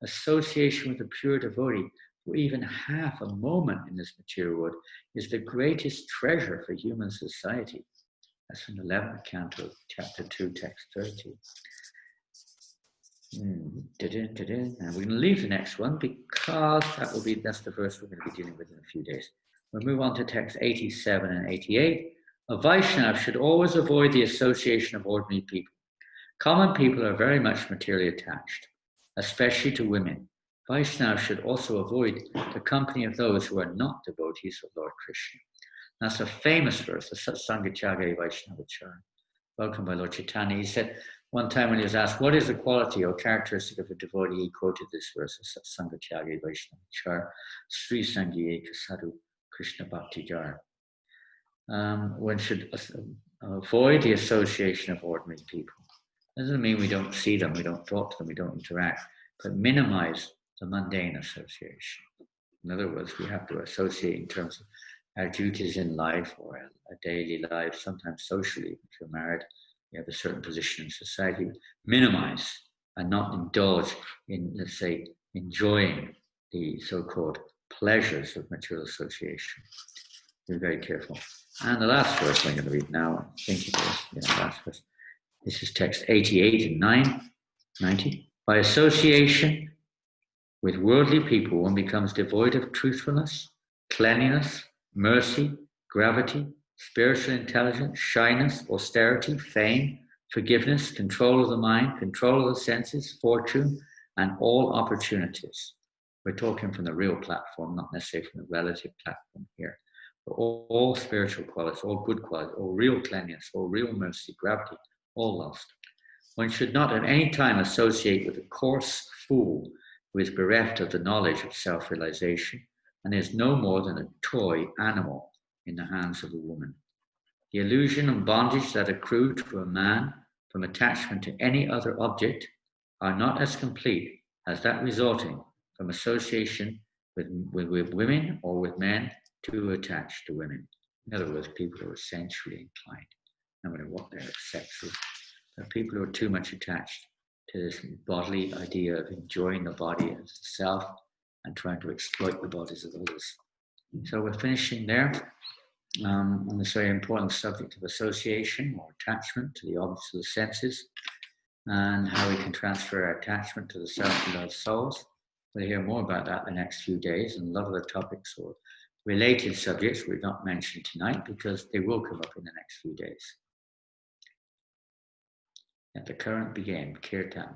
Speaker 1: Association with a pure devotee for even half a moment in this material world is the greatest treasure for human society. That's from the 11th canto, chapter 2, text 30. And we're going to leave the next one because that's the verse we're going to be dealing with in a few days. We'll move on to text 87 and 88. A Vaishnava should always avoid the association of ordinary people. Common people are very much materially attached, especially to women. Vaishnava should also avoid the company of those who are not devotees of Lord Krishna. That's a famous verse, the Satsangachage Vaishnavachara, welcomed by Lord Chaitanya. He said one time when he was asked, what is the quality or characteristic of a devotee? He quoted this verse, Satsangachage Vaishnavachara, Sri Sangyeka Sadhu Krishna Bhakti Jar. One should avoid the association of ordinary people. Doesn't mean we don't see them, we don't talk to them, we don't interact, but minimize the mundane association. In other words, we have to associate in terms of our duties in life or our daily life, sometimes socially. If you're married, you have a certain position in society. Minimize and not indulge in, let's say, enjoying the so-called pleasures of material association. Be very careful. And the last verse I'm going to read now, I think it is, last verse. This is text 88 and 90. By association with worldly people, one becomes devoid of truthfulness, cleanliness, mercy, gravity, spiritual intelligence, shyness, austerity, fame, forgiveness, control of the mind, control of the senses, fortune, and all opportunities. We're talking from the real platform, not necessarily from the relative platform here. But all spiritual qualities, all good qualities, all real cleanliness, all real mercy, gravity, all lost. One should not at any time associate with a coarse fool who is bereft of the knowledge of self-realization and is no more than a toy animal in the hands of a woman. The illusion and bondage that accrue to a man from attachment to any other object are not as complete as that resulting from association with women or with men too attached to women. In other words, people who are sensually inclined, no matter what their sex is. There are people who are too much attached to this bodily idea of enjoying the body as self and trying to exploit the bodies of others. So we're finishing there on this very important subject of association or attachment to the objects of the senses and how we can transfer our attachment to the self-loved souls. We'll hear more about that in the next few days, and a lot of the topics or related subjects we've not mentioned tonight because they will come up in the next few days. At the current begin, Kirtan.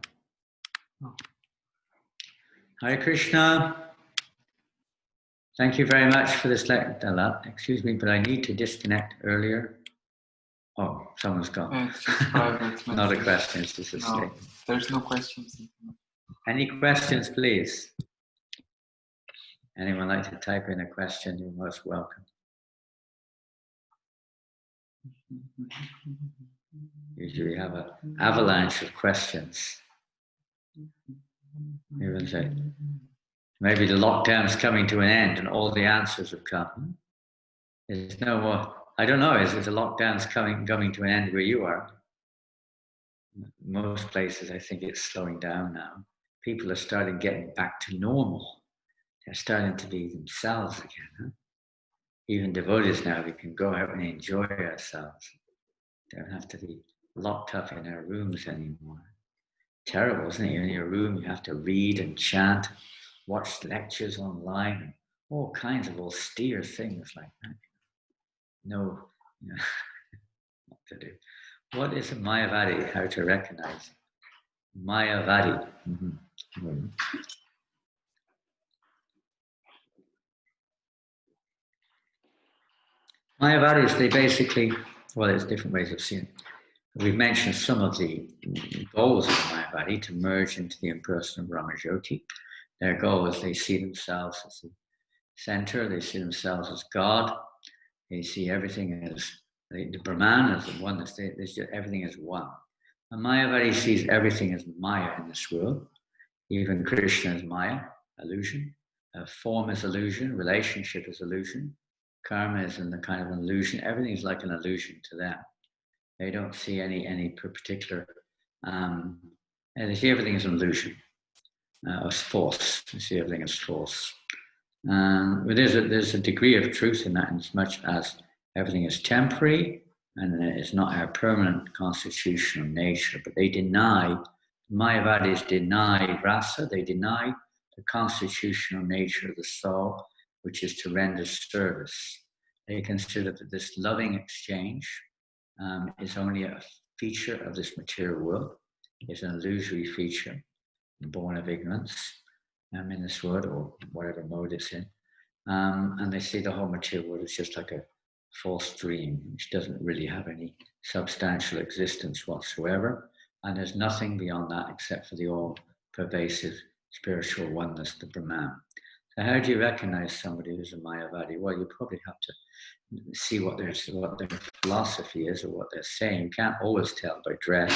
Speaker 1: Hare Krishna. Thank you very much for this lecture. Excuse me, but I need to disconnect earlier. Oh, someone's gone.
Speaker 2: It's just private.
Speaker 1: Not a question, it's just a statement.
Speaker 2: There's no questions.
Speaker 1: Any questions, please? Anyone like to type in a question, you're most welcome. Usually have an avalanche of questions. Even say, maybe the lockdown's coming to an end and all the answers have come. There's no more, I don't know, is the lockdown's coming to an end where you are? Most places, I think it's slowing down now. People are starting getting back to normal. They're starting to be themselves again. Huh? Even devotees now, we can go out and enjoy ourselves. Don't have to be locked up in our rooms anymore. terrible, isn't it? You're in your room, you have to read and chant, watch lectures online, all kinds of austere things like that. No, you know, what to do. What is a Mayavadi? How to recognize Mayavadi? Mayavadis, they basically, well, there's different ways of seeing it. We've mentioned some of the goals of the Mayavadi to merge into the impersonal Brahmajyoti. Their goal is they see themselves as the center, they see themselves as God, they see everything as the Brahman as the oneness, everything as one. A Mayavadi sees everything as Maya in this world, even Krishna is Maya, illusion, form is illusion, relationship is illusion, karma is in the kind of illusion, everything is like an illusion to them. They don't see any particular, they see everything as an illusion, as false. They see everything as false. But there's a degree of truth in that, in as much as everything is temporary and it's not our permanent constitutional nature. But they deny, Mayavadis deny rasa, they deny the constitutional nature of the soul, which is to render service. They consider that this loving exchange is only a feature of this material world. It's an illusory feature, born of ignorance in this world, or whatever mode it's in. And they see the whole material world as just like a false dream, which doesn't really have any substantial existence whatsoever. And there's nothing beyond that except for the all-pervasive spiritual oneness, the Brahman. So how do you recognize somebody who's a Mayavadi? Well, you probably have to see what their philosophy is or what they're saying. You can't always tell by dress.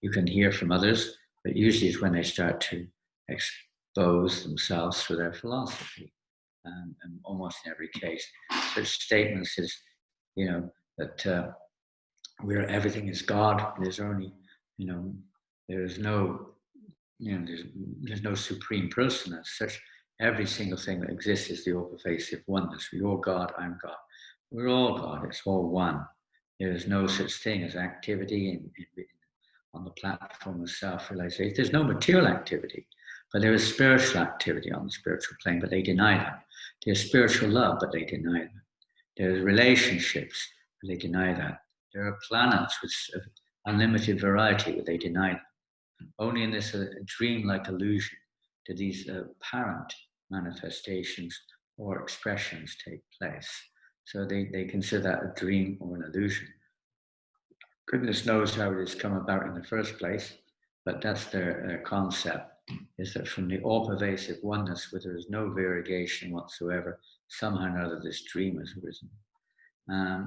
Speaker 1: You can hear from others, but usually it's when they start to expose themselves through their philosophy. And almost in every case, such statements as, that where everything is God, there's only, there's no, there's no supreme person as such. Every single thing that exists is the all-pervasive oneness. You're God, I'm God. We're all God, it's all one. There is no such thing as activity on the platform of self-realization. There's no material activity, but there is spiritual activity on the spiritual plane, but they deny that. There's spiritual love, but they deny that. There's relationships, but they deny that. There are planets with unlimited variety, but they deny that. Only in this dream-like illusion do these apparent manifestations or expressions take place. So they consider that a dream or an illusion. Goodness knows how it has come about in the first place, but that's their concept, is that from the all-pervasive oneness where there is no variegation whatsoever, somehow or other this dream has arisen.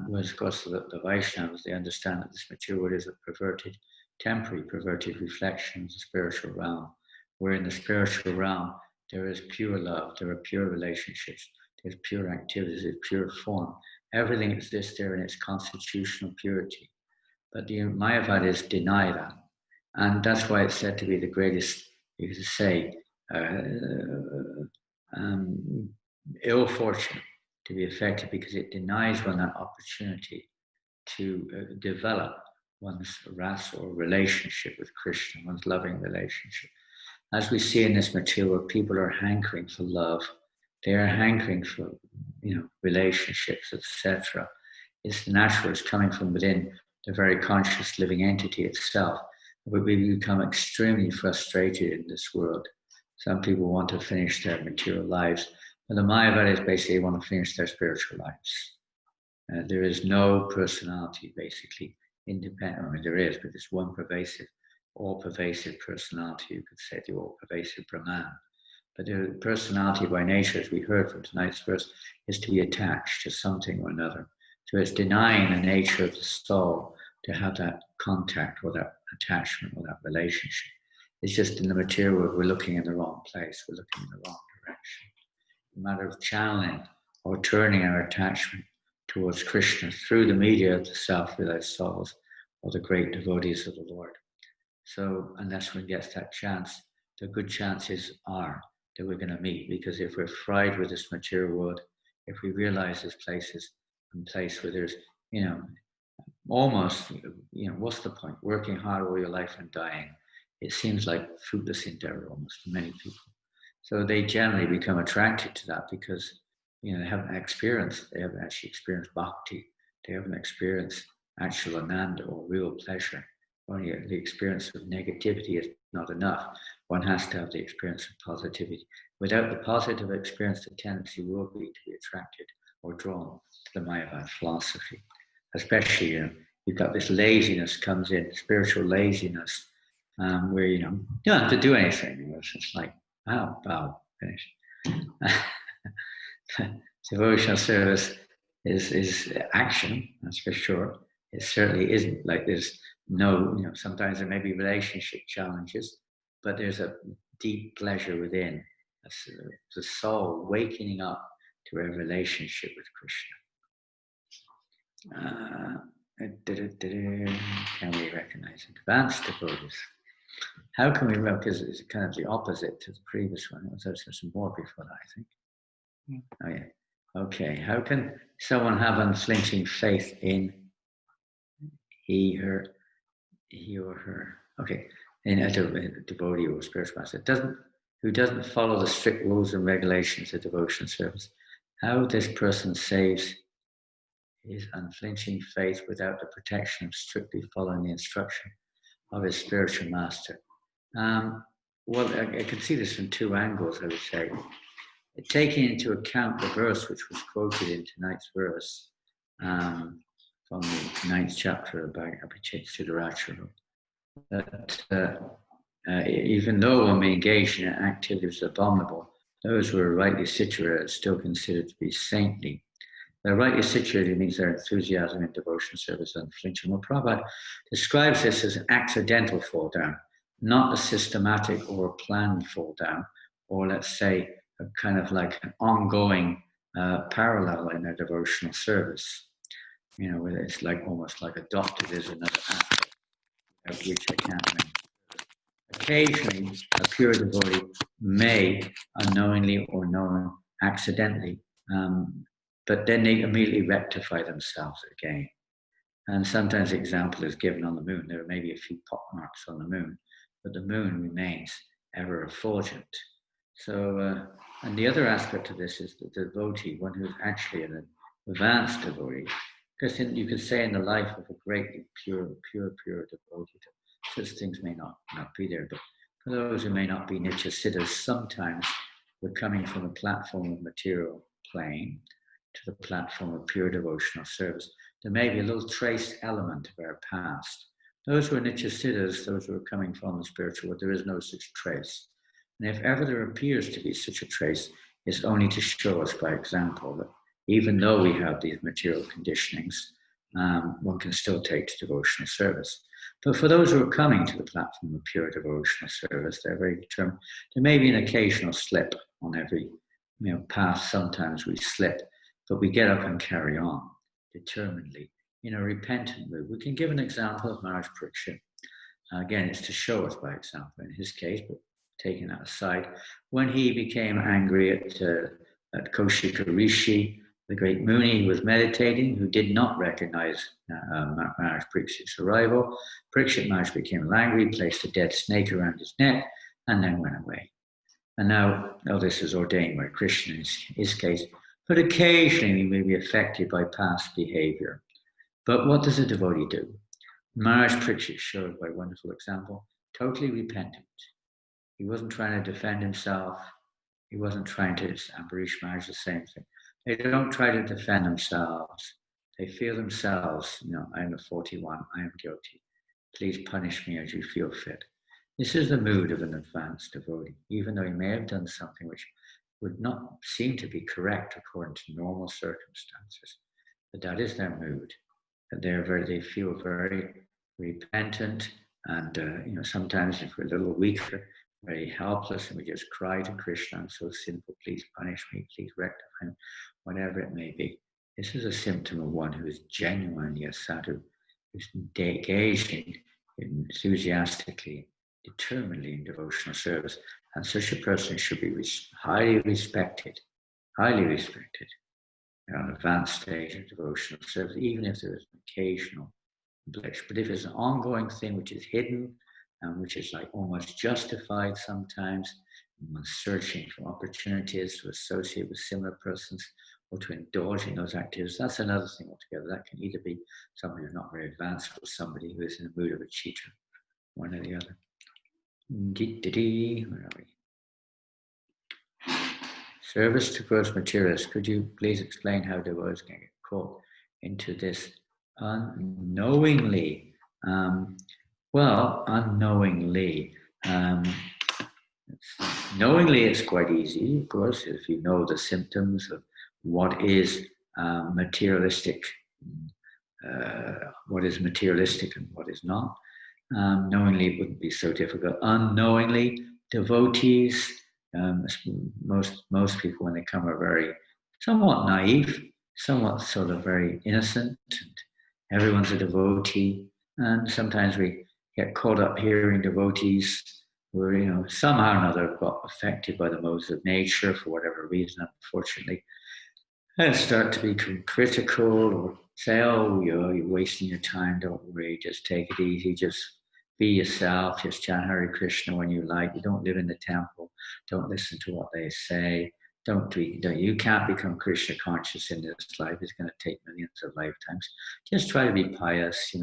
Speaker 1: Whereas, of course, the Vaishnavas, they understand that this material world is a perverted, temporary, perverted reflection of the spiritual realm, where in the spiritual realm there is pure love, there are pure relationships, there's pure activities, there's pure form. Everything exists there in its constitutional purity. But the Mayavadis deny that. And that's why it's said to be the greatest, you could say, ill fortune to be affected, because it denies one that opportunity to develop one's rasa or relationship with Krishna, one's loving relationship. As we see in this material, people are hankering for love. They are hankering for, relationships, etc. It's natural. It's coming from within the very conscious living entity itself. But we become extremely frustrated in this world. Some people want to finish their material lives, but the Mayavadis basically want to finish their spiritual lives. There is no personality, basically, independent. I mean, there is, but it's one pervasive, all-pervasive personality, you could say, the all-pervasive Brahman. But the personality by nature, as we heard from tonight's verse, is to be attached to something or another. So it's denying the nature of the soul to have that contact or that attachment or that relationship. It's just in the material world, we're looking in the wrong place, we're looking in the wrong direction. A matter of channeling or turning our attachment towards Krishna through the media of the self-realized souls or the great devotees of the Lord. So, and that's when gets that chance. The good chances are that we're going to meet, because if we're fried with this material world, if we realize this place is a place where there's, almost, what's the point? Working hard all your life and dying. it seems like fruitless endeavor almost for many people. So they generally become attracted to that because, they haven't actually experienced bhakti. They haven't experienced actual ananda or real pleasure. Only the experience of negativity is not enough. One has to have the experience of positivity. Without the positive experience, the tendency will be to be attracted or drawn to the Mayavad philosophy. Especially, you've got this laziness comes in, spiritual laziness, where, you don't have to do anything. It's just like, bow, finished. Devotional service is action, that's for sure. It certainly isn't like there's no, sometimes there may be relationship challenges, but there's a deep pleasure within. The soul waking up to a relationship with Krishna. Can we recognize advanced devotees? How can we, because it's kind of the opposite to the previous one. There's some more before that, I think. Oh, yeah. Okay. How can someone have unflinching faith in he or her? Okay. In a devotee or spiritual master who doesn't follow the strict rules and regulations of devotion service. How this person saves his unflinching faith without the protection of strictly following the instruction of his spiritual master. Well, I can see this from two angles, I would say. Taking into account the verse which was quoted in tonight's verse from the 9th chapter of Bhagavatam Sutra, that even though one may engage in activities abominable, those who are rightly situated are still considered to be saintly. They're rightly situated means their enthusiasm in devotion service is unflinching. Well, Prabhupada describes this as an accidental fall down, not a systematic or planned fall down, or let's say a kind of like an ongoing parallel in their devotional service. Where it's like almost like adopted as another aspect of which I can't remember. Occasionally, a pure devotee may, unknowingly or accidentally, but then they immediately rectify themselves again. And sometimes the example is given on the moon. There may be a few pock marks on the moon, but the moon remains ever effulgent. So, and the other aspect of this is the devotee, one who's actually an advanced devotee, because you could say in the life of a greatly pure devotee, such things may not be there, but for those who may not be nityasiddhas, sometimes we're coming from a platform of material plane to the platform of pure devotional service. There may be a little trace element of our past. Those who are nityasiddhas, those who are coming from the spiritual world, there is no such trace. And if ever there appears to be such a trace, it's only to show us by example that even though we have these material conditionings, one can still take to devotional service. But for those who are coming to the platform of pure devotional service, they're very determined. There may be an occasional slip on every path. Sometimes we slip, but we get up and carry on determinedly in a repentant mood. We can give an example of Maharaj Parikshit. Again, it's to show us by example in his case, but taking that aside, when he became angry at Kaushika Rishi, the great Muni was meditating, who did not recognize Maharaj Parikshit's arrival. Parikshit Maharaj became angry, placed a dead snake around his neck, and then went away. And now, this is ordained by Krishna in his case, but occasionally he may be affected by past behavior. But what does a devotee do? Maharaj Parikshit showed by wonderful example, totally repentant. He wasn't trying to defend himself. He wasn't trying to, Ambarish Maharaj, the same thing. They don't try to defend themselves. They feel themselves, I am a 41, I am guilty. Please punish me as you feel fit. This is the mood of an advanced devotee, even though he may have done something which would not seem to be correct according to normal circumstances. But that is their mood. They feel very repentant, and sometimes if we're a little weaker, very helpless, and we just cry to Krishna, I'm so sinful, please punish me, please rectify me, whatever it may be. This is a symptom of one who is genuinely a sadhu, who's engaging enthusiastically, determinedly in devotional service. And such a person should be highly respected on an advanced stage of devotional service, even if there is an occasional glitch. But if it's an ongoing thing which is hidden, which is like almost justified sometimes. One's searching for opportunities to associate with similar persons or to indulge in those activities. That's another thing altogether. That can either be somebody who's not very advanced or somebody who is in the mood of a cheater, one or the other. Where are we? Service to gross materialists. Could you please explain how devotees can get caught into this unknowingly? Unknowingly. Knowingly, it's quite easy, of course, if you know the symptoms of what is materialistic, what is materialistic and what is not. Knowingly, it wouldn't be so difficult. Unknowingly, devotees, most people when they come are very somewhat naive, somewhat sort of very innocent, and everyone's a devotee. And sometimes we get caught up hearing devotees who, somehow or another got affected by the modes of nature for whatever reason, unfortunately, and start to become critical or say, oh, you're wasting your time, don't worry, just take it easy, just be yourself, just chant Hare Krishna when you like, you don't live in the temple, don't listen to what they say, you can't become Krishna conscious in this life, it's going to take millions of lifetimes, just try to be pious,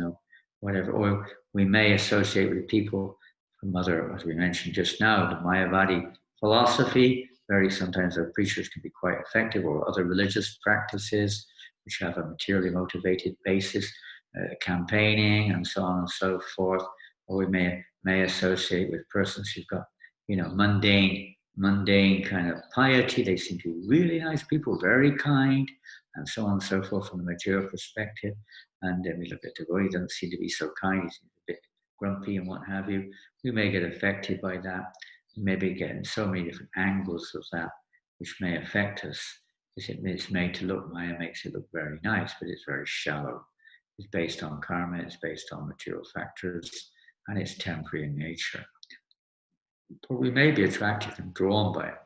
Speaker 1: whatever. Or we may associate with people from other, as we mentioned just now, the Mayavadi philosophy. Sometimes our preachers can be quite effective, or other religious practices which have a materially motivated basis, campaigning and so on and so forth. Or we may associate with persons who've got, mundane kind of piety. They seem to be really nice people, very kind, and so on and so forth from the material perspective. And then we look at devotee, doesn't seem to be so kind, he seems a bit grumpy and what have you. We may get affected by that. We may be getting so many different angles of that which may affect us. It's made to look, Maya makes it look very nice, but it's very shallow. It's based on karma, it's based on material factors, and it's temporary in nature. But we may be attracted and drawn by it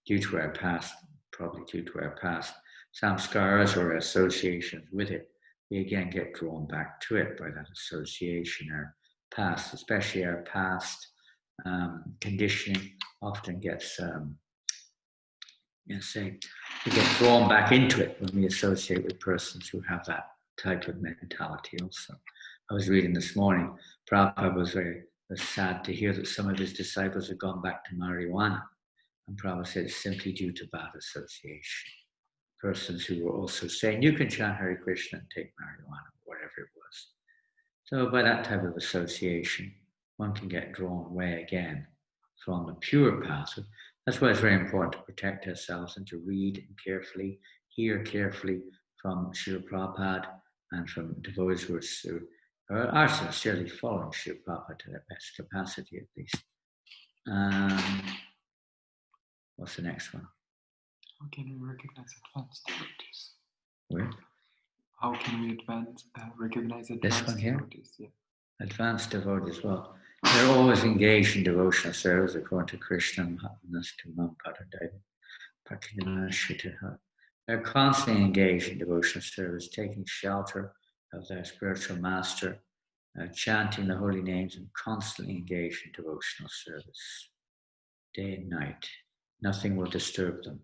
Speaker 1: due to our past, probably due to our past samskaras or associations with it. We again get drawn back to it by that association. Our past, especially our past conditioning, often gets, we get drawn back into it when we associate with persons who have that type of mentality also. I was reading this morning, Prabhupada was sad to hear that some of his disciples had gone back to marijuana. And Prabhupada said it's simply due to bad association. Persons who were also saying, you can chant Hare Krishna and take marijuana, whatever it was. So by that type of association, one can get drawn away again from the pure path. That's why it's very important to protect ourselves and to read carefully, hear carefully from Srila Prabhupada and from devotees who are sincerely following Srila Prabhupada to their best capacity at least. What's the next one?
Speaker 2: How can we recognize advanced devotees?
Speaker 1: Where?
Speaker 2: How can we recognize advanced
Speaker 1: This one here?
Speaker 2: devotees? Yeah. Advanced
Speaker 1: devotees, well, they're always engaged in devotional service according to Krishna. They're constantly engaged in devotional service, taking shelter of their spiritual master, chanting the holy names, and constantly engaged in devotional service, day and night. Nothing will disturb them.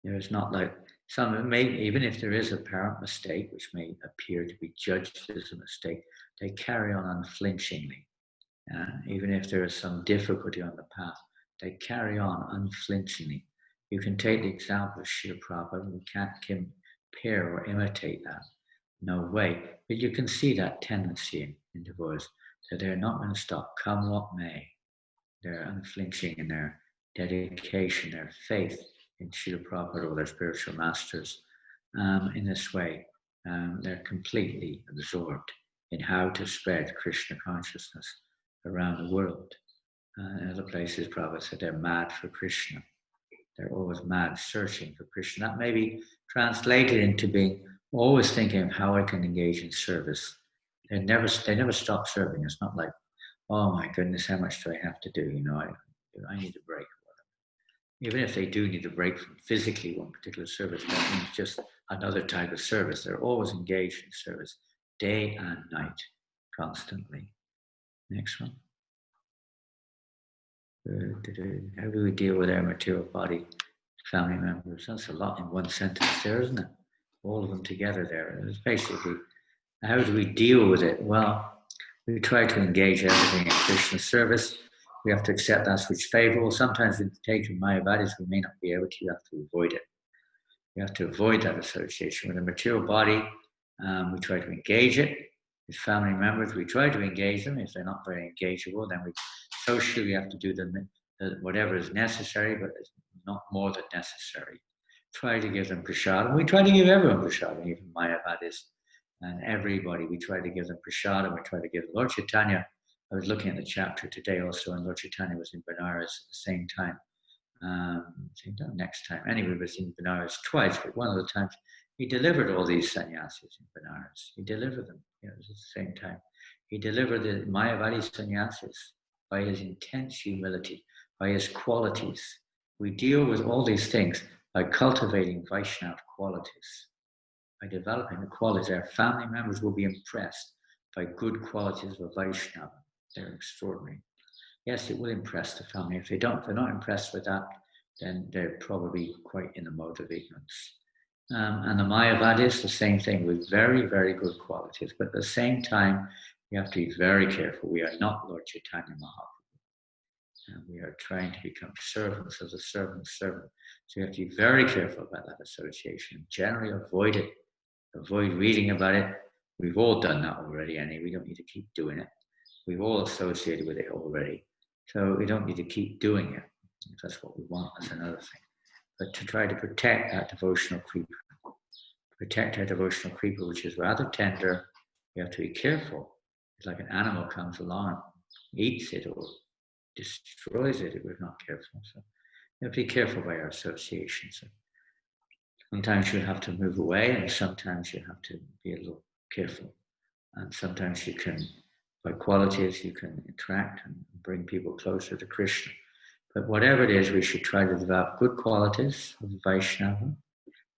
Speaker 1: There's not like even if there is apparent mistake, which may appear to be judged as a mistake, they carry on unflinchingly. Even if there is some difficulty on the path, they carry on unflinchingly. You can take the example of Srila Prabhupada. We can't compare or imitate that. No way. But you can see that tendency in devotees, that they're not going to stop, come what may. They're unflinching in their dedication, their faith in Srila Prabhupada or their spiritual masters. In this way, they're completely absorbed in how to spread Krishna consciousness around the world. In other places, Prabhupada said they're mad for Krishna. They're always mad, searching for Krishna. That may be translated into being always thinking of how I can engage in service. They never stop serving. It's not like, oh my goodness, how much do I have to do? I need a break. Even if they do need a break from physically one particular service, that means just another type of service. They're always engaged in service, day and night, constantly. Next one. How do we deal with our material body family members? That's a lot in one sentence there, isn't it? All of them together there. It's basically, how do we deal with it? Well, we try to engage everything in Krishna service. We have to accept that which favorable. Sometimes with taking Mayavadis, we may not be able to. You have to avoid it. You have to avoid that association with the material body. We try to engage it. With family members, we try to engage them. If they're not very engageable, then we socially have to do whatever is necessary, but it's not more than necessary. Try to give them prasadam. We try to give everyone prasadam, even Mayavadis and everybody. We try to give them prasadam. We try to give Lord Chaitanya. I was looking at the chapter today also, and Lord Chaitanya was in Benares at the same time. Next time. Anyway, he was in Benares twice, but one of the times he delivered all these sannyasis in Benares. He delivered them. It was at the same time. He delivered the Mayavadi sannyasis by his intense humility, by his qualities. We deal with all these things by cultivating Vaishnava qualities, by developing the qualities. Our family members will be impressed by good qualities of Vaishnava. They're extraordinary. Yes, it will impress the family. If they're not impressed with that, then they're probably quite in the mode of ignorance. And the Mayavadis, the same thing, with very, very good qualities. But at the same time, we have to be very careful. We are not Lord Chaitanya Mahaprabhu. And we are trying to become servants of the servant's servant. So you have to be very careful about that association. Generally avoid it. Avoid reading about it. We've all done that already, anyway. We don't need to keep doing it. We've all associated with it already. So we don't need to keep doing it. If that's what we want, that's another thing. But to try to protect that devotional creeper. Protect our devotional creeper, which is rather tender. We have to be careful. It's like an animal comes along and eats it or destroys it if we're not careful. So we have to be careful by our associations. Sometimes you have to move away, and sometimes you have to be a little careful. And sometimes you can, by qualities, you can interact and bring people closer to Krishna. But whatever it is, we should try to develop good qualities of Vaishnava.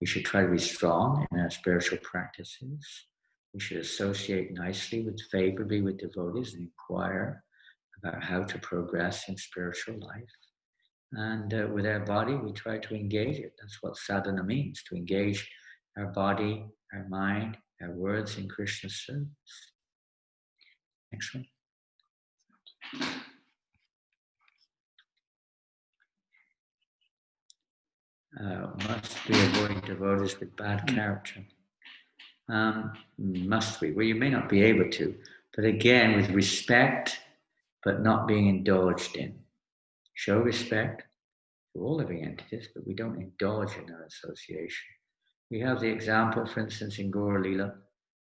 Speaker 1: We should try to be strong in our spiritual practices. We should associate nicely, favorably with devotees and inquire about how to progress in spiritual life. And with our body, we try to engage it. That's what sadhana means, to engage our body, our mind, our words in Krishna's service. Next one. Must we avoid devotees with bad character? Must we? Well, you may not be able to, but again, with respect, but not being indulged in. Show respect to all living entities, but we don't indulge in our association. We have the example, for instance, in Gaura Lila,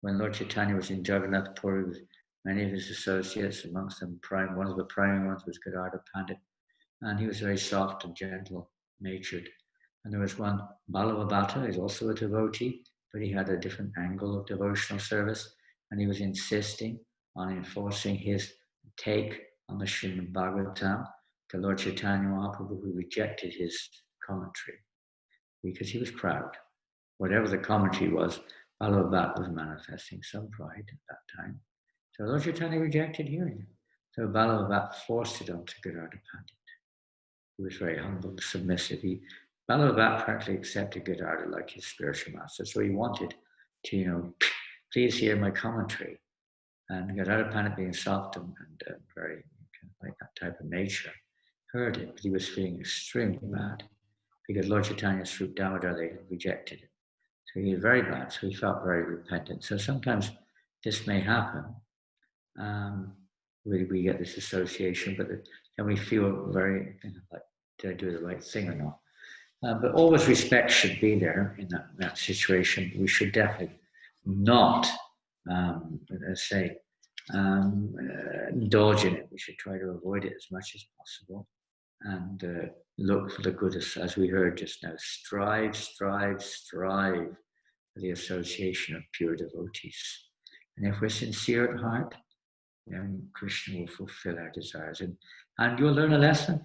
Speaker 1: when Lord Chaitanya was in Jagannath Puri with many of his associates, amongst them one of the primary ones was Gadadhar Pandit, and he was very soft and gentle-natured. And there was one, Balavabhata, is also a devotee, but he had a different angle of devotional service, and he was insisting on enforcing his take on the Srimad Bhagavatam to Lord Chaitanya Mahaprabhu, who rejected his commentary because he was proud. Whatever the commentary was, Balavabhata was manifesting some pride at that time. So Lord Chaitanya rejected hearing it. So Balavabhata forced it onto Gadadhar Pandit. He was very humble and submissive. Balavabhata practically accepted Gadadhar like his spiritual master. So he wanted to, please hear my commentary. And Gadadhar Pandit, being soft and very kind of like that type of nature, heard it, but he was feeling extremely bad because Lord Chaitanya's Srup Damodar, they had rejected it. So he was very bad, so he felt very repentant. So sometimes this may happen. We get this association, but then we feel very, like, did I do the right thing or not? But always respect should be there in that situation. We should definitely not, indulge in it. We should try to avoid it as much as possible and look for the good, as we heard just now. Strive for the association of pure devotees. And if we're sincere at heart, then Krishna will fulfill our desires. And you'll learn a lesson.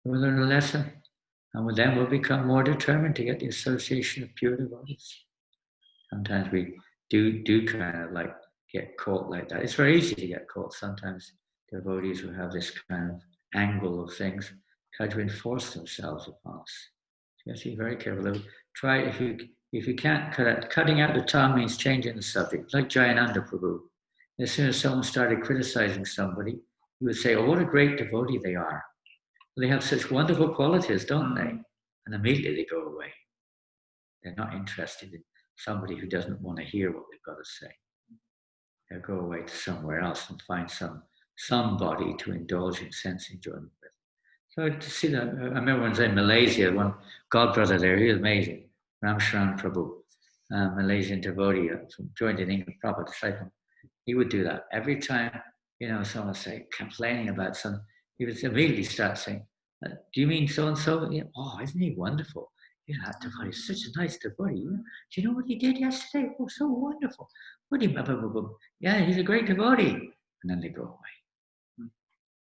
Speaker 1: We'll learn a lesson. And then we'll become more determined to get the association of pure devotees. Sometimes we do kind of like get caught like that. It's very easy to get caught. Sometimes devotees will have this kind of angle of things try to enforce themselves upon us. So you have to be very careful. Try, if you can't cutting out the tongue means changing the subject. Like Janananda Prabhu. As soon as someone started criticizing somebody, he would say, oh, what a great devotee they are. They have such wonderful qualities, don't they? And immediately they go away. They're not interested in somebody who doesn't want to hear what they've got to say. They'll go away to somewhere else and find somebody to indulge in sense enjoyment with. So to see that, I remember when I was in Malaysia, one godbrother there, he was amazing, Ramcharan Prabhu, Malaysian devotee, joined in England, proper disciple. He would do that every time, someone would say, complaining about something, he would immediately start saying, do you mean so-and-so? Yeah. Oh, isn't he wonderful? That devotee is such a nice devotee. Do you know what he did yesterday? Oh, so wonderful. What do you, yeah, he's a great devotee. And then they go away.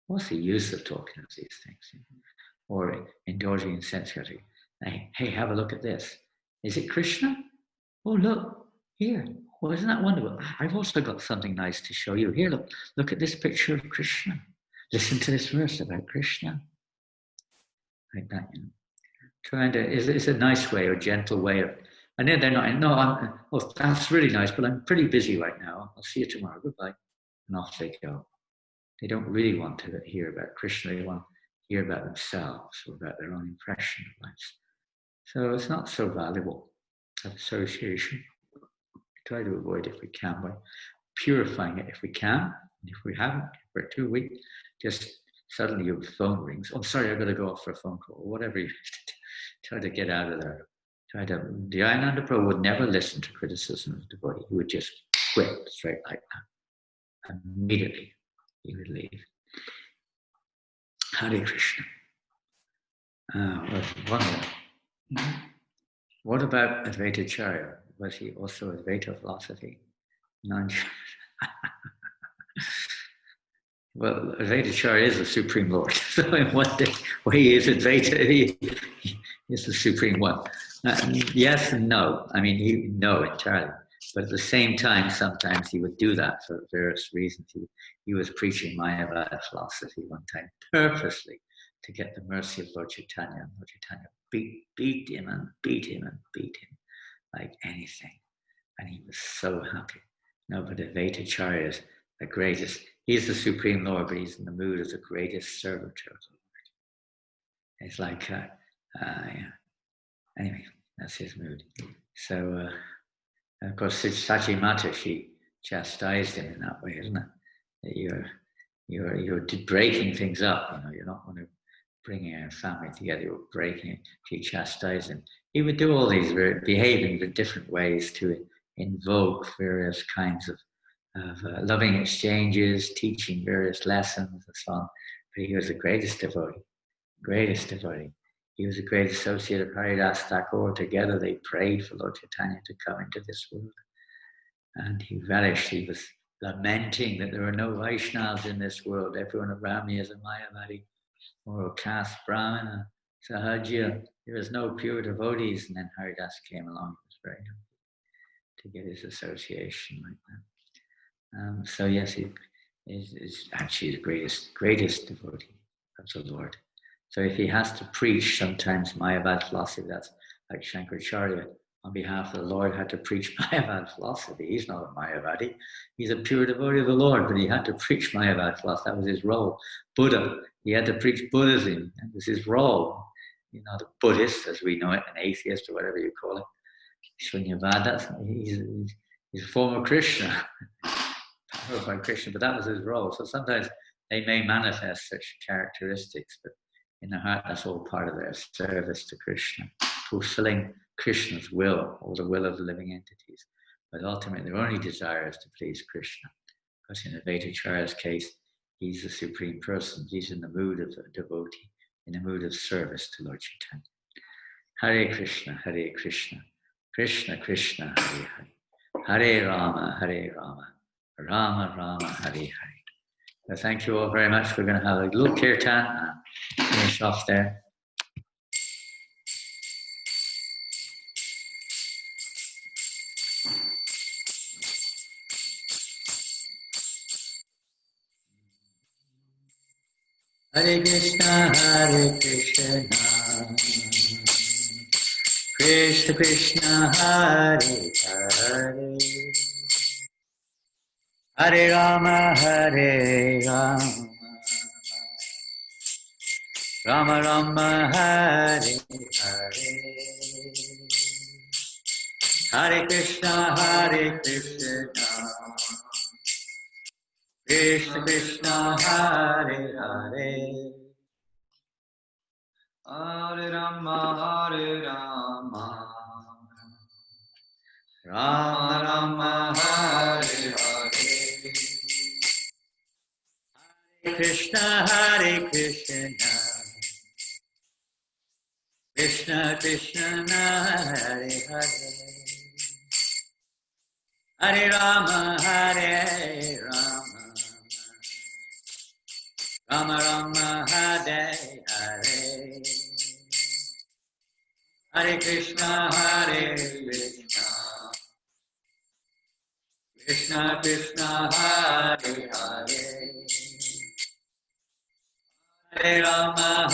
Speaker 1: What's the use of talking of these things? Or indulging in sensuality? Hey, have a look at this. Is it Krishna? Oh, look, here. Oh, isn't that wonderful? I've also got something nice to show you. Here, look at this picture of Krishna. Listen to this verse about Krishna. Like that, it's a nice way or gentle way of, I know they're not, that's really nice, but I'm pretty busy right now. I'll see you tomorrow. Goodbye. And off they go. They don't really want to hear about Krishna. They want to hear about themselves or about their own impression of life. So it's not so valuable, that association. Try to avoid it if we can by purifying it if we can. And if we haven't, for 2 weeks, just suddenly your phone rings. Oh, sorry, I've got to go off for a phone call. Or whatever you try to get out of there. Janananda Prabhu would never listen to criticism of the devotee. He would just quit straight like that. Immediately, he would leave. Hare Krishna. What about Advaita Charya? Was he also Advaita philosophy? Well, Advaita Charya is the Supreme Lord. So in what way he is Advaita, he is the Supreme One. Yes and no. I mean, no entirely. But at the same time, sometimes he would do that for various reasons. He was preaching Mayavada philosophy one time purposely to get the mercy of Lord Chaitanya. And Lord Chaitanya beat him and beat him and beat him like anything. And he was so happy. No, but Advaita Charya is the greatest. He's the Supreme Lord, but he's in the mood as the greatest servitor of the Lord. It's like, anyway, that's his mood. So, of course, Sachi Mata, she chastised him in that way, isn't it? That you're breaking things up. You're not going to bring a family together. You're breaking it. She chastised him. He would do all these behaving in different ways to invoke various kinds of loving exchanges, teaching various lessons and so on. But he was the greatest devotee. He was a great associate of Haridas Thakur. Together they prayed for Lord Chaitanya to come into this world. And he relished, he was lamenting that there are no Vaishnavas in this world. Everyone around me is a Mayavadi or a caste Brahmana, Sahajya. There is no pure devotees. And then Haridas came along. He was very happy to get his association like that. So yes, he is actually the greatest devotee of the Lord. So if he has to preach sometimes Mayavad philosophy, that's like Shankaracharya on behalf of the Lord had to preach Mayavad philosophy. He's not a Mayavadi. He's a pure devotee of the Lord, but he had to preach Mayavad philosophy. That was his role. Buddha, he had to preach Buddhism. That was his role. The Buddhist, as we know it, an atheist or whatever you call it. Shunyavad, he's a form of Krishna. Powered by Krishna, but that was his role. So sometimes they may manifest such characteristics, but in the heart, that's all part of their service to Krishna, fulfilling Krishna's will, or the will of the living entities. But ultimately, their only desire is to please Krishna. Because in Advaita Charya's case, he's the Supreme Person. He's in the mood of a devotee, in the mood of service to Lord Chaitanya. Hare Krishna, Krishna Krishna, Hare Hare, Hare Rama, Rama Rama, Hare Hare. So thank you all very much. We're going to have a little kirtan and finish off there. Hare Krishna, Krishna Krishna, Hare Hare, Hare Rama, Rama Rama, Hare Hare, Hare Krishna, Krishna Krishna, Hare Hare, Hare Rama, Rama Rama, Hare Hare, Hare Krishna, Krishna Krishna, Hare Hare, Hare Rama, Rama Rama, Hare Hare, Hare Krishna, Krishna Krishna, Hare Hare, Hare Rama,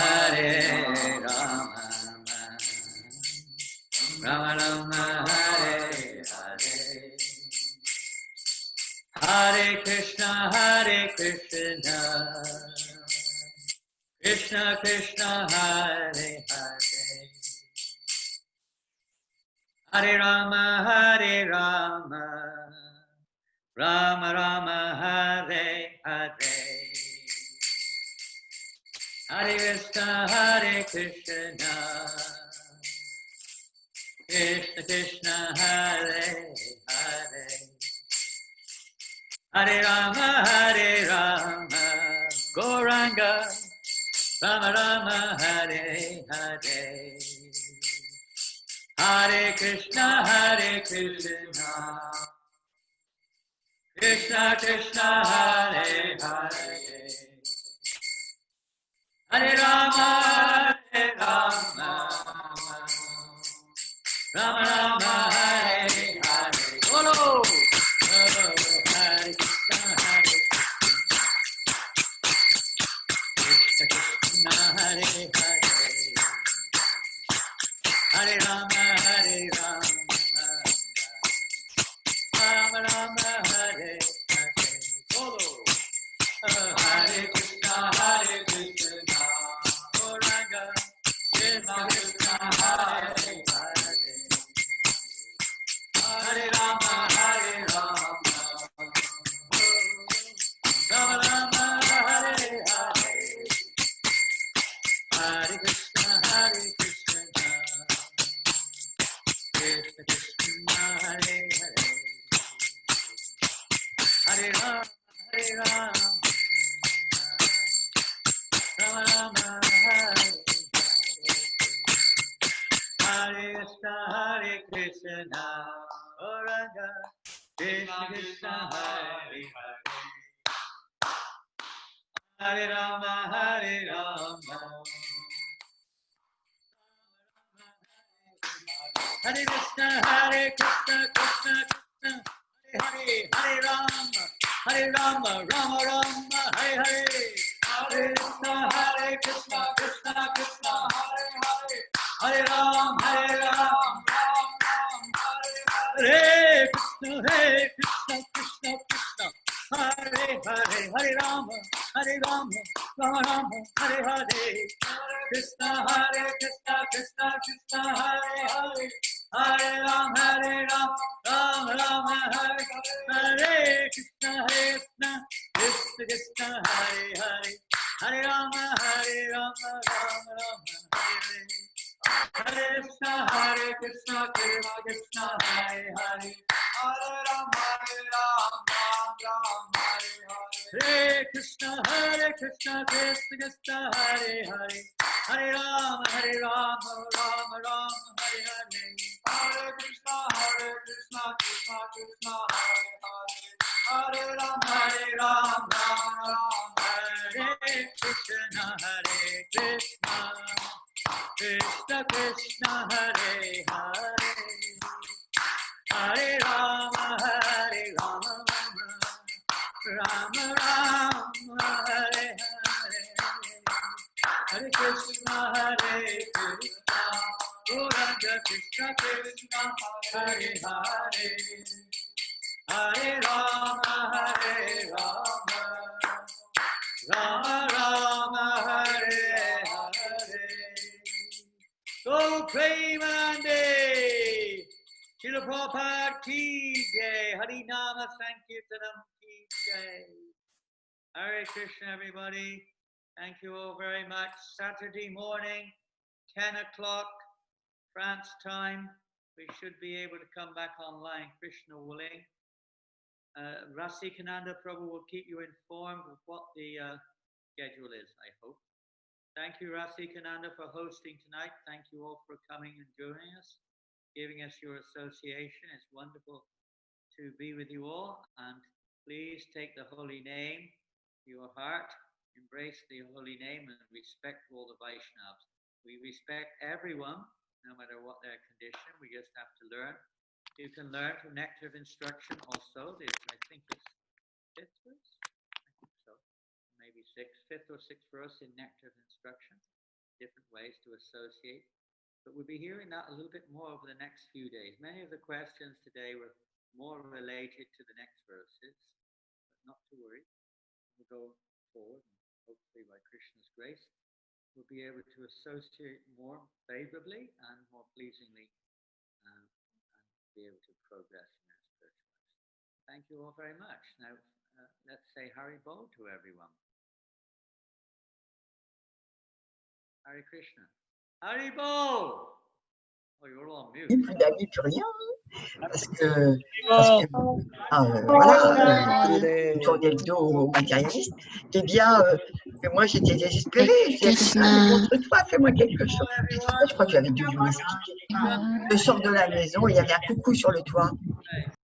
Speaker 1: Rama Rama, Hare Hare, Hare Krishna, Krishna Krishna, Hare Hare, Hare Rama, Rama Rama, Hare Hare, Hare Krishna, Krishna Krishna, Hare Hare, Hare Rama, Gauranga, Rama Rama, Hare Hare, Hare Krishna, Krishna Krishna, Hare Hare, Hare Rama, Rama Rama, Hare Hare, Bolo, Hare Krishna, Krishna Hare Hare, Hare Rama, Rama Rama, Hare Hare, Bolo, Hare Krishna, Gauranga, Krishna Krishna, Hare Hare, Hare Rama, Rama Rama, Hare Hare, Hare Krishna, Krishna Krishna, Hare Hare, Hare Rama, Rama Rama, Hare Hare, Hare Krishna, Gauranga, Krishna Krishna, Hare Hare, Hare Rama, Hare Krishna, Krishna Krishna, Hare Hare, Hare Rama, Rama Rama, Hare Hare, Hare Krishna, Krishna Krishna, Hare Hare, Hare Ram, Hare Krishna, Krishna Krishna, Hare Hare, Hare Rama, Rama Rama, Hare Hare, Krishna, Krishna Krishna, Hare Hare, Hare Ram, Rama Rama, Hare Hare, Krishna, Krishna Krishna, Hare Hare, Hare Rama, Rama Rama, Hare Hare, Hare Krishna, Krishna Krishna, Hare Hare, Hare Ram, Ram Hare Hare, Hare Krishna, Krishna Krishna, Hare Hare, Hare Ram, Ram Hare Hare, Hare Krishna, Krishna Krishna, Hare Hare, Hare Ram, Ram Hare Krishna, Krishna Krishna, Hare Hare, Hare Rama, Rama Rama, Hare Hare, Hare Hare Rama, Rama Rama, Hare Hare. Go Premanande, Srila Prabhupada ki jai, Hari Nama Sankirtanam ki jai. Hare Krishna, everybody. Thank you all very much. Saturday morning, 10 o'clock, France time. We should be able to come back online, Krishna willing. Rasikananda Prabhu will keep you informed of what the schedule is, I hope. Thank you, Rasikananda, for hosting tonight. Thank you all for coming and joining us, giving us your association. It's wonderful to be with you all. And please take the holy name to your heart, embrace the holy name, and respect all the Vaishnavas. We respect everyone, no matter what their condition. We just have to learn. You can learn from Nectar of Instruction also. I think it's fifth verse. I think so. Maybe fifth or sixth verse in Nectar of Instruction. Different ways to associate. But we'll be hearing that a little bit more over the next few days. Many of the questions today were more related to the next verses. But not to worry. We'll go forward, and hopefully by Krishna's grace, we'll be able to associate more favorably and more pleasingly and be able to progress in our spiritual life. Thank you all very much. Now, let's say Hari Bol to everyone. Hare Krishna. Hari Bol! Oh, you're all on mute.
Speaker 3: Vous n'avez plus rien, parce que voilà, vous tournez le dos aux matérialistes. Eh bien, moi j'étais désespérée. Je disais, Krishna, montre-toi, fais-moi quelque chose. Je crois que j'avais dû lui expliquer. Je sors de la maison, il y avait un coucou sur le toit.